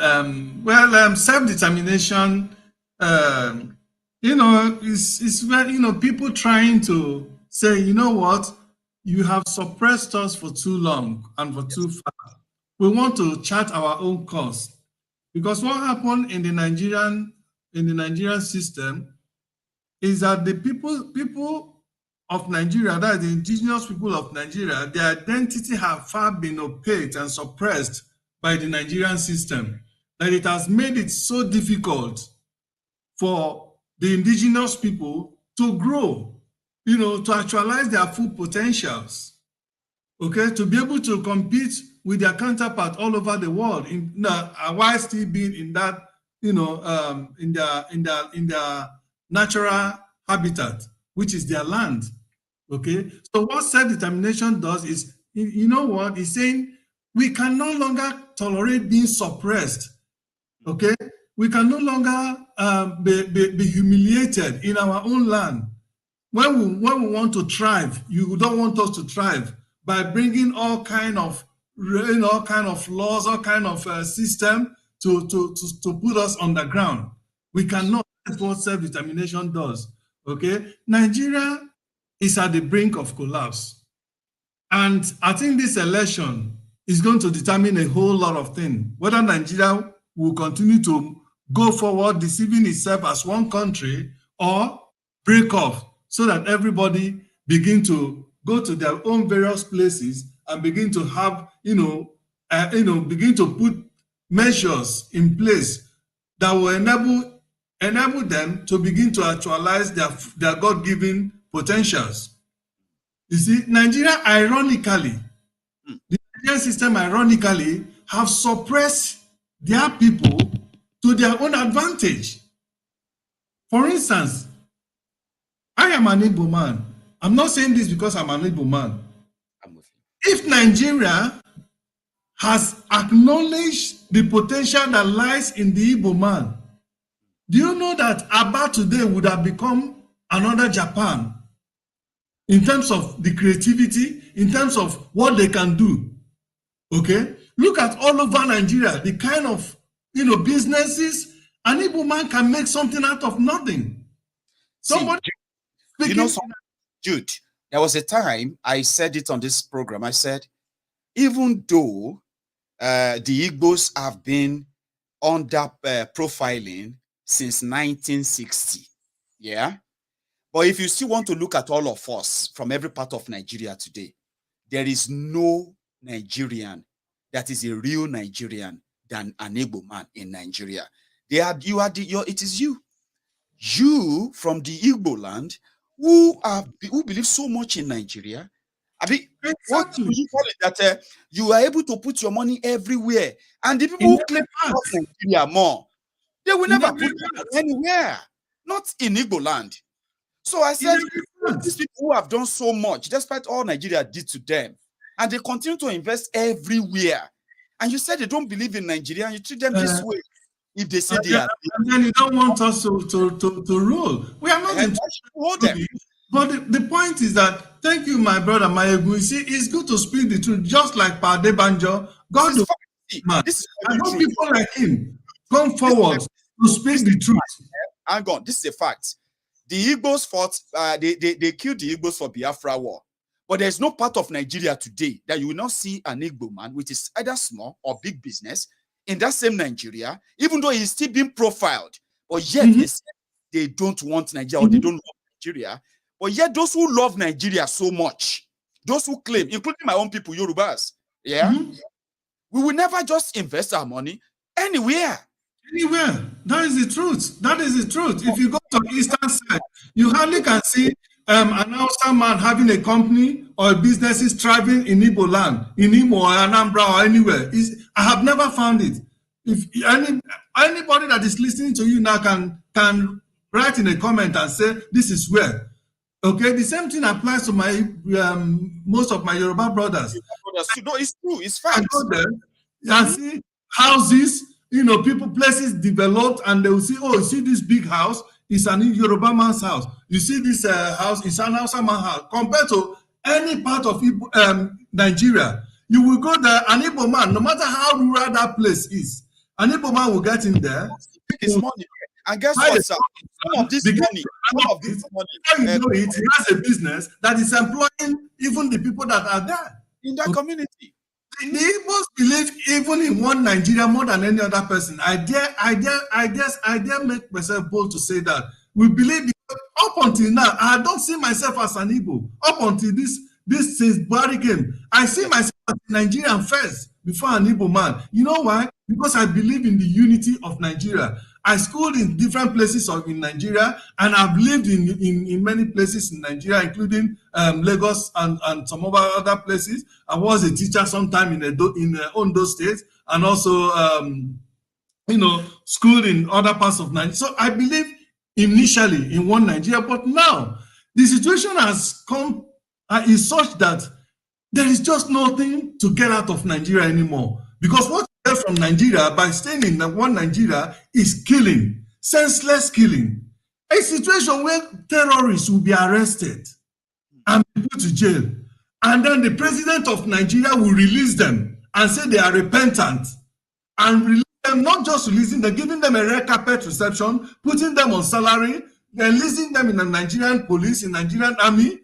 self-determination, it's where people trying to say, you know what, you have suppressed us for too long and for too far. We want to chart our own course, because what happened in the Nigerian system is that the people of Nigeria, that is the indigenous people of Nigeria, their identity have far been opaqued and suppressed by the Nigerian system, that it has made it so difficult for the indigenous people to grow, to actualize their full potentials, okay, to be able to compete with their counterpart all over the world, while still being in that, in their natural habitat, which is their land. Okay, so what self-determination does is, it's saying we can no longer tolerate being suppressed. Okay, we can no longer be humiliated in our own land. When we want to thrive, you don't want us to thrive by bringing all kind of laws, all kind of system to put us on the ground. We cannot. That's what self-determination does. Okay, Nigeria is at the brink of collapse, and I think this election is going to determine a whole lot of things. Whether Nigeria will continue to go forward, deceiving itself as one country, or break off, so that everybody begin to go to their own various places and begin to have, begin to put measures in place that will enable them to begin to actualize their God-given potentials. You see, Nigeria, ironically, the Nigerian system, ironically, have suppressed their people to their own advantage. For instance, I am an Igbo man. I'm not saying this because I'm an Igbo man. If Nigeria has acknowledged the potential that lies in the Igbo man, Do you know that Aba today would have become another Japan in terms of the creativity, in terms of what they can do? Okay, look at all over Nigeria, the kind of businesses an Igbo man can make something out of nothing. Somebody, Jude, there was a time I said it on this program. I said, even though the Igbos have been under profiling since 1960, yeah, but if you still want to look at all of us from every part of Nigeria today, there is no Nigerian that is a real Nigerian than an Igbo man in Nigeria. It is you from the Igbo land who believe so much in Nigeria. I mean, what do you call it? That you are able to put your money everywhere, and the people who claim Nigeria more, they will never put it anywhere, not in Igbo land. So I said, these people who have done so much, despite all Nigeria did to them, and they continue to invest everywhere. And you said they don't believe in Nigeria, and you treat them this way. If they say they are, and then you don't want us to rule. We are not interested. But the point is that, thank you, my brother Maiyegun. You see, it's good to speak the truth, just like Pade Banjo. God, I hope people like him come forward to speak the truth. Hang on, this is a fact. The Igbos fought, they killed the Igbos for Biafra war. But there's no part of Nigeria today that you will not see an Igbo man, which is either small or big business, in that same Nigeria, even though he's still being profiled. But yet they don't want Nigeria, or they don't love Nigeria. But yet those who love Nigeria so much, those who claim, including my own people, Yorubas, we will never just invest our money anywhere. Anywhere. That is the truth. That is the truth. If you go to the eastern side, you hardly can see an Hausa man having a company or a business is thriving in Igbo land, in Imo or Anambra or anywhere. I have never found it. If anybody that is listening to you now can write in a comment and say, this is where. Okay, the same thing applies to my most of my Yoruba brothers. No, it's true. It's fact. I go there and see houses, people, places developed, and they will see, oh, you see this big house, it's an Yoruba man's house. You see this house, it's an Hausa man's house. Compared to any part of Nigeria, you will go there, an Igbo man, no matter how rural that place is, an Igbo man will get in there. His money. And guess what, sir? Some of this money, he has a business that is employing even the people that are there in that community. The Igbos believe even in one Nigeria more than any other person. I dare make myself bold to say that we believe. Up until now, I don't see myself as an Igbo. Up until this since Buhari came, I see myself as a Nigerian first before an Igbo man. You know why? Because I believe in the unity of Nigeria. I schooled in different places in Nigeria, and I've lived in many places in Nigeria, including Lagos and some other places. I was a teacher sometime in Ondo State, and also, schooled in other parts of Nigeria. So I believe initially in one Nigeria, but now the situation has come is such that there is just nothing to get out of Nigeria anymore. Because what you get from Nigeria by staying in one Nigeria is killing, senseless killing. A situation where terrorists will be arrested and be put to jail. And then the president of Nigeria will release them and say they are repentant. And release them, not just releasing them, giving them a red carpet reception, putting them on salary, then enlisting them in the Nigerian police, in Nigerian army.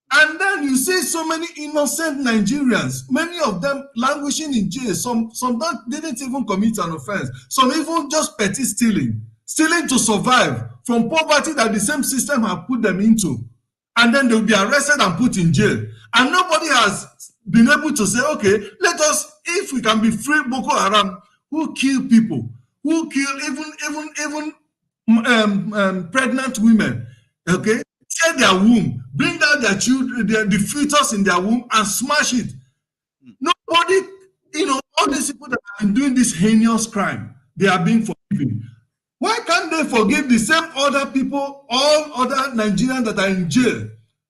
And then you see so many innocent Nigerians, many of them languishing in jail. Some didn't even commit an offense. Some even just petty stealing to survive from poverty that the same system have put them into. And then they'll be arrested and put in jail. And nobody has been able to say, okay, let us, if we can be free Boko Haram, who kill people, who kill even pregnant women, okay? Tear their womb, bring down their children, the fetus in their womb, and smash it. Nobody, all these people that have been doing this heinous crime, they are being forgiven. Why can't they forgive the same other people, all other Nigerians that are in jail?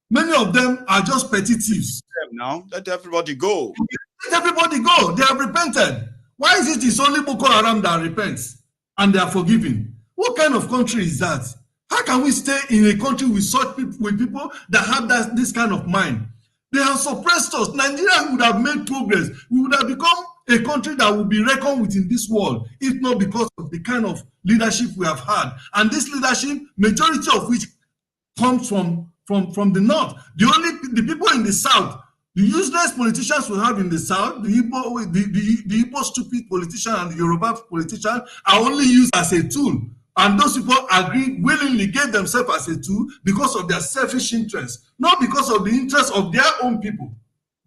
Many of them are just petty thieves. Now, let everybody go. Let everybody go. They have repented. Why is it it's only Boko Haram that repents and they are forgiven? What kind of country is that? How can we stay in a country with such people, with people that have this kind of mind? They have suppressed us. Nigeria would have made progress. We would have become a country that will be reckoned with in this world, if not because of the kind of leadership we have had. And this leadership, majority of which comes from the north. The people in the south, the useless politicians we have in the south, the Igbo stupid politician and the Yoruba politician are only used as a tool. And those people agreed, willingly gave themselves as a tool because of their selfish interests, not because of the interests of their own people,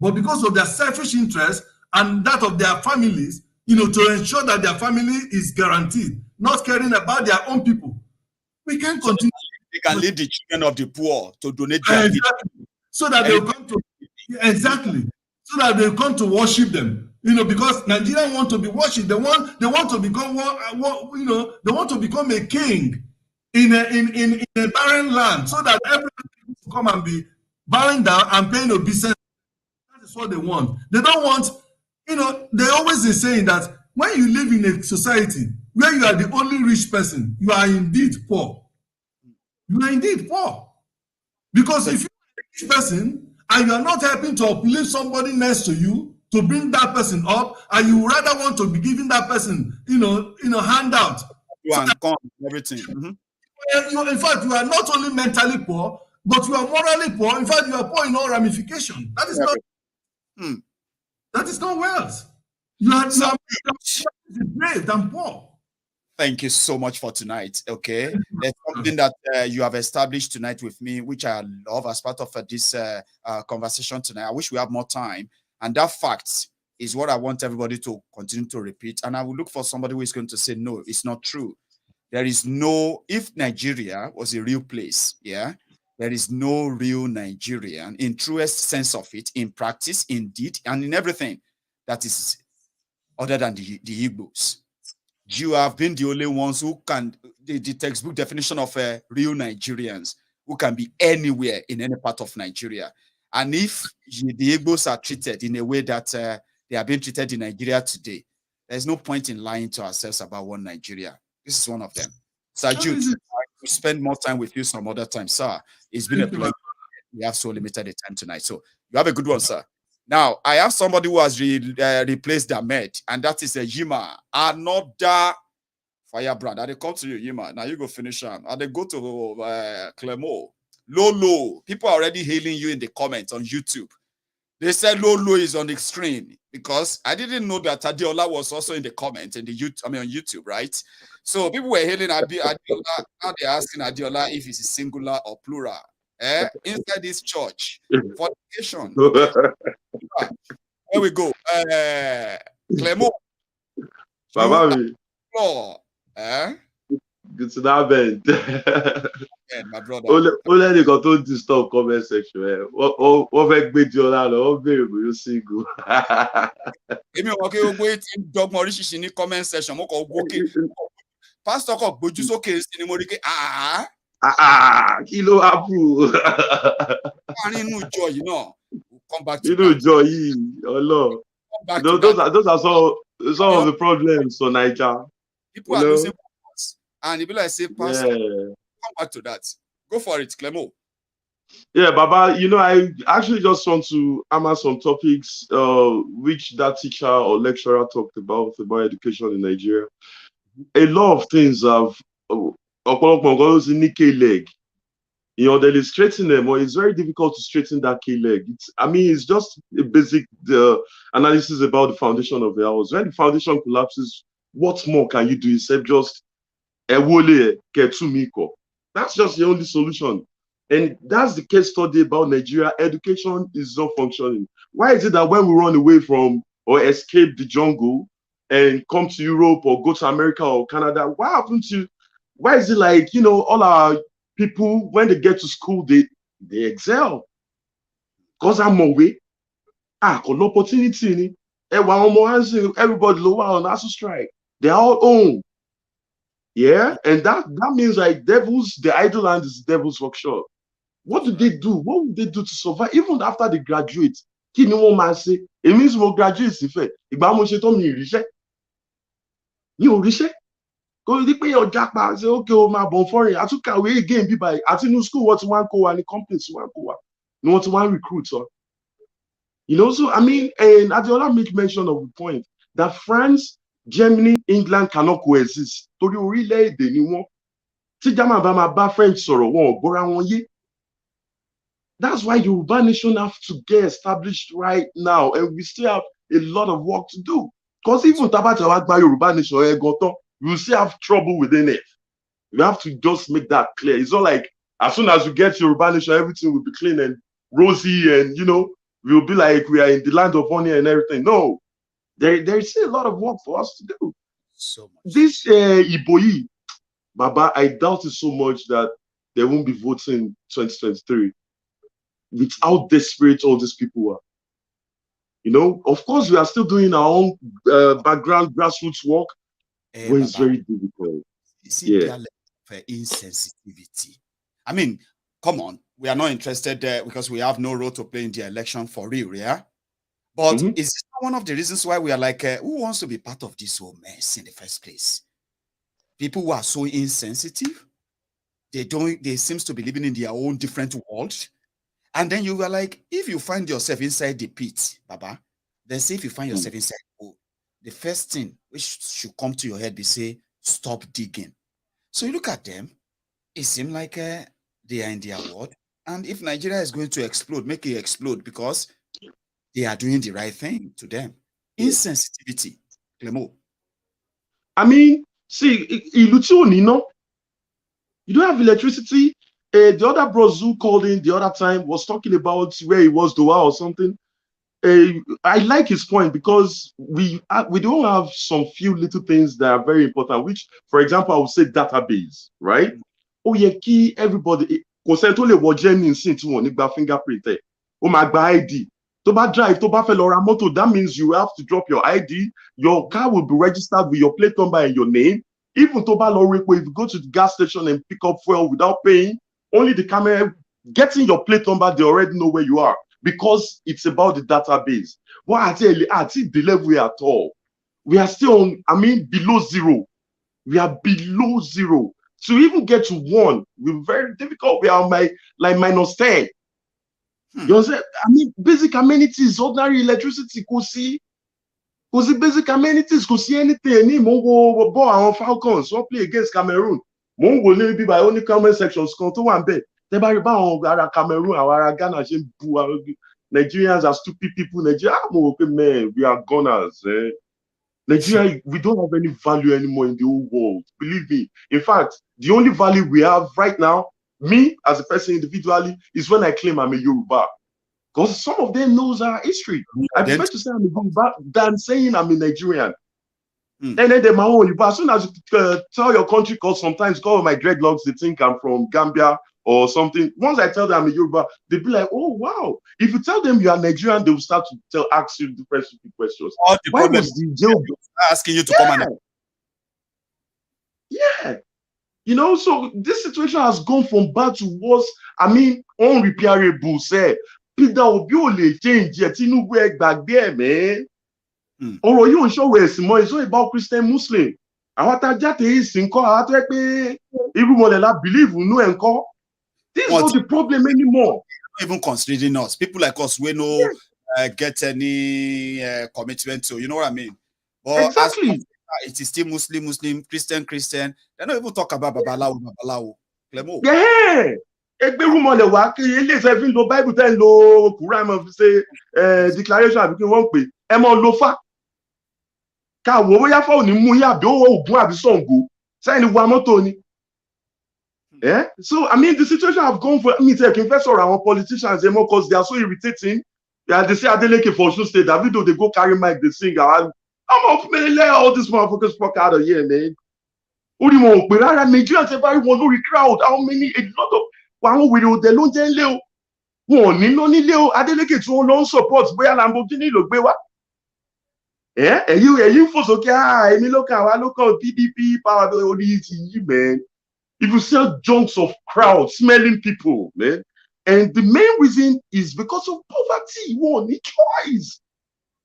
but because of their selfish interests and that of their families, to ensure that their family is guaranteed, not caring about their own people. We can't continue. They can lead the children of the poor to donate exactly. So that they'll come to so that they'll come to worship them. Because Nigerians want to be worshipped. They want to become they want to become a king in a barren land, so that everybody will come and be bowing down and paying obeisance. That is what they want. They don't want, they always are saying that when you live in a society where you are the only rich person, you are indeed poor. You are indeed poor. Because if you are a rich person and you are not helping to uplift somebody next to you, to bring that person up, and you rather want to be giving that person, handout. Everything. In fact, you are not only mentally poor, but you are morally poor. In fact, you are poor in all ramifications. That is not. That is not wealth. You are brave than poor. Thank you so much for tonight. Okay, there's something that you have established tonight with me, which I love as part of this conversation tonight. I wish we have more time. And that fact is what I want everybody to continue to repeat. And I will look for somebody who is going to say, no, it's not true. There is no, if Nigeria was a real place, there is no real Nigerian in truest sense of it, in practice, in deed, and in everything that is other than the Igbos. You have been the only ones who can, the textbook definition of real Nigerians, who can be anywhere in any part of Nigeria. And if the Igbos are treated in a way that they are being treated in Nigeria today, there's no point in lying to ourselves about one Nigeria. This is one of them. Sir Jude, I will spend more time with you some other time, sir. It's been a pleasure. We have so limited a time tonight. So you have a good one, sir. Now, I have somebody who has replaced Ahmed, and that is a Yima, another firebrand. And they come to you, Yima. Now you go finish them. And they go to Clermont. Lolo, people are already hailing you in the comments on YouTube. They said Lolo is on the screen because I didn't know that Adiola was also in the comment in the on YouTube, right? So people were hailing Adiola. Now they're asking Adiola if it's singular or plural. Inside this church, fornication. Here we go. Clermont. Good to that bed. Yeah, my brother. Only they got to disturb comment section. What make me do that? Oh, baby, you single. If you okay, go it in dog Maurice in the comment section. Okay. Pastor Cock, but you okay? In Kilo Abu. I know joy, We'll come back to you know joy. Oh Lord. Those are some of the problems for Nigeria. People are losing focus. And if I say, Pastor, come back to that. Go for it, Clemo. Yeah, Baba, I actually just want to hammer some topics which that teacher or lecturer talked about education in Nigeria. A lot of things have Nikkei leg. They straighten them, or it's very difficult to straighten that K leg. It's just a basic analysis about the foundation of the house. When the foundation collapses, what more can you do except just that's just the only solution. And that's the case study about Nigeria. Education is not functioning. Why is it that when we run away from or escape the jungle and come to Europe or go to America or Canada, why is it like, all our people, when they get to school, they excel? Because I'm away. Got opportunity. Everybody lower on ASU strike. They're all own. Yeah, and that means like the idle land is devil's workshop. What do they do? What would they do to survive even after they graduate? It means more graduates. Because the pay your jackpot say, okay, oh my bon foreign. I took away again, be by at new school, what one go and the companies one go. No what one recruit, so you know, so I mean, and Adiola make mention of the point that France, Germany, England cannot coexist. To the relay they need See German by French sọ̀rọ̀. That's why Yoruba nation have to get established right now, and we still have a lot of work to do. Because even Tabata by Yoruba nation, you still have trouble within it. You have to just make that clear. It's not like as soon as you get Yoruba nation, everything will be clean and rosy, and you know, we'll be like we are in the land of honey and everything. No, there's still a lot of work for us to do. So much. This Iboyi, Baba, I doubt it so much that they won't be voting in 2023. With how desperate all these people are. You know, of course, we are still doing our own background grassroots work, but it's very difficult. See, yeah. Insensitivity. I mean, come on, we are not interested there because we have no role to play in the election for real, yeah? But is this one of the reasons why we are like, who wants to be part of this whole mess in the first place? People who are so insensitive, they seem to be living in their own different world. And then you were like, if you find yourself inside the pit, Baba, then say if you find yourself inside the hole, the first thing which should come to your head be say, stop digging. So you look at them, it seems like they are in their world. And if Nigeria is going to explode, make it explode because they are doing the right thing to them. Insensitivity. Clemo. I mean, see, you don't have electricity. The other bros who called in the other time was talking about where he was, Doha or something. I like his point because we don't have some few little things that are very important, which, for example, I would say database, right? Oh, yeah, key everybody. Fingerprint. Oh, my ID. To drive, to that means you have to drop your ID. Your car will be registered with your plate number and your name. Even to if you go to the gas station and pick up fuel without paying, only the camera getting your plate number, they already know where you are because it's about the database. Well, I tell you, at the level at all, we are still on, I mean, below zero. We are below zero. To even get to 1, we're very difficult. We are like -10. You understand? I mean, basic amenities, ordinary electricity, because the basic amenities, could see anything. Any Mongo our Falcons, one play against Cameroon. Mongo maybe by only comment sections come to one bed. They buy about Cameroon, our Ghana, Nigerians are stupid people. Nigeria, man, we are gunners. Nigeria, we don't have any value anymore in the whole world. Believe me. In fact, the only value we have right now, me as a person individually, is when I claim I'm a Yoruba. Because some of them knows our history. I prefer to say I'm a Yoruba than saying I'm a Nigerian. And then they're my own Yoruba. As soon as you tell your country, because sometimes call my dreadlocks, they think I'm from Gambia or something. Once I tell them I'm a Yoruba, they'll be like, oh, wow. If you tell them you are Nigerian, they will start to ask you different questions. Why was the jail asking you to come and... Yeah. You know, so this situation has gone from bad to worse. I mean, unrepairable, say. Peter Obi ò lè change ẹ Tinubu ẹ gbàgbé ẹ man. Ọ̀rọ̀ yìí ò ń ṣọ̀rọ̀ ẹ̀sìn mọ́, it's not about Christian Muslim. Àwọn atájáde ìsìn kọ́ àwọn tó yẹ pé irú mọ̀lẹ́ la believe nínú ẹ̀ ń kọ́. This is not the problem anymore. Even considering us, people like us, we no get any commitment to, you know what I mean? But exactly. It is still Muslim, Christian. They don't even talk about Babalawo. Yeah. Egbe rumole wa ki ile se fi lo Bible ten lo Quran mo fi say declaration abi ki wọ́n pè ẹ mo lo fa ka wo bóyá fa oni mu ya bi o Ògún àbí Ṣàngó say ni wa mọ́tò ni. So I mean the situation have gone for me take investor àwọn politicians more because they are so irritating. They say Adeleke for Osun State, Davido they go carry mic they sing I'm off me all this motherfuckers fuck out of here man. Ori mo pe rara Nigeria se bari won lórí crowd how many a lot of àwọn wèrè òdẹ ló ń jẹ́ ńlé o wọn ò níná nílé o Adeleke tí wọ́n lọ ń support bóyá Lamborghini ló gbé wá ẹ̀yin fò sókè èmi ló kàn wá ló kàn PDP power orí ti yí man. If you sell junks of crowd smelling people man, and the main reason is because of poverty wọn ò ní choice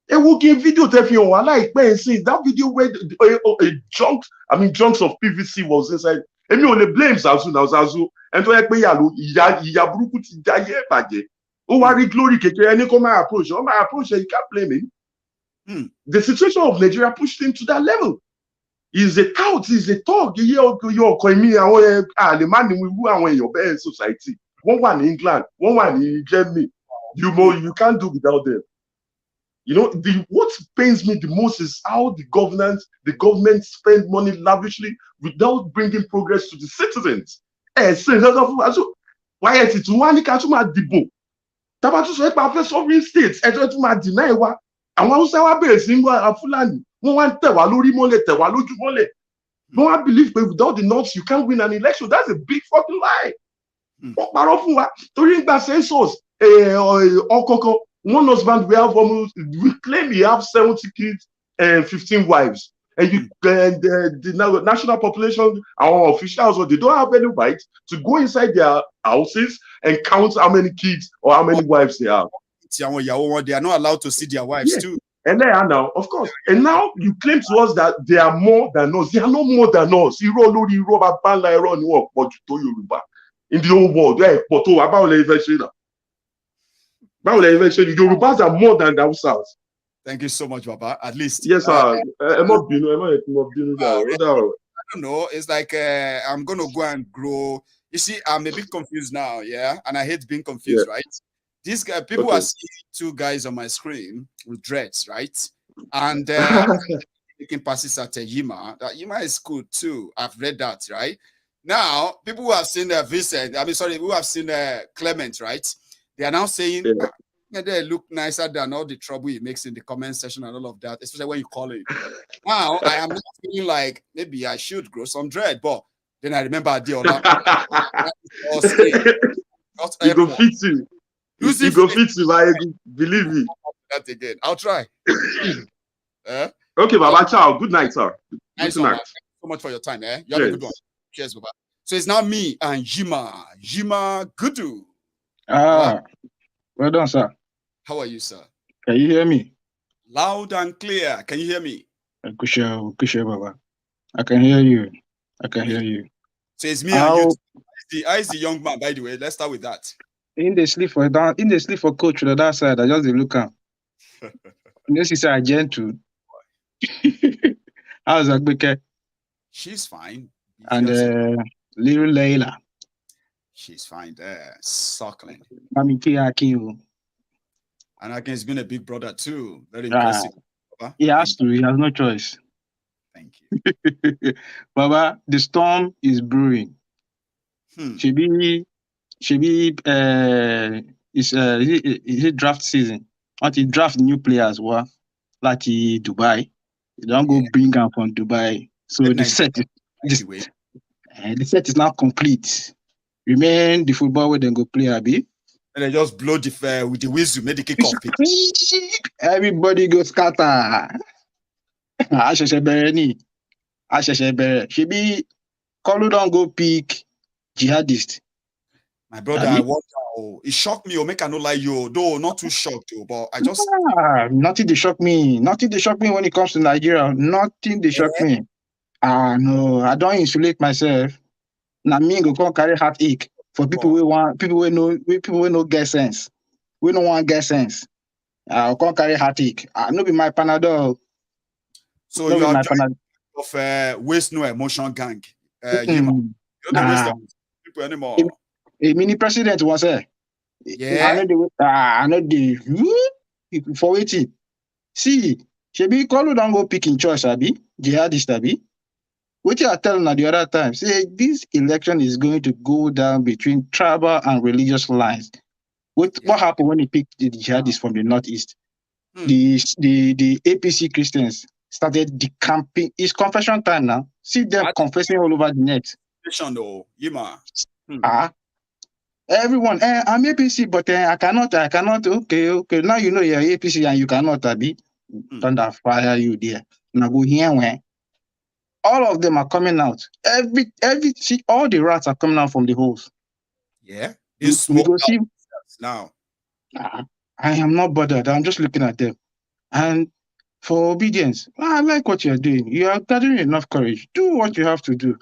A working video telling I like see that video where chunks of PVC was inside. And you only blame Zazu now, Zazu. And to like ya bruku ti jaye baje. Oh, worry glory keke. Any come my approach. On my approach, you can't blame him. The situation of Nigeria pushed him to that level. He's a tout, he's a talk. You're calling me the man who are in your best society. One in England, one in Germany. You can't do without them. You know, what pains me the most is how the government spend money lavishly without bringing progress to the citizens. Why is it one catchuma dibo? Tabatu so pa sovereign states, ejo tún ma deny wa. Àwọn Hausa wa bẹ̀rẹ̀ sí ngwa Fulani, wọ́n wá tẹ̀ wá lórí mọ́lẹ̀, tẹ̀ wá lójú mọ́lẹ̀. No one believes that without the North you can't win an election. That's a big fucking lie. Wọ́n parọ́ fún wa torí ngba census ọkọ̀ọ̀kan. One husband we claim he have 70 kids and 15 wives. And the national population, our officials, they don't have any right to go inside their houses and count how many kids or how many wives they have. They are not allowed to see their wives too. And they are now, of course. And now you claim to us that they are more than us. They are not more than us. In the whole world, Yorubas are more than the Hausas. Thank you so much, Baba. At least. Yes, sir. I don't know. It's like I'm going to go and grow. You see, I'm a bit confused now, yeah? And I hate being confused, right? These guys, people are seeing two guys on my screen with dreads, right? And making passes at Yima. That Yima is good too. I've read that, right? Now, people who have seen who have seen Clement, right? They are now saying they look nicer than all the trouble he makes in the comment section and all of that, especially when you call it. Now, I am not feeling like maybe I should grow some dread, but then I remember Adiola. You go fit you. You go fit you, believe me. That again. I'll try. Okay, Baba. Ciao. Good night, sir. Good night. Thank you so much for your time. You have a good one. Cheers, Baba. So it's now me and Jima Gudu. Well done, sir. How are you, sir? Can you hear me? Loud and clear. Can you hear me? Kushe, Baba. I can hear you. So it's me and you. I is the young man, by the way. Let's start with that. In the sleep for coach to the other side. I just look at. This is a gentle. How's Agbeke? She's fine. And little Layla. She's fine there, suckling. And Akin has been a big brother too. Very impressive. He has to. He has no choice. Thank you. Baba, the storm is brewing. Is it draft season? Until draft new players, like Dubai. You don't go bring them from Dubai. So the set is now complete. Remain the football where they go play, Abi. And they just blow with the whistle, make the kick off. Everybody go scatter. Asheshebere. Shebi, Kolu don't go pick jihadist. My brother, I wonder. It shocked me. Make I no lie you. Though not too shocked, but I just nothing they shock me. Nothing they shock me when it comes to Nigeria. Nothing they shock me. No, I don't insulate myself. Now me go come carry heartache for people who no get sense. We don't want get sense. I'll come carry heartache. No be my Panadol. So you are of waste no emotion gang. You don't waste people anymore. A mini president was there. Yeah. I know the for waiting. See, Shebi Kolu don't go picking choice, Abi. Jihadist, Abi. What you are telling at the other time, say this election is going to go down between tribal and religious lines. What happened when he picked the jihadists from the northeast? The APC Christians started decamping. It's confession time now. See them confessing all over the net. Everyone, I'm APC, but I cannot. Okay. Now you know you're APC and you cannot be. Thunder fire you there. Now go here when. All of them are coming out. See, all the rats are coming out from the holes. Yeah. We go see now. I am not bothered. I'm just looking at them. And for obedience, I like what you're doing. You are gathering enough courage. Do what you have to do.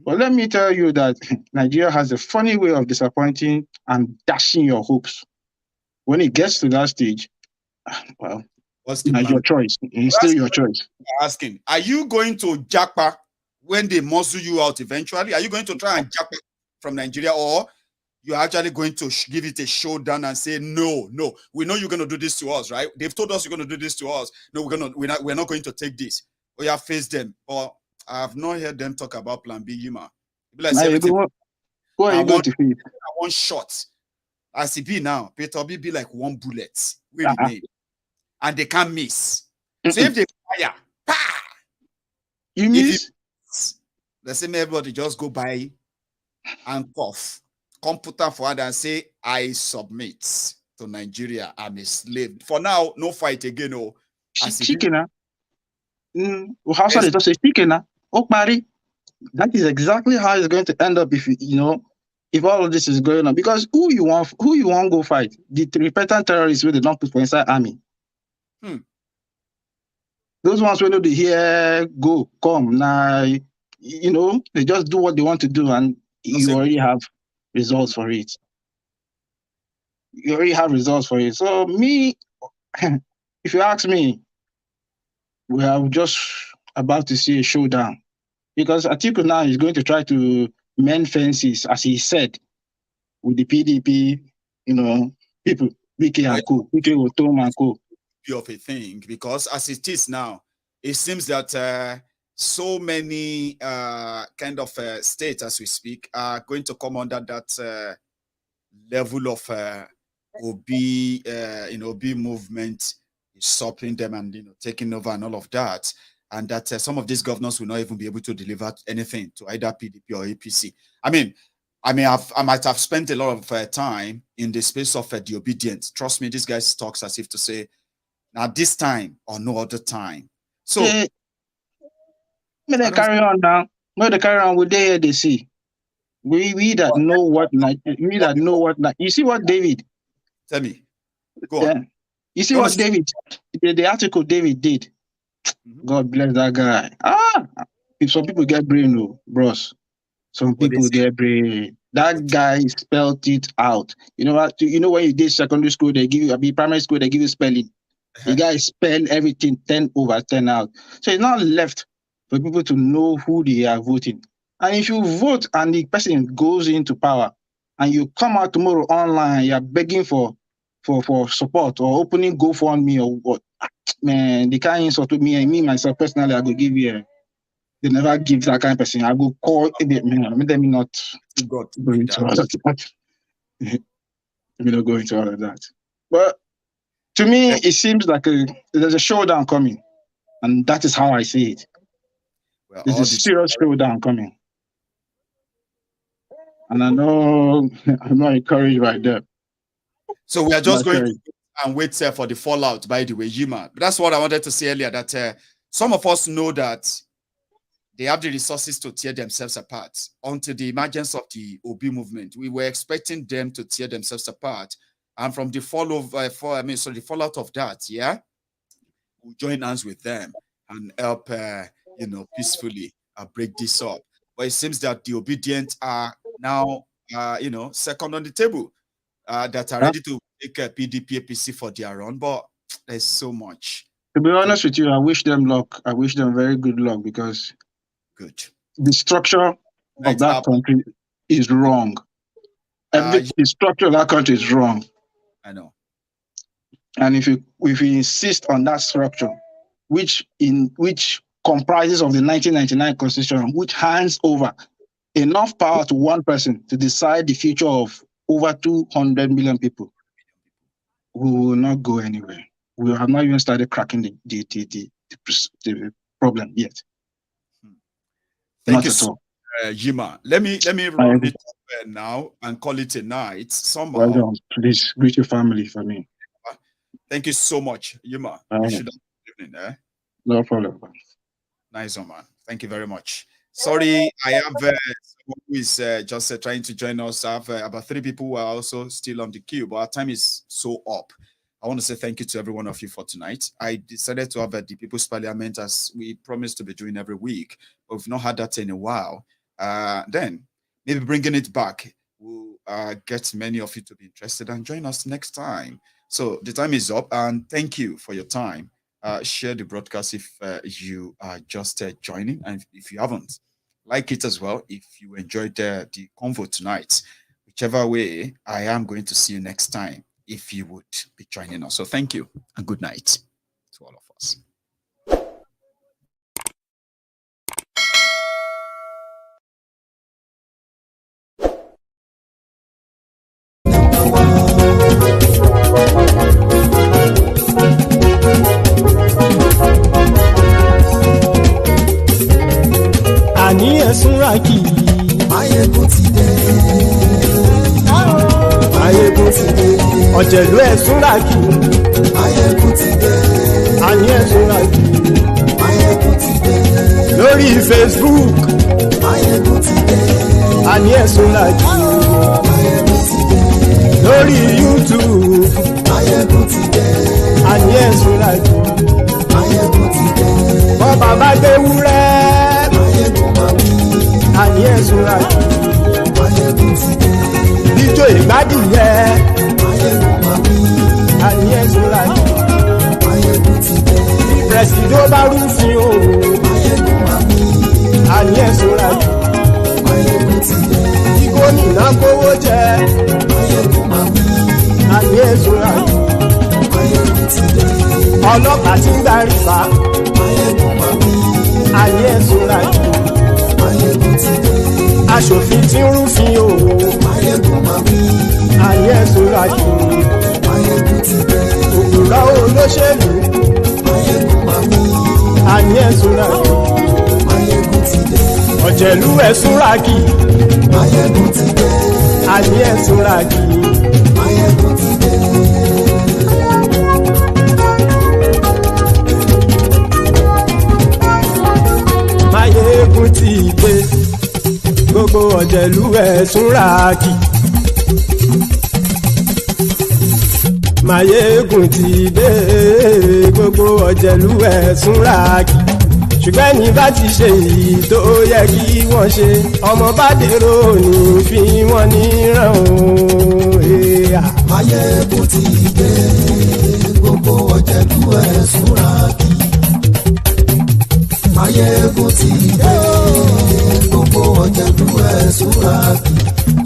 But let me tell you that Nigeria has a funny way of disappointing and dashing your hopes. When it gets to that stage, well, what's the it's your choice. It's still your choice. Asking, are you going to japa when they muscle you out eventually? Are you going to try and japa from Nigeria, or you're actually going to give it a showdown and say, no, we know you're going to do this to us, right? They've told us you're going to do this to us. No, we're not going to take this. We have faced them. But I have not heard them talk about Plan B, Yuma. Like Who are you going to face? One shot. As it be now, Peter B like one bullet. We remain. And they can't miss. So if they fire, you miss? The same everybody just go by and cough. Computer forward and say, I submit to Nigeria. I'm a slave. For now, no fight again. Oh, chicken. How is just a chicken? Oh, Mary. That is exactly how it's going to end up if if all of this is going on. Because who you want go fight? The repentant terrorists where they don't put for inside army. Those ones when they hear go come now, they just do what they want to do, and you already have results for it. So me, if you ask me, we are just about to see a showdown, because Atiku now is going to try to mend fences, as he said, with the PDP, people, BK and Co, BK Otom and Co. Of a thing, because as it is now, it seems that so many kind of states as we speak are going to come under that level of OB movement, stopping them and taking over and all of that, and that some of these governors will not even be able to deliver anything to either PDP or APC. I might have spent a lot of time in the space of the obedient. Trust me, this guy talks as if to say, now this time or no other time. So may they carry on now. May they carry on with they see. We that know what you see what David. Tell me. Go on. You see what David, the article David did. God bless that guy. If some people get brain, bros. Some people get brain. That guy spelled it out. You know what? You know when you did secondary school, they give you primary school, they give you spelling. The guy spelled everything 10 over 10 out. So it's not left for people to know who they are voting. And if you vote and the person goes into power and you come out tomorrow online, you're begging for support or opening GoFundMe or what, man, they can't insult me and me myself personally, I go give you they never give that kind of person. I go call it, man. Let me not go into all of that. Let me not go into all of that. But to me, it seems like there's a showdown coming, and that is how I see it. Well, there's a serious showdown coming, and I know I'm not encouraged by that. So we are just going to and wait for the fallout. By the way, Yima, that's what I wanted to say earlier. That some of us know that they have the resources to tear themselves apart. Until the emergence of the OB movement, we were expecting them to tear themselves apart. And from the the fallout of that, we'll join hands with them and help, peacefully break this up. But it seems that the obedient are now, second on the table, that are ready to take PDP, APC for their run. But there's so much. To be honest with you, I wish them luck. I wish them very good luck, because the structure of that country is wrong. The structure of that country is wrong. I know. And if you insist on that structure, which comprises of the 1999 Constitution, which hands over enough power to one person to decide the future of over 200 million people, we will not go anywhere. We have not even started cracking the problem yet. Thank you so much, Yima. Let me run it up now and call it a night. Somehow. Well done. Please greet your family for me. Thank you so much, Yima. No problem. Nice one, man. Thank you very much. Sorry, I have someone who is just trying to join us. I have about 3 people who are also still on the queue, but our time is so up. I want to say thank you to every one of you for tonight. I decided to have the People's Parliament as we promised to be doing every week, but we've not had that in a while. Then maybe bringing it back will get many of you to be interested and join us next time. So the time is up, and thank you for your time. Share the broadcast if you are just joining, and if you haven't, like it as well if you enjoyed the convo tonight. Whichever way, I am going to see you next time if you would be joining us. So thank you and good night to all of us. Àní ẹ̀sùn rákì. Maiyegun ti dé. Maiyegun ti dé. Ọ̀jẹ̀lú ẹ̀sùn rákì. Maiyegun ti dé. Àní ẹ̀sùn rákì. Maiyegun ti dé. Lórí Facebook. Maiyegun ti dé. Àní ẹ̀sùn rákì. Maiyegun ti dé. Lórí YouTube. Maiyegun ti dé. Àní ẹ̀sùn rákì. Maiyegun ti dé. Bọ́ bàbá gbé wúrẹ́. Àní ẹ̀sùn rákì. Maiyegun ti dé. Ijó ìgbádìyẹ. Àní ẹ̀sùn rákì. Maiyegun ti dé. Pẹ̀sìdó bá rúfin o. Àní ẹ̀sùn rákì. Maiyegun ti dé. Kí gómìnà kówó jẹ. Àní ẹ̀sùn rákì. Maiyegun ti dé. Ọlọ́pàá tí ń darí bá. Àní ẹ̀sùn rákì. Maiyegun ti dé. Aṣòfin tí ń rúfin o. Àní ẹ̀sùn rákì. Maiyegun ti dé. Òkúrọ̀ olóṣèlú. Àní ẹ̀sùn rákì. Maiyegun ti dé. Ọ̀jẹ̀lú ẹ̀sùn rákì. Maiyegun ti dé. Àní ẹ̀sùn rákì. Maiyegun ti dé. Maiyegun ti dé. Gbogbo ọ̀jẹ̀lú ẹ̀sùn rákì. Maiyegun ti dé. Gbogbo ọ̀jẹ̀lú ẹ̀sùn rákì. Ṣùgbọ́n ní bá ti ṣe èyí tó yẹ kí wọ́n ṣe, ọmọ bá dèrò ní fi wọ́n níran o. Maiyegun ti dé. Gbogbo ọ̀jẹ̀lú ẹ̀sùn rákì. Maiyegun ti dé. Gbogbo ọ̀jẹ̀lú ẹ̀sùn rákì.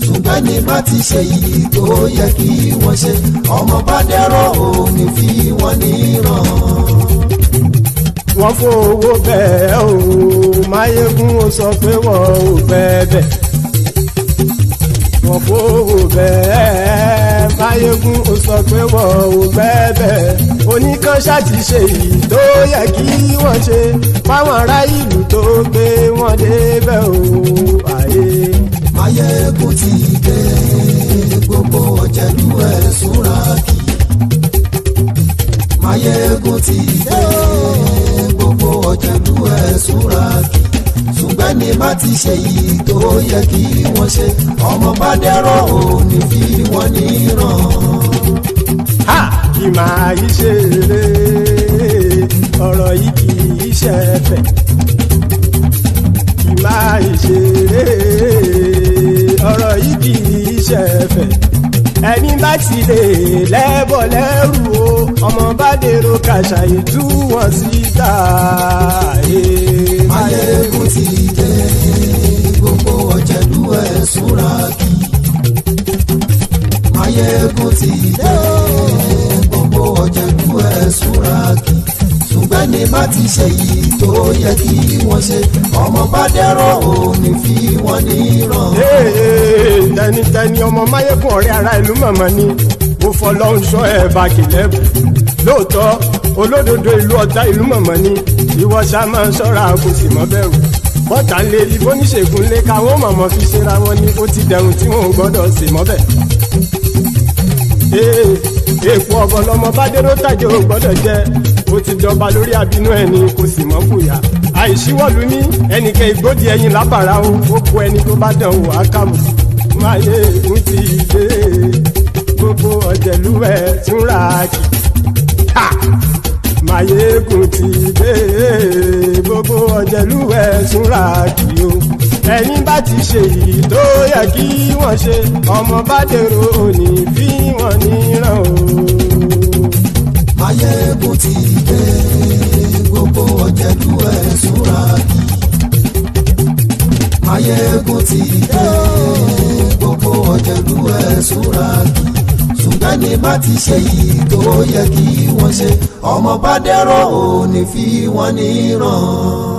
Ṣùgbọ́n ní bá ti ṣe èyí tó yẹ kí wọ́n ṣe, ọmọ bá dèrò ní fi wọ́n níran. Wọ́n fowó bẹ́ẹ̀ o. Maiyegun ó sọ pé wọ́n ò fẹ́ bẹ́ẹ̀. Wọ́n fowó bẹ́ẹ̀. Maiyegun ó sọ pé wọ́n ò fẹ́ bẹ́ẹ̀. Oníkan ṣáàtì ṣe èyí tó yẹ kí wọ́n ṣe fáwọn ará ìlú tó gbé wọn débẹ̀ o. Maiyegun ti dé. Gbogbo ọ̀jẹ̀lú ẹ̀sùn rákì. Maiyegun ti dé. Gbogbo ọ̀jẹ̀lú ẹ̀sùn rákì. Ṣùgbọ́n ní bá ti ṣe yìí tó yẹ kí wọ́n ṣe, ọmọ bá dẹ́rọ̀ ò ní fi wọ́n níran. Kì máa yí ṣe eré, ọ̀rọ̀ yìí kì í ṣe ẹ̀fẹ̀. Kì máa yí ṣe eré, ọ̀rọ̀ yìí kì í ṣe ẹ̀fẹ̀. Ẹni bá ti lè lẹ́bọ̀ lẹ́rù o, ọmọ bá dèrò kàṣàyè tú wọn síta. Maiyegun ti dé. Gbogbo ọ̀jẹ̀lú ẹ̀sùn rákì. Maiyegun ti dé. Gbogbo ọ̀jẹ̀lú ẹ̀sùn rákì. Ṣùgbọ́n ní bá ti ṣe yìí tó yẹ kí wọ́n ṣe, ọmọ bá dẹ́rọ̀ ò ní fi wọ́n níran. Tẹnitẹni ọmọ Maiyegun ọ̀rẹ́ ara ìlú mọ̀mọ́ ni mo fọlọ́run ṣọ́ ẹ̀ bá kìlẹ́bù. Lóòótọ́ olódodo ìlú ọ̀tá ìlú mọ̀mọ́ ni ìwọ ṣá máa ń ṣọ́ra kò sì mọ́ bẹ̀rù. Bọ́tà ń lé ibo níṣègùn lé káwọn mọ̀mọ́ fi ṣera wọn ni ó ti dẹrùn tí wọn ò gbọ́dọ̀ sì mọ́ bẹ̀. Èèpo ọ̀bọ lọmọ bá dérò tàjẹ́ ò gbọ́dọ̀ jẹ́, ó ti jọba lórí abínú ẹni kò sì mọ́ fòyà. Àìsíwọ́lu ní ẹnìkẹ́ ìgbódì ẹyin lábàrá o, ó kó ẹni tó bá dán wò á kàmù. Maiyegun ti dé. Gbogbo ọ̀jẹ̀lú ẹ̀sùn rákì. Maiyegun ti dé gbogbo ọ̀jẹ̀lúwẹ̀ súnra kì o ẹ̀yin bá ti ṣe èyí tó yẹ kí wọ́n ṣe ọmọ bá dèrò òní fi wọ́n níran o. Maiyegun ti dé gbogbo ọ̀jẹ̀lúwẹ̀ súnra kì. Maiyegun ti dé gbogbo ọ̀jẹ̀lúwẹ̀ súnra kì. Ṣùgbọ́n ní bá ti ṣe yìí tó yẹ kí wọ́n ṣe ọmọ bá dẹ̀rọ̀ òní fi wọ́n níran.